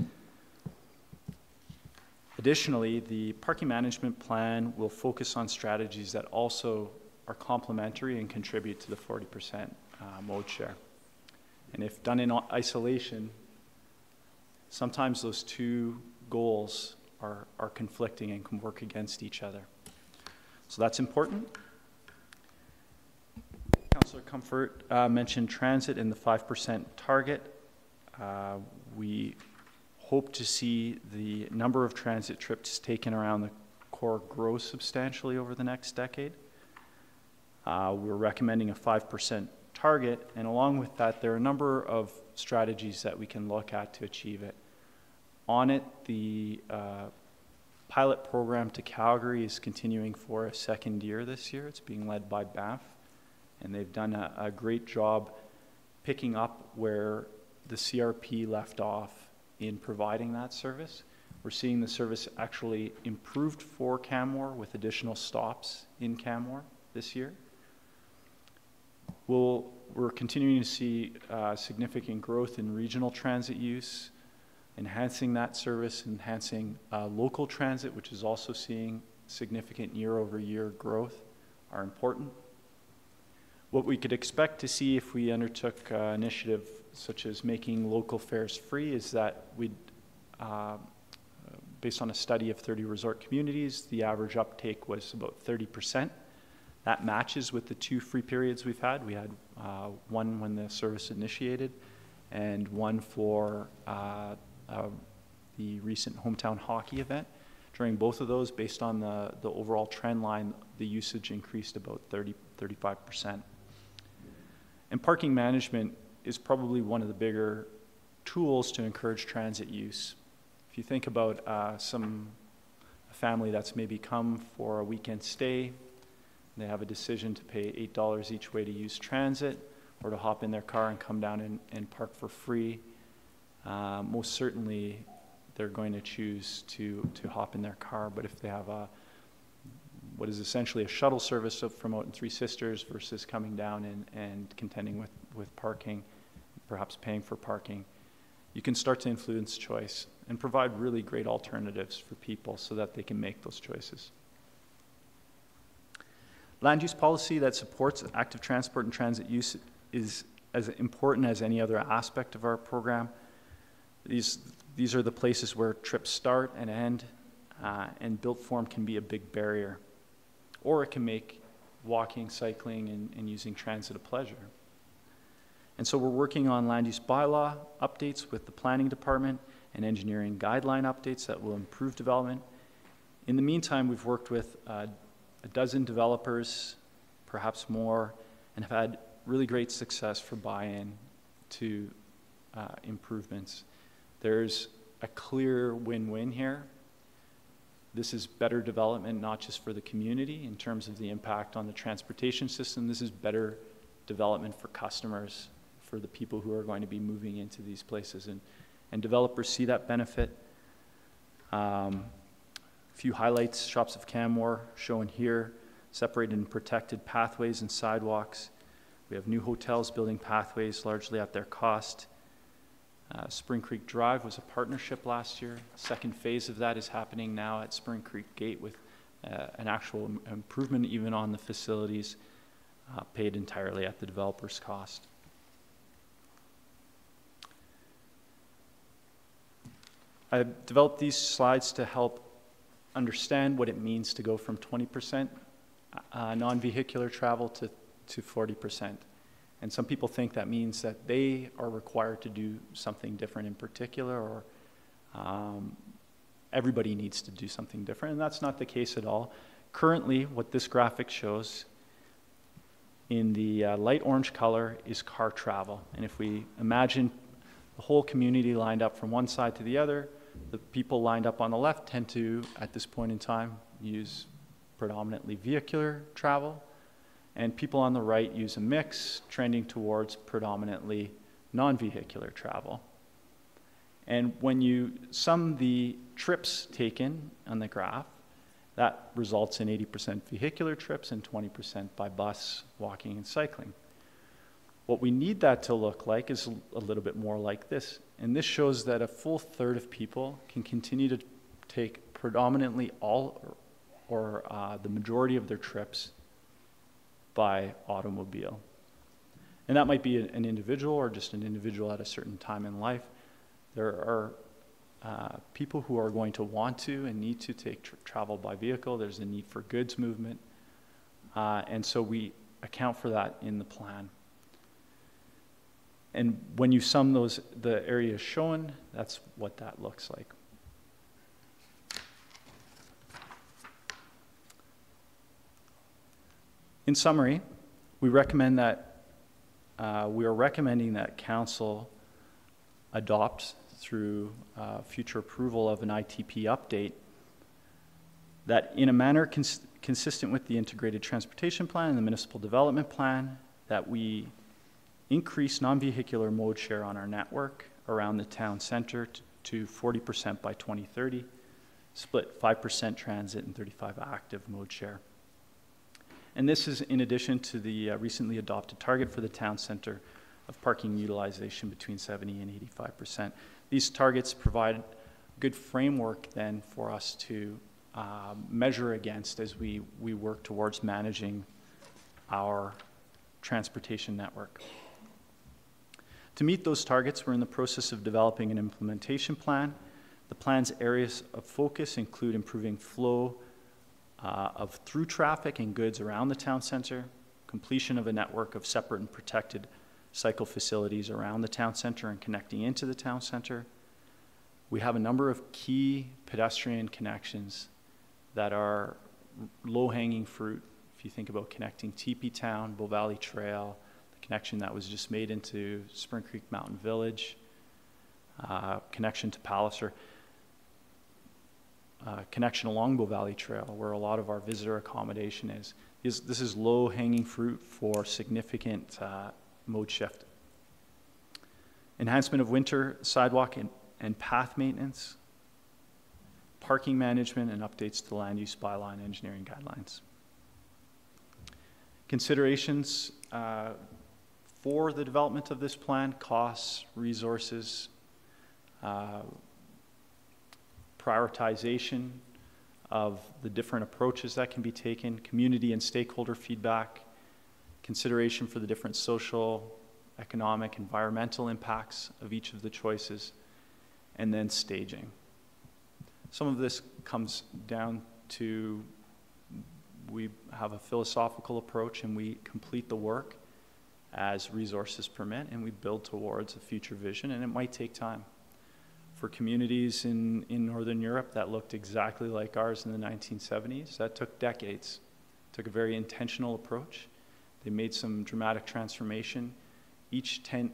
[SPEAKER 11] Additionally, the parking management plan will focus on strategies that also are complementary and contribute to the 40% mode share. And if done in isolation, sometimes those two goals are conflicting and can work against each other. So that's important. Councillor Comfort mentioned transit in the 5% target. We hope to see the number of transit trips taken around the core grow substantially over the next decade. We're recommending a 5% target, and along with that, there are a number of strategies that we can look at to achieve it. On it, the pilot program to Calgary is continuing for a second year this year. It's being led by BAF, and they've done a great job picking up where the CRP left off in providing that service. We're seeing the service actually improved for Canmore with additional stops in Canmore this year. We're continuing to see significant growth in regional transit use, enhancing that service, enhancing local transit, which is also seeing significant year-over-year growth, are important. What we could expect to see if we undertook initiative such as making local fares free is that we'd, based on a study of 30 resort communities, the average uptake was about 30%. That matches with the 2 free periods we've had. We had one when the service initiated and one for the recent hometown hockey event. During both of those, based on the overall trend line, the usage increased about 35%. And parking management is probably one of the bigger tools to encourage transit use. If you think about a family that's maybe come for a weekend stay, they have a decision to pay $8 each way to use transit or to hop in their car and come down and park for free. Most certainly they're going to choose to hop in their car, but if they have what is essentially a shuttle service from out in Three Sisters versus coming down and contending with parking, perhaps paying for parking, you can start to influence choice and provide really great alternatives for people so that they can make those choices. Land use policy that supports active transport and transit use is as important as any other aspect of our program. These are the places where trips start and end, and built form can be a big barrier, or it can make walking, cycling, and using transit a pleasure. And so we're working on land use bylaw updates with the planning department and engineering guideline updates that will improve development. In the meantime, we've worked with a dozen developers, perhaps more, and have had really great success for buy-in to improvements. There's a clear win-win here. This is better development, not just for the community in terms of the impact on the transportation system. This is better development for customers, for the people who are going to be moving into these places. And developers see that benefit. A few highlights: Shops of Canmore shown here, separated and protected pathways and sidewalks. We have new hotels building pathways largely at their cost. Spring Creek Drive was a partnership last year. Second phase of that is happening now at Spring Creek Gate with an actual improvement even on the facilities, paid entirely at the developer's cost. I've developed these slides to help understand what it means to go from 20% non-vehicular travel to 40%. And some people think that means that they are required to do something different in particular, or everybody needs to do something different, and that's not the case at all. Currently, what this graphic shows in the light orange color is car travel. And if we imagine the whole community lined up from one side to the other, the people lined up on the left tend to, at this point in time, use predominantly vehicular travel, and people on the right use a mix trending towards predominantly non-vehicular travel. And when you sum the trips taken on the graph, that results in 80% vehicular trips and 20% by bus, walking, and cycling. What we need that to look like is a little bit more like this. And this shows that a full third of people can continue to take predominantly all or the majority of their trips by automobile. And that might be an individual or just an individual at a certain time in life. There are people who are going to want to and need to take travel by vehicle. There's a need for goods movement. And so we account for that in the plan. And when you sum the areas shown, that's what that looks like. In summary, we are recommending that Council adopt through future approval of an ITP update that in a manner consistent with the Integrated Transportation Plan and the Municipal Development Plan, that we increase non-vehicular mode share on our network around the town center to 40% by 2030, split 5% transit and 35% active mode share. And this is in addition to the recently adopted target for the town center of parking utilization between 70% and 85%. These targets provide a good framework then for us to measure against as we work towards managing our transportation network. To meet those targets, we're in the process of developing an implementation plan. The plan's areas of focus include improving flow of through traffic and goods around the town center, completion of a network of separate and protected cycle facilities around the town center and connecting into the town center. We have a number of key pedestrian connections that are low-hanging fruit. If you think about connecting Teepee Town, Bow Valley Trail, the connection that was just made into Spring Creek Mountain Village, connection to Palliser, connection along Bow Valley Trail, where a lot of our visitor accommodation is. This is low-hanging fruit for significant mode shift. Enhancement of winter sidewalk and path maintenance, parking management, and updates to the land use bylaw and engineering guidelines. Considerations for the development of this plan: costs, resources, prioritization of the different approaches that can be taken, community and stakeholder feedback, consideration for the different social, economic, environmental impacts of each of the choices, and then staging. Some of this comes down to we have a philosophical approach and we complete the work as resources permit and we build towards a future vision, and it might take time. For communities in Northern Europe that looked exactly like ours in the 1970s, that took decades. It took a very intentional approach. They made some dramatic transformation. Each 10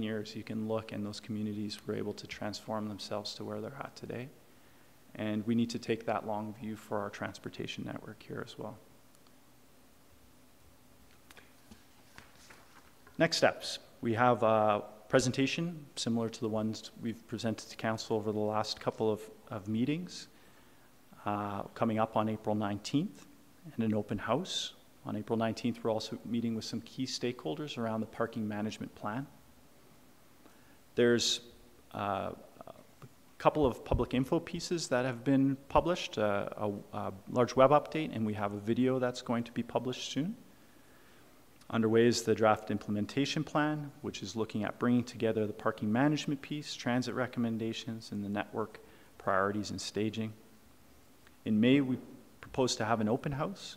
[SPEAKER 11] years you can look and those communities were able to transform themselves to where they're at today. And we need to take that long view for our transportation network here as well. Next steps. We have a presentation similar to the ones we've presented to Council over the last couple of meetings, coming up on April 19th, and an open house. On April 19th, we're also meeting with some key stakeholders around the parking management plan. There's a couple of public info pieces that have been published, a large web update, and we have a video that's going to be published soon. Underway is the draft implementation plan, which is looking at bringing together the parking management piece, transit recommendations, and the network priorities and staging. In May, we propose to have an open house,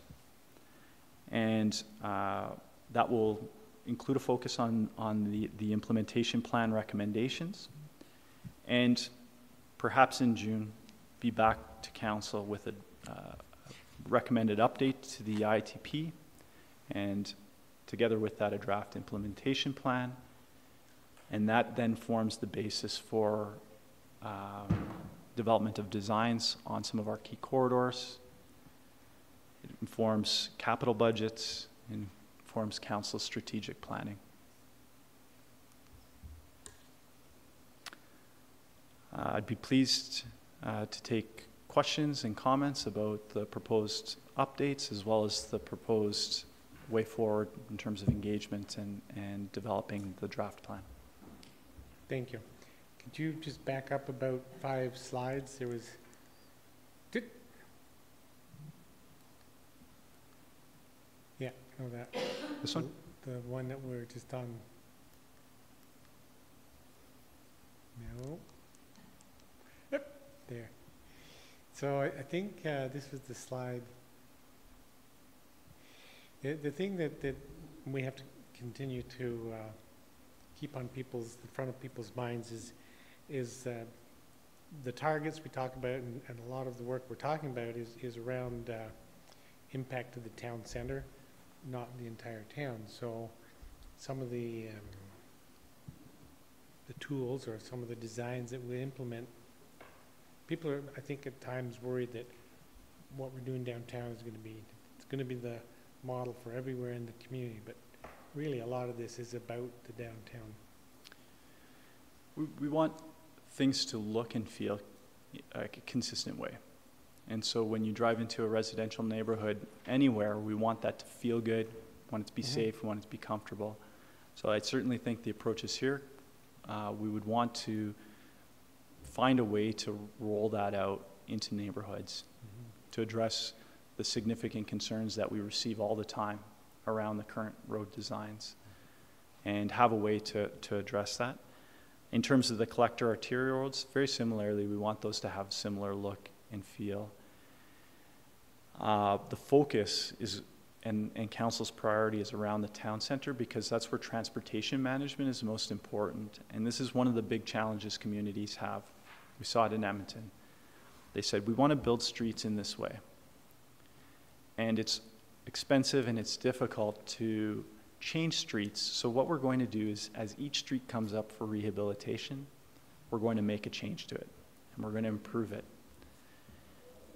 [SPEAKER 11] and that will include a focus on the implementation plan recommendations, and perhaps in June, be back to Council with a recommended update to the ITP, and together with that, a draft implementation plan, and that then forms the basis for development of designs on some of our key corridors. It informs capital budgets, and informs Council's strategic planning. I'd be pleased to take questions and comments about the proposed updates as well as the proposed way forward in terms of engagement and developing the draft plan.
[SPEAKER 1] Thank you. Could you just back up about 5 slides? There was... Yeah, no, that.
[SPEAKER 11] This one?
[SPEAKER 1] The one that we're just on. No. Yep, there. So I think this was the slide. The thing that we have to continue to keep on in front of people's minds is the targets we talk about, and a lot of the work we're talking about is around impact to the town center, not the entire town. So some of the tools or some of the designs that we implement, people are, I think, at times worried that what we're doing downtown is going to be the model for everywhere in the community, but really a lot of this is about the downtown.
[SPEAKER 11] We want things to look and feel like a consistent way. And so when you drive into a residential neighborhood anywhere, we want that to feel good, we want it to be safe, we want it to be comfortable. So I certainly think the approach is here. We would want to find a way to roll that out into neighborhoods to address the significant concerns that we receive all the time around the current road designs, and have a way to address that. In terms of the collector arterial roads, very similarly, we want those to have a similar look and feel. The focus is, and Council's priority is around the town center, because that's where transportation management is most important. And this is one of the big challenges communities have. We saw it in Edmonton. They said, we want to build streets in this way. And it's expensive and it's difficult to change streets. So what we're going to do is, as each street comes up for rehabilitation, we're going to make a change to it, and we're going to improve it.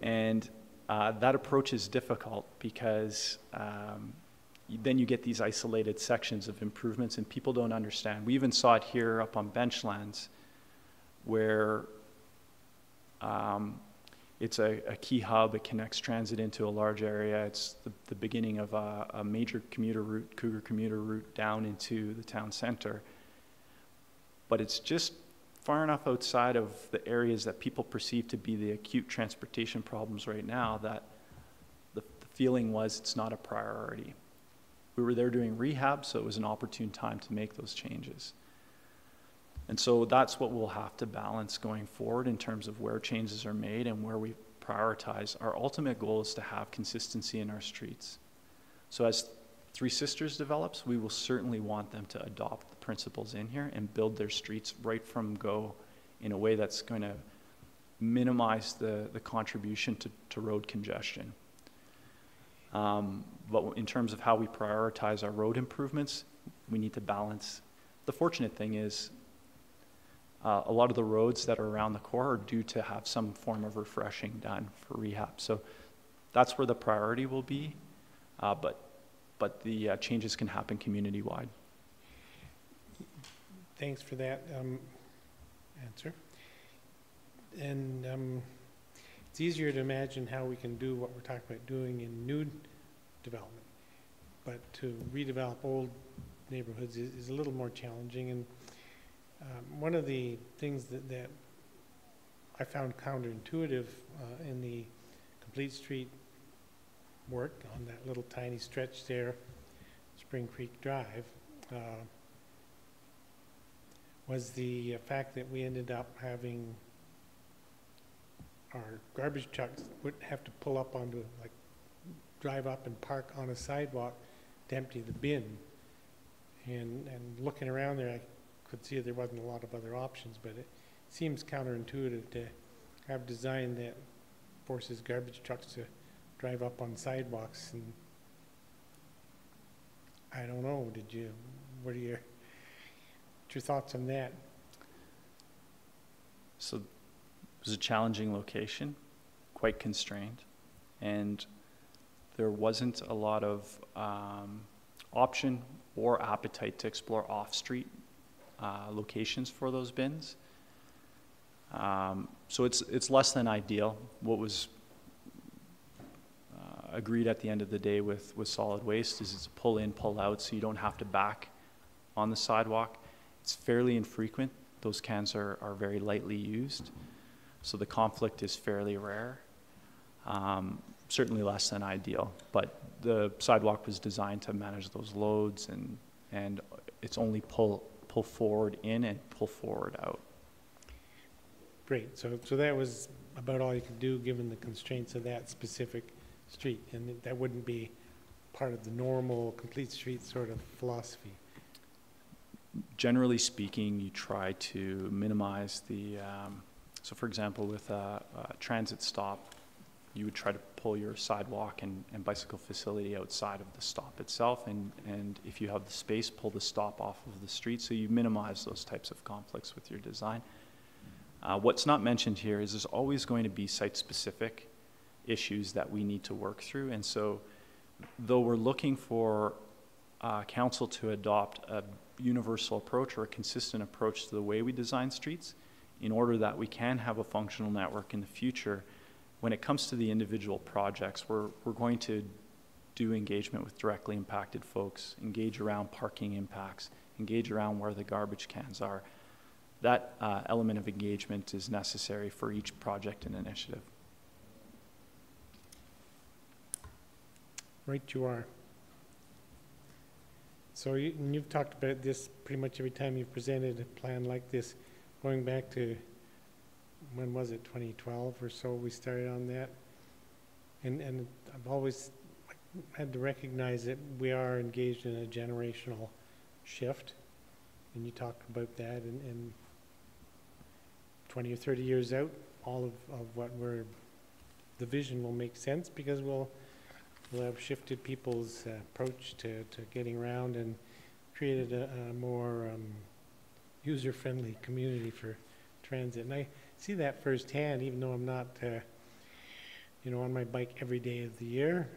[SPEAKER 11] And that approach is difficult because then you get these isolated sections of improvements and people don't understand. We even saw it here up on Benchlands, where it's a key hub. It connects transit into a large area. It's the beginning of a major commuter route, Cougar commuter route, down into the town center. But it's just far enough outside of the areas that people perceive to be the acute transportation problems right now that the feeling was it's not a priority. we were there doing rehab, so it was an opportune time to make those changes. And so that's what we'll have to balance going forward in terms of where changes are made and where we prioritize. Our ultimate goal is to have consistency in our streets. So as Three Sisters develops, we will certainly want them to adopt the principles in here and build their streets right from go in a way that's going to minimize the contribution to road congestion. But in terms of how we prioritize our road improvements, we need to balance. The fortunate thing is a lot of the roads that are around the core are due to have some form of refreshing done for rehab. So that's where the priority will be, but the changes can happen community-wide.
[SPEAKER 1] Thanks for that answer. And it's easier to imagine how we can do what we're talking about doing in new development, but to redevelop old neighborhoods is a little more challenging. And one of the things that I found counterintuitive in the complete street work on that little tiny stretch there, Spring Creek Drive, was the fact that we ended up having our garbage trucks would have to pull up onto, like, drive up and park on a sidewalk to empty the bin. And looking around there, I could see there wasn't a lot of other options, but it seems counterintuitive to have design that forces garbage trucks to drive up on sidewalks. And I don't know, what are your thoughts on that?
[SPEAKER 11] So it was a challenging location, quite constrained, and there wasn't a lot of option or appetite to explore off-street locations for those bins. So it's less than ideal. What was agreed at the end of the day with solid waste is it's pull in, pull out, so you don't have to back on the sidewalk. It's fairly infrequent. Those cans are very lightly used, so the conflict is fairly rare. Certainly less than ideal, but the sidewalk was designed to manage those loads, and it's only pull forward in and pull forward out.
[SPEAKER 1] Great. So that was about all you could do given the constraints of that specific street, and that wouldn't be part of the normal complete street sort of philosophy.
[SPEAKER 11] Generally speaking, you try to minimize the, so for example, with a transit stop, you would try to pull your sidewalk and bicycle facility outside of the stop itself, and if you have the space, pull the stop off of the street, so you minimize those types of conflicts with your design. What's not mentioned here is there's always going to be site-specific issues that we need to work through, and so though we're looking for council to adopt a universal approach or a consistent approach to the way we design streets, in order that we can have a functional network in the future, when it comes to the individual projects, we're going to do engagement with directly impacted folks, engage around parking impacts, engage around where the garbage cans are. That element of engagement is necessary for each project and initiative.
[SPEAKER 1] Right you are. So you've talked about this pretty much every time you've presented a plan like this, going back to, when was it, 2012 or so we started on that. And I've always had to recognize that we are engaged in a generational shift. And you talked about that, and 20 or 30 years out, all of what the vision will make sense, because we'll have shifted people's approach to getting around and created a more user-friendly community for transit. And I see that firsthand, even though I'm not, on my bike every day of the year.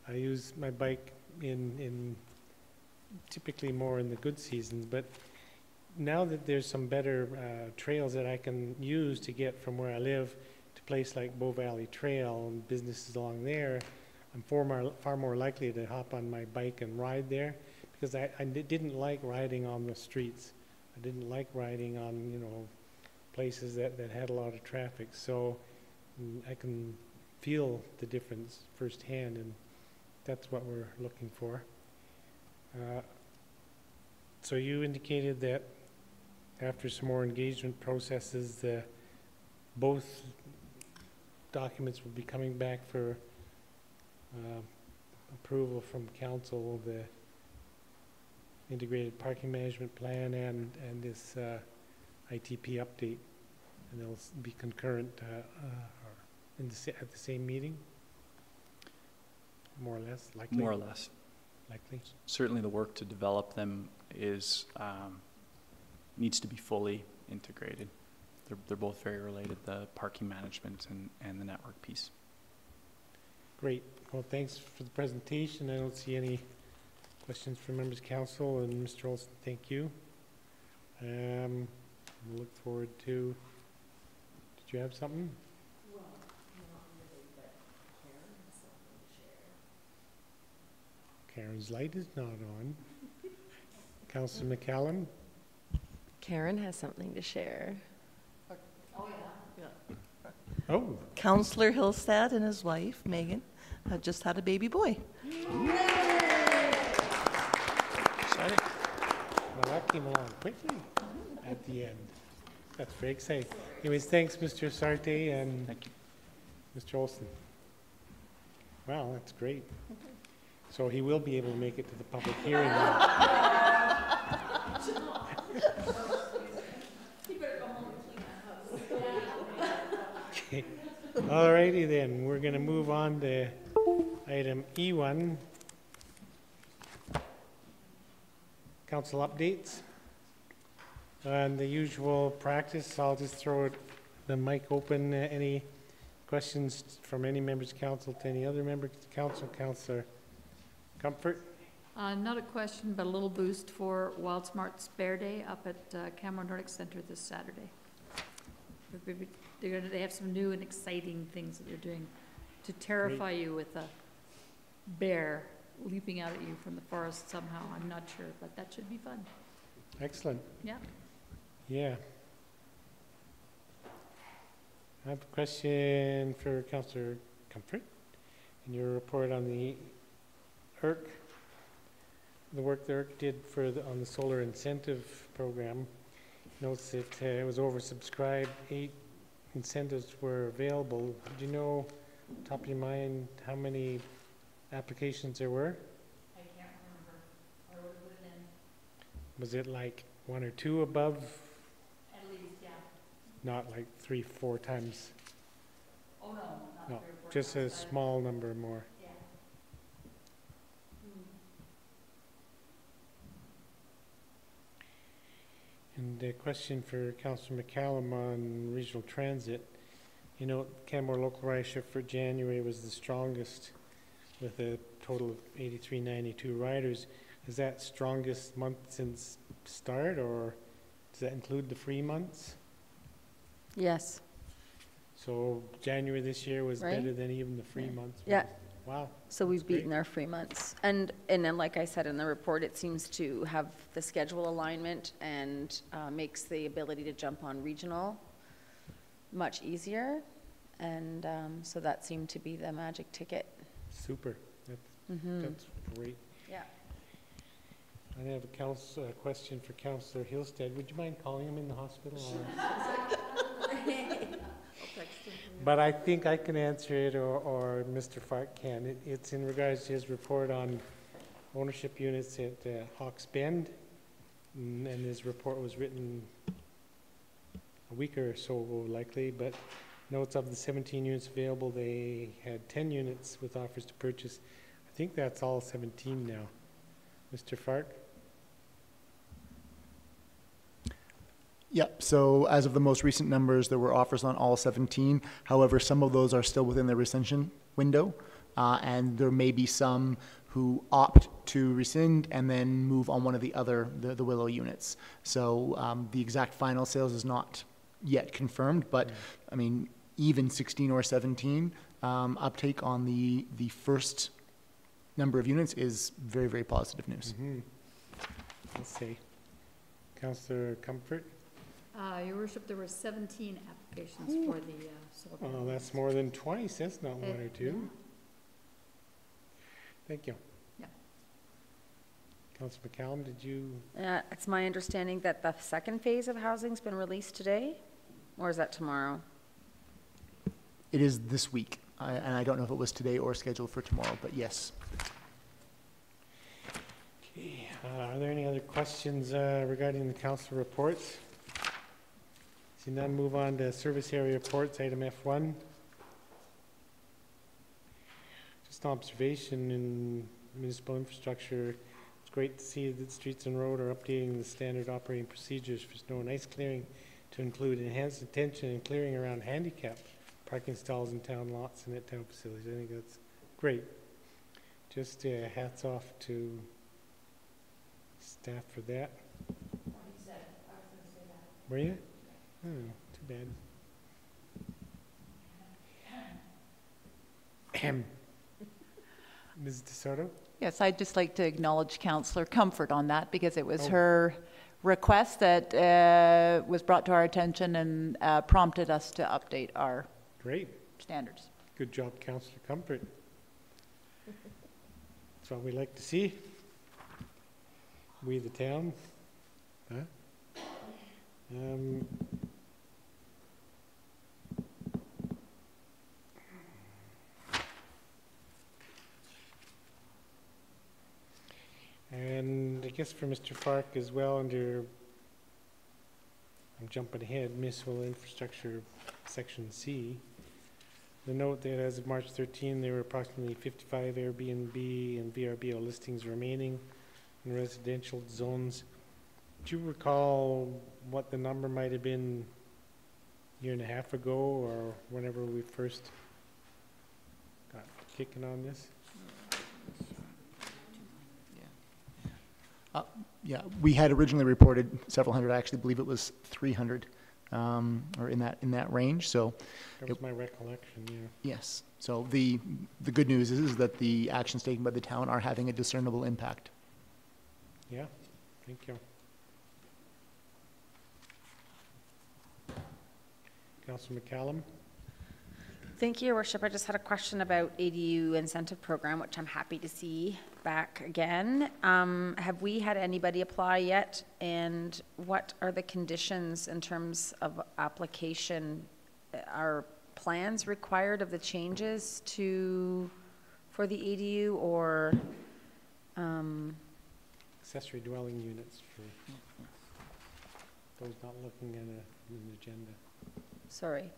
[SPEAKER 1] I use my bike in typically more in the good seasons, but now that there's some better trails that I can use to get from where I live to a place like Bow Valley Trail and businesses along there, I'm far more likely to hop on my bike and ride there, because I didn't like riding on the streets. I didn't like riding on, places that had a lot of traffic. So I can feel the difference firsthand, and that's what we're looking for. So you indicated that after some more engagement processes, both documents will be coming back for approval from council, the integrated parking management plan and this ITP update, and they'll be concurrent or at the same meeting, more or less, likely.
[SPEAKER 11] More or less.
[SPEAKER 1] Likely.
[SPEAKER 11] Certainly the work to develop them is, needs to be fully integrated. They're both very related, the parking management and the network piece. Great.
[SPEAKER 1] Well, thanks for the presentation. I don't see any questions from members of council, and Mr. Olson, thank you. We'll look forward to, did you have something?
[SPEAKER 10] Well, not really, but Karen has something to share.
[SPEAKER 1] Karen's light is not on. Councillor McCallum?
[SPEAKER 13] Karen has something to share.
[SPEAKER 5] Oh, yeah.
[SPEAKER 1] Oh.
[SPEAKER 14] Councillor Hillstad and his wife, Megan, have just had a baby boy.
[SPEAKER 11] Exciting.
[SPEAKER 1] Well, that came along quickly at the end. That's very exciting. Anyways, thanks, Mr. Sarte and
[SPEAKER 11] Thank you.
[SPEAKER 1] Mr. Olson. Wow, that's great. So he will be able to make it to the public hearing now. Okay. All righty then, we're going to move on to item E1. Council updates. And the usual practice, I'll just throw the mic open. Any questions from any members of council to any other members of council? Councillor Comfort?
[SPEAKER 5] Not a question, but a little boost for Wild Smart Spare Day up at Canmore Nordic Center this Saturday. They have some new and exciting things that they're doing to terrify you with a bear leaping out at you from the forest somehow. I'm not sure, but that should be fun.
[SPEAKER 1] Excellent.
[SPEAKER 5] Yeah.
[SPEAKER 1] Yeah. I have a question for Councillor Comfort. In your report on the ERC, the work the ERC did for on the solar incentive program, notes that it was oversubscribed. 8 incentives were available. Do you know, top of your mind, how many applications there were?
[SPEAKER 5] I can't remember. I would have put it in.
[SPEAKER 1] Was it like 1 or 2 above?
[SPEAKER 5] At least, yeah.
[SPEAKER 1] Not like 3-4 times?
[SPEAKER 5] Oh, no, not
[SPEAKER 1] No,
[SPEAKER 5] 3 or 4
[SPEAKER 1] just a
[SPEAKER 5] times.
[SPEAKER 1] small number more.
[SPEAKER 5] Yeah.
[SPEAKER 1] And a question for Councillor McCallum on regional transit. You know, Canmore local ridership for January was the strongest with a total of 8392 riders. Is that strongest month since start, or does that include the free months?
[SPEAKER 13] Yes.
[SPEAKER 1] So January this year was
[SPEAKER 13] Right.
[SPEAKER 1] better than even the free months?
[SPEAKER 13] Yeah.
[SPEAKER 1] Wow.
[SPEAKER 13] So we've
[SPEAKER 1] that's great.
[SPEAKER 13] beaten our free months. And then, like I said in the report, it seems to have the schedule alignment and makes the ability to jump on regional much easier. And so that seemed to be the magic ticket.
[SPEAKER 1] Super. That's great.
[SPEAKER 13] Yeah.
[SPEAKER 1] I have a question for Councillor Hillstead. Would you mind calling him in the hospital? But I think I can answer it, or Mr. Fark can. It's in regards to his report on ownership units at Hawks Bend, and his report was written a week or so ago, likely, but notes of the 17 units available, they had 10 units with offers to purchase. I think that's all 17 now. Mr. Fark?
[SPEAKER 8] Yep, so as of the most recent numbers, there were offers on all 17. However, some of those are still within the rescission window, and there may be some who opt to rescind and then move on one of the other, the Willow units. So the exact final sales is not yet confirmed, but I mean, even 16 or 17 uptake on the first number of units is very, very positive news.
[SPEAKER 1] Let's see. Councillor Comfort?
[SPEAKER 5] Your worship, there were 17 applications for the solar.
[SPEAKER 1] Oh, that's more than twice. That's not 1 or 2.
[SPEAKER 5] Yeah.
[SPEAKER 1] Thank you.
[SPEAKER 5] Yeah.
[SPEAKER 1] Councillor McCallum, did you?
[SPEAKER 13] It's my understanding that the second phase of housing's been released today, or is that tomorrow?
[SPEAKER 8] It is this week, and I don't know if it was today or scheduled for tomorrow, but yes.
[SPEAKER 1] Okay. Are there any other questions regarding the council reports? See none, move on to service area reports, item F1. Just an observation in municipal infrastructure. It's great to see that streets and road are updating the standard operating procedures for snow and ice clearing to include enhanced attention and clearing around handicap parking stalls in town lots and at town facilities. I think that's great. Just hats off to staff for that. Were you? Oh, too bad. Ms. DeSoto?
[SPEAKER 15] Yes, I'd just like to acknowledge Councillor Comfort on that, because it was her request that was brought to our attention and prompted us to update our standards.
[SPEAKER 1] Good job, Councillor Comfort. That's what we like to see. We the town. Huh? And I guess for Mr. Fark as well, under, I'm jumping ahead, municipal infrastructure section C, the note that as of March 13, there were approximately 55 Airbnb and VRBO listings remaining in residential zones. Do you recall what the number might have been a year and a half ago, or whenever we first got kicking on this?
[SPEAKER 8] Yeah, we had originally reported several hundred. I actually believe it was 300, or in that range. So
[SPEAKER 1] that was my recollection. Yeah.
[SPEAKER 8] Yes. So the good news is that the actions taken by the town are having a discernible impact.
[SPEAKER 1] Yeah. Thank you. Councillor McCallum.
[SPEAKER 13] Thank you, Your Worship. I just had a question about ADU incentive program, which I'm happy to see back again. Have we had anybody apply yet? And what are the conditions in terms of application? Are plans required of the changes for the ADU, or
[SPEAKER 1] accessory dwelling units for those not looking at an agenda?
[SPEAKER 13] Sorry.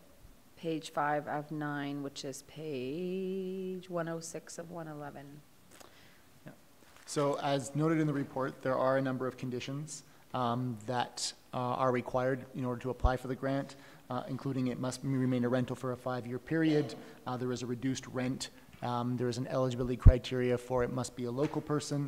[SPEAKER 13] Page 5 of 9, which is page 106 of 111.
[SPEAKER 8] Yeah. So as noted in the report, there are a number of conditions that are required in order to apply for the grant, including it must remain a rental for a 5-year period. There is a reduced rent. There is an eligibility criteria for it must be a local person.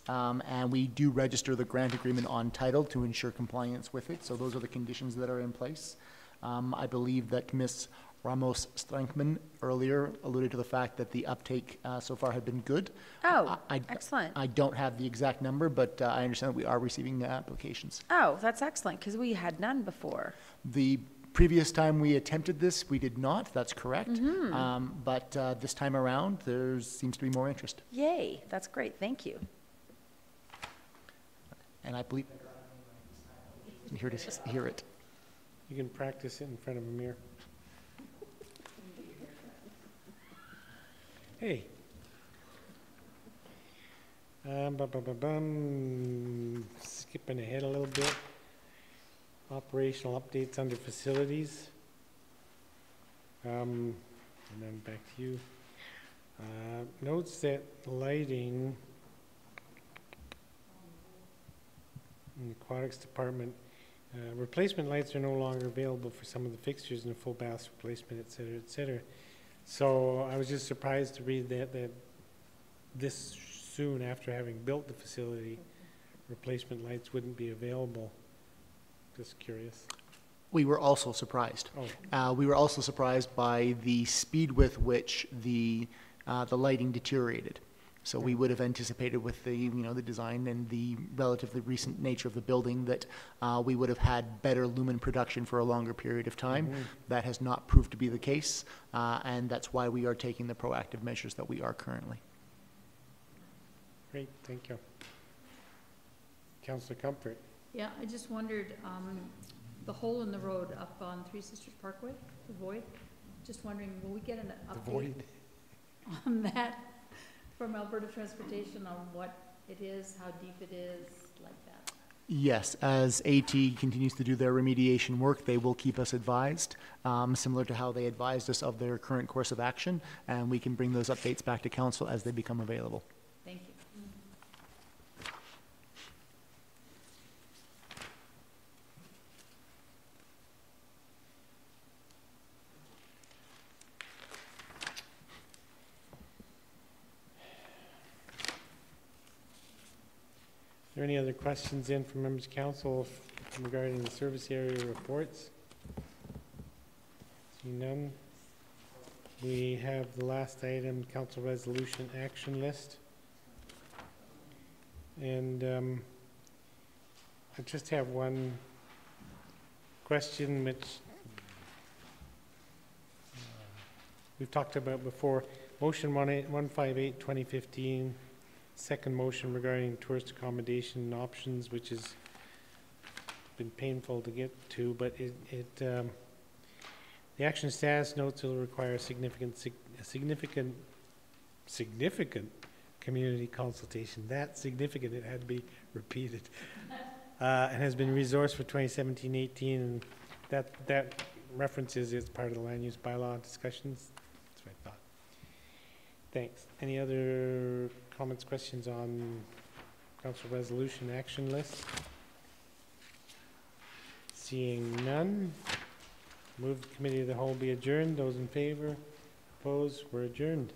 [SPEAKER 8] And we do register the grant agreement on title to ensure compliance with it. So those are the conditions that are in place. I believe that Ms. Ramos-Strankman earlier alluded to the fact that the uptake so far had been good.
[SPEAKER 13] Oh, excellent.
[SPEAKER 8] I don't have the exact number, but I understand that we are receiving applications.
[SPEAKER 13] Oh, that's excellent, because we had none before.
[SPEAKER 8] The previous time we attempted this, we did not. That's correct.
[SPEAKER 13] Mm-hmm.
[SPEAKER 8] But this time around, there seems to be more interest.
[SPEAKER 13] Yay, that's great. Thank you.
[SPEAKER 8] And I believe here to hear it.
[SPEAKER 1] You can practice it in front of a mirror. Hey. Skipping ahead a little bit. Operational updates under facilities. And then back to you. Notes that lighting in the aquatics department, replacement lights are no longer available for some of the fixtures in a full bath replacement, et cetera, et cetera. So I was just surprised to read that this soon after having built the facility, replacement lights wouldn't be available. Just curious.
[SPEAKER 8] We were also surprised.
[SPEAKER 1] Oh.
[SPEAKER 8] We were also surprised by the speed with which the lighting deteriorated. So we would have anticipated with the the design and the relatively recent nature of the building that we would have had better lumen production for a longer period of time. Mm-hmm. That has not proved to be the case, and that's why we are taking the proactive measures that we are currently.
[SPEAKER 1] Great, thank you. Councillor Comfort.
[SPEAKER 5] Yeah, I just wondered, the hole in the road up on Three Sisters Parkway, the void, just wondering, will we get an
[SPEAKER 1] The
[SPEAKER 5] update
[SPEAKER 1] void.
[SPEAKER 5] on that from Alberta Transportation on what it is, how deep it is, like that?
[SPEAKER 8] Yes, as AT continues to do their remediation work, they will keep us advised, similar to how they advised us of their current course of action, and we can bring those updates back to council as they become available.
[SPEAKER 5] Thank you.
[SPEAKER 1] Are there any other questions in from members of council regarding the service area reports? See none. We have the last item, council resolution action list. And I just have one question which we've talked about before. Motion 158, 2015. Second motion regarding tourist accommodation options, which has been painful to get to, but the action status notes will require significant community consultation. That significant, it had to be repeated, and has been resourced for 2017-18, and that references is part of the land use bylaw discussions. That's what I thought. Thanks. Any other comments, questions on council resolution action list? Seeing none, move the committee of the whole be adjourned. Those in favor, opposed, we're adjourned.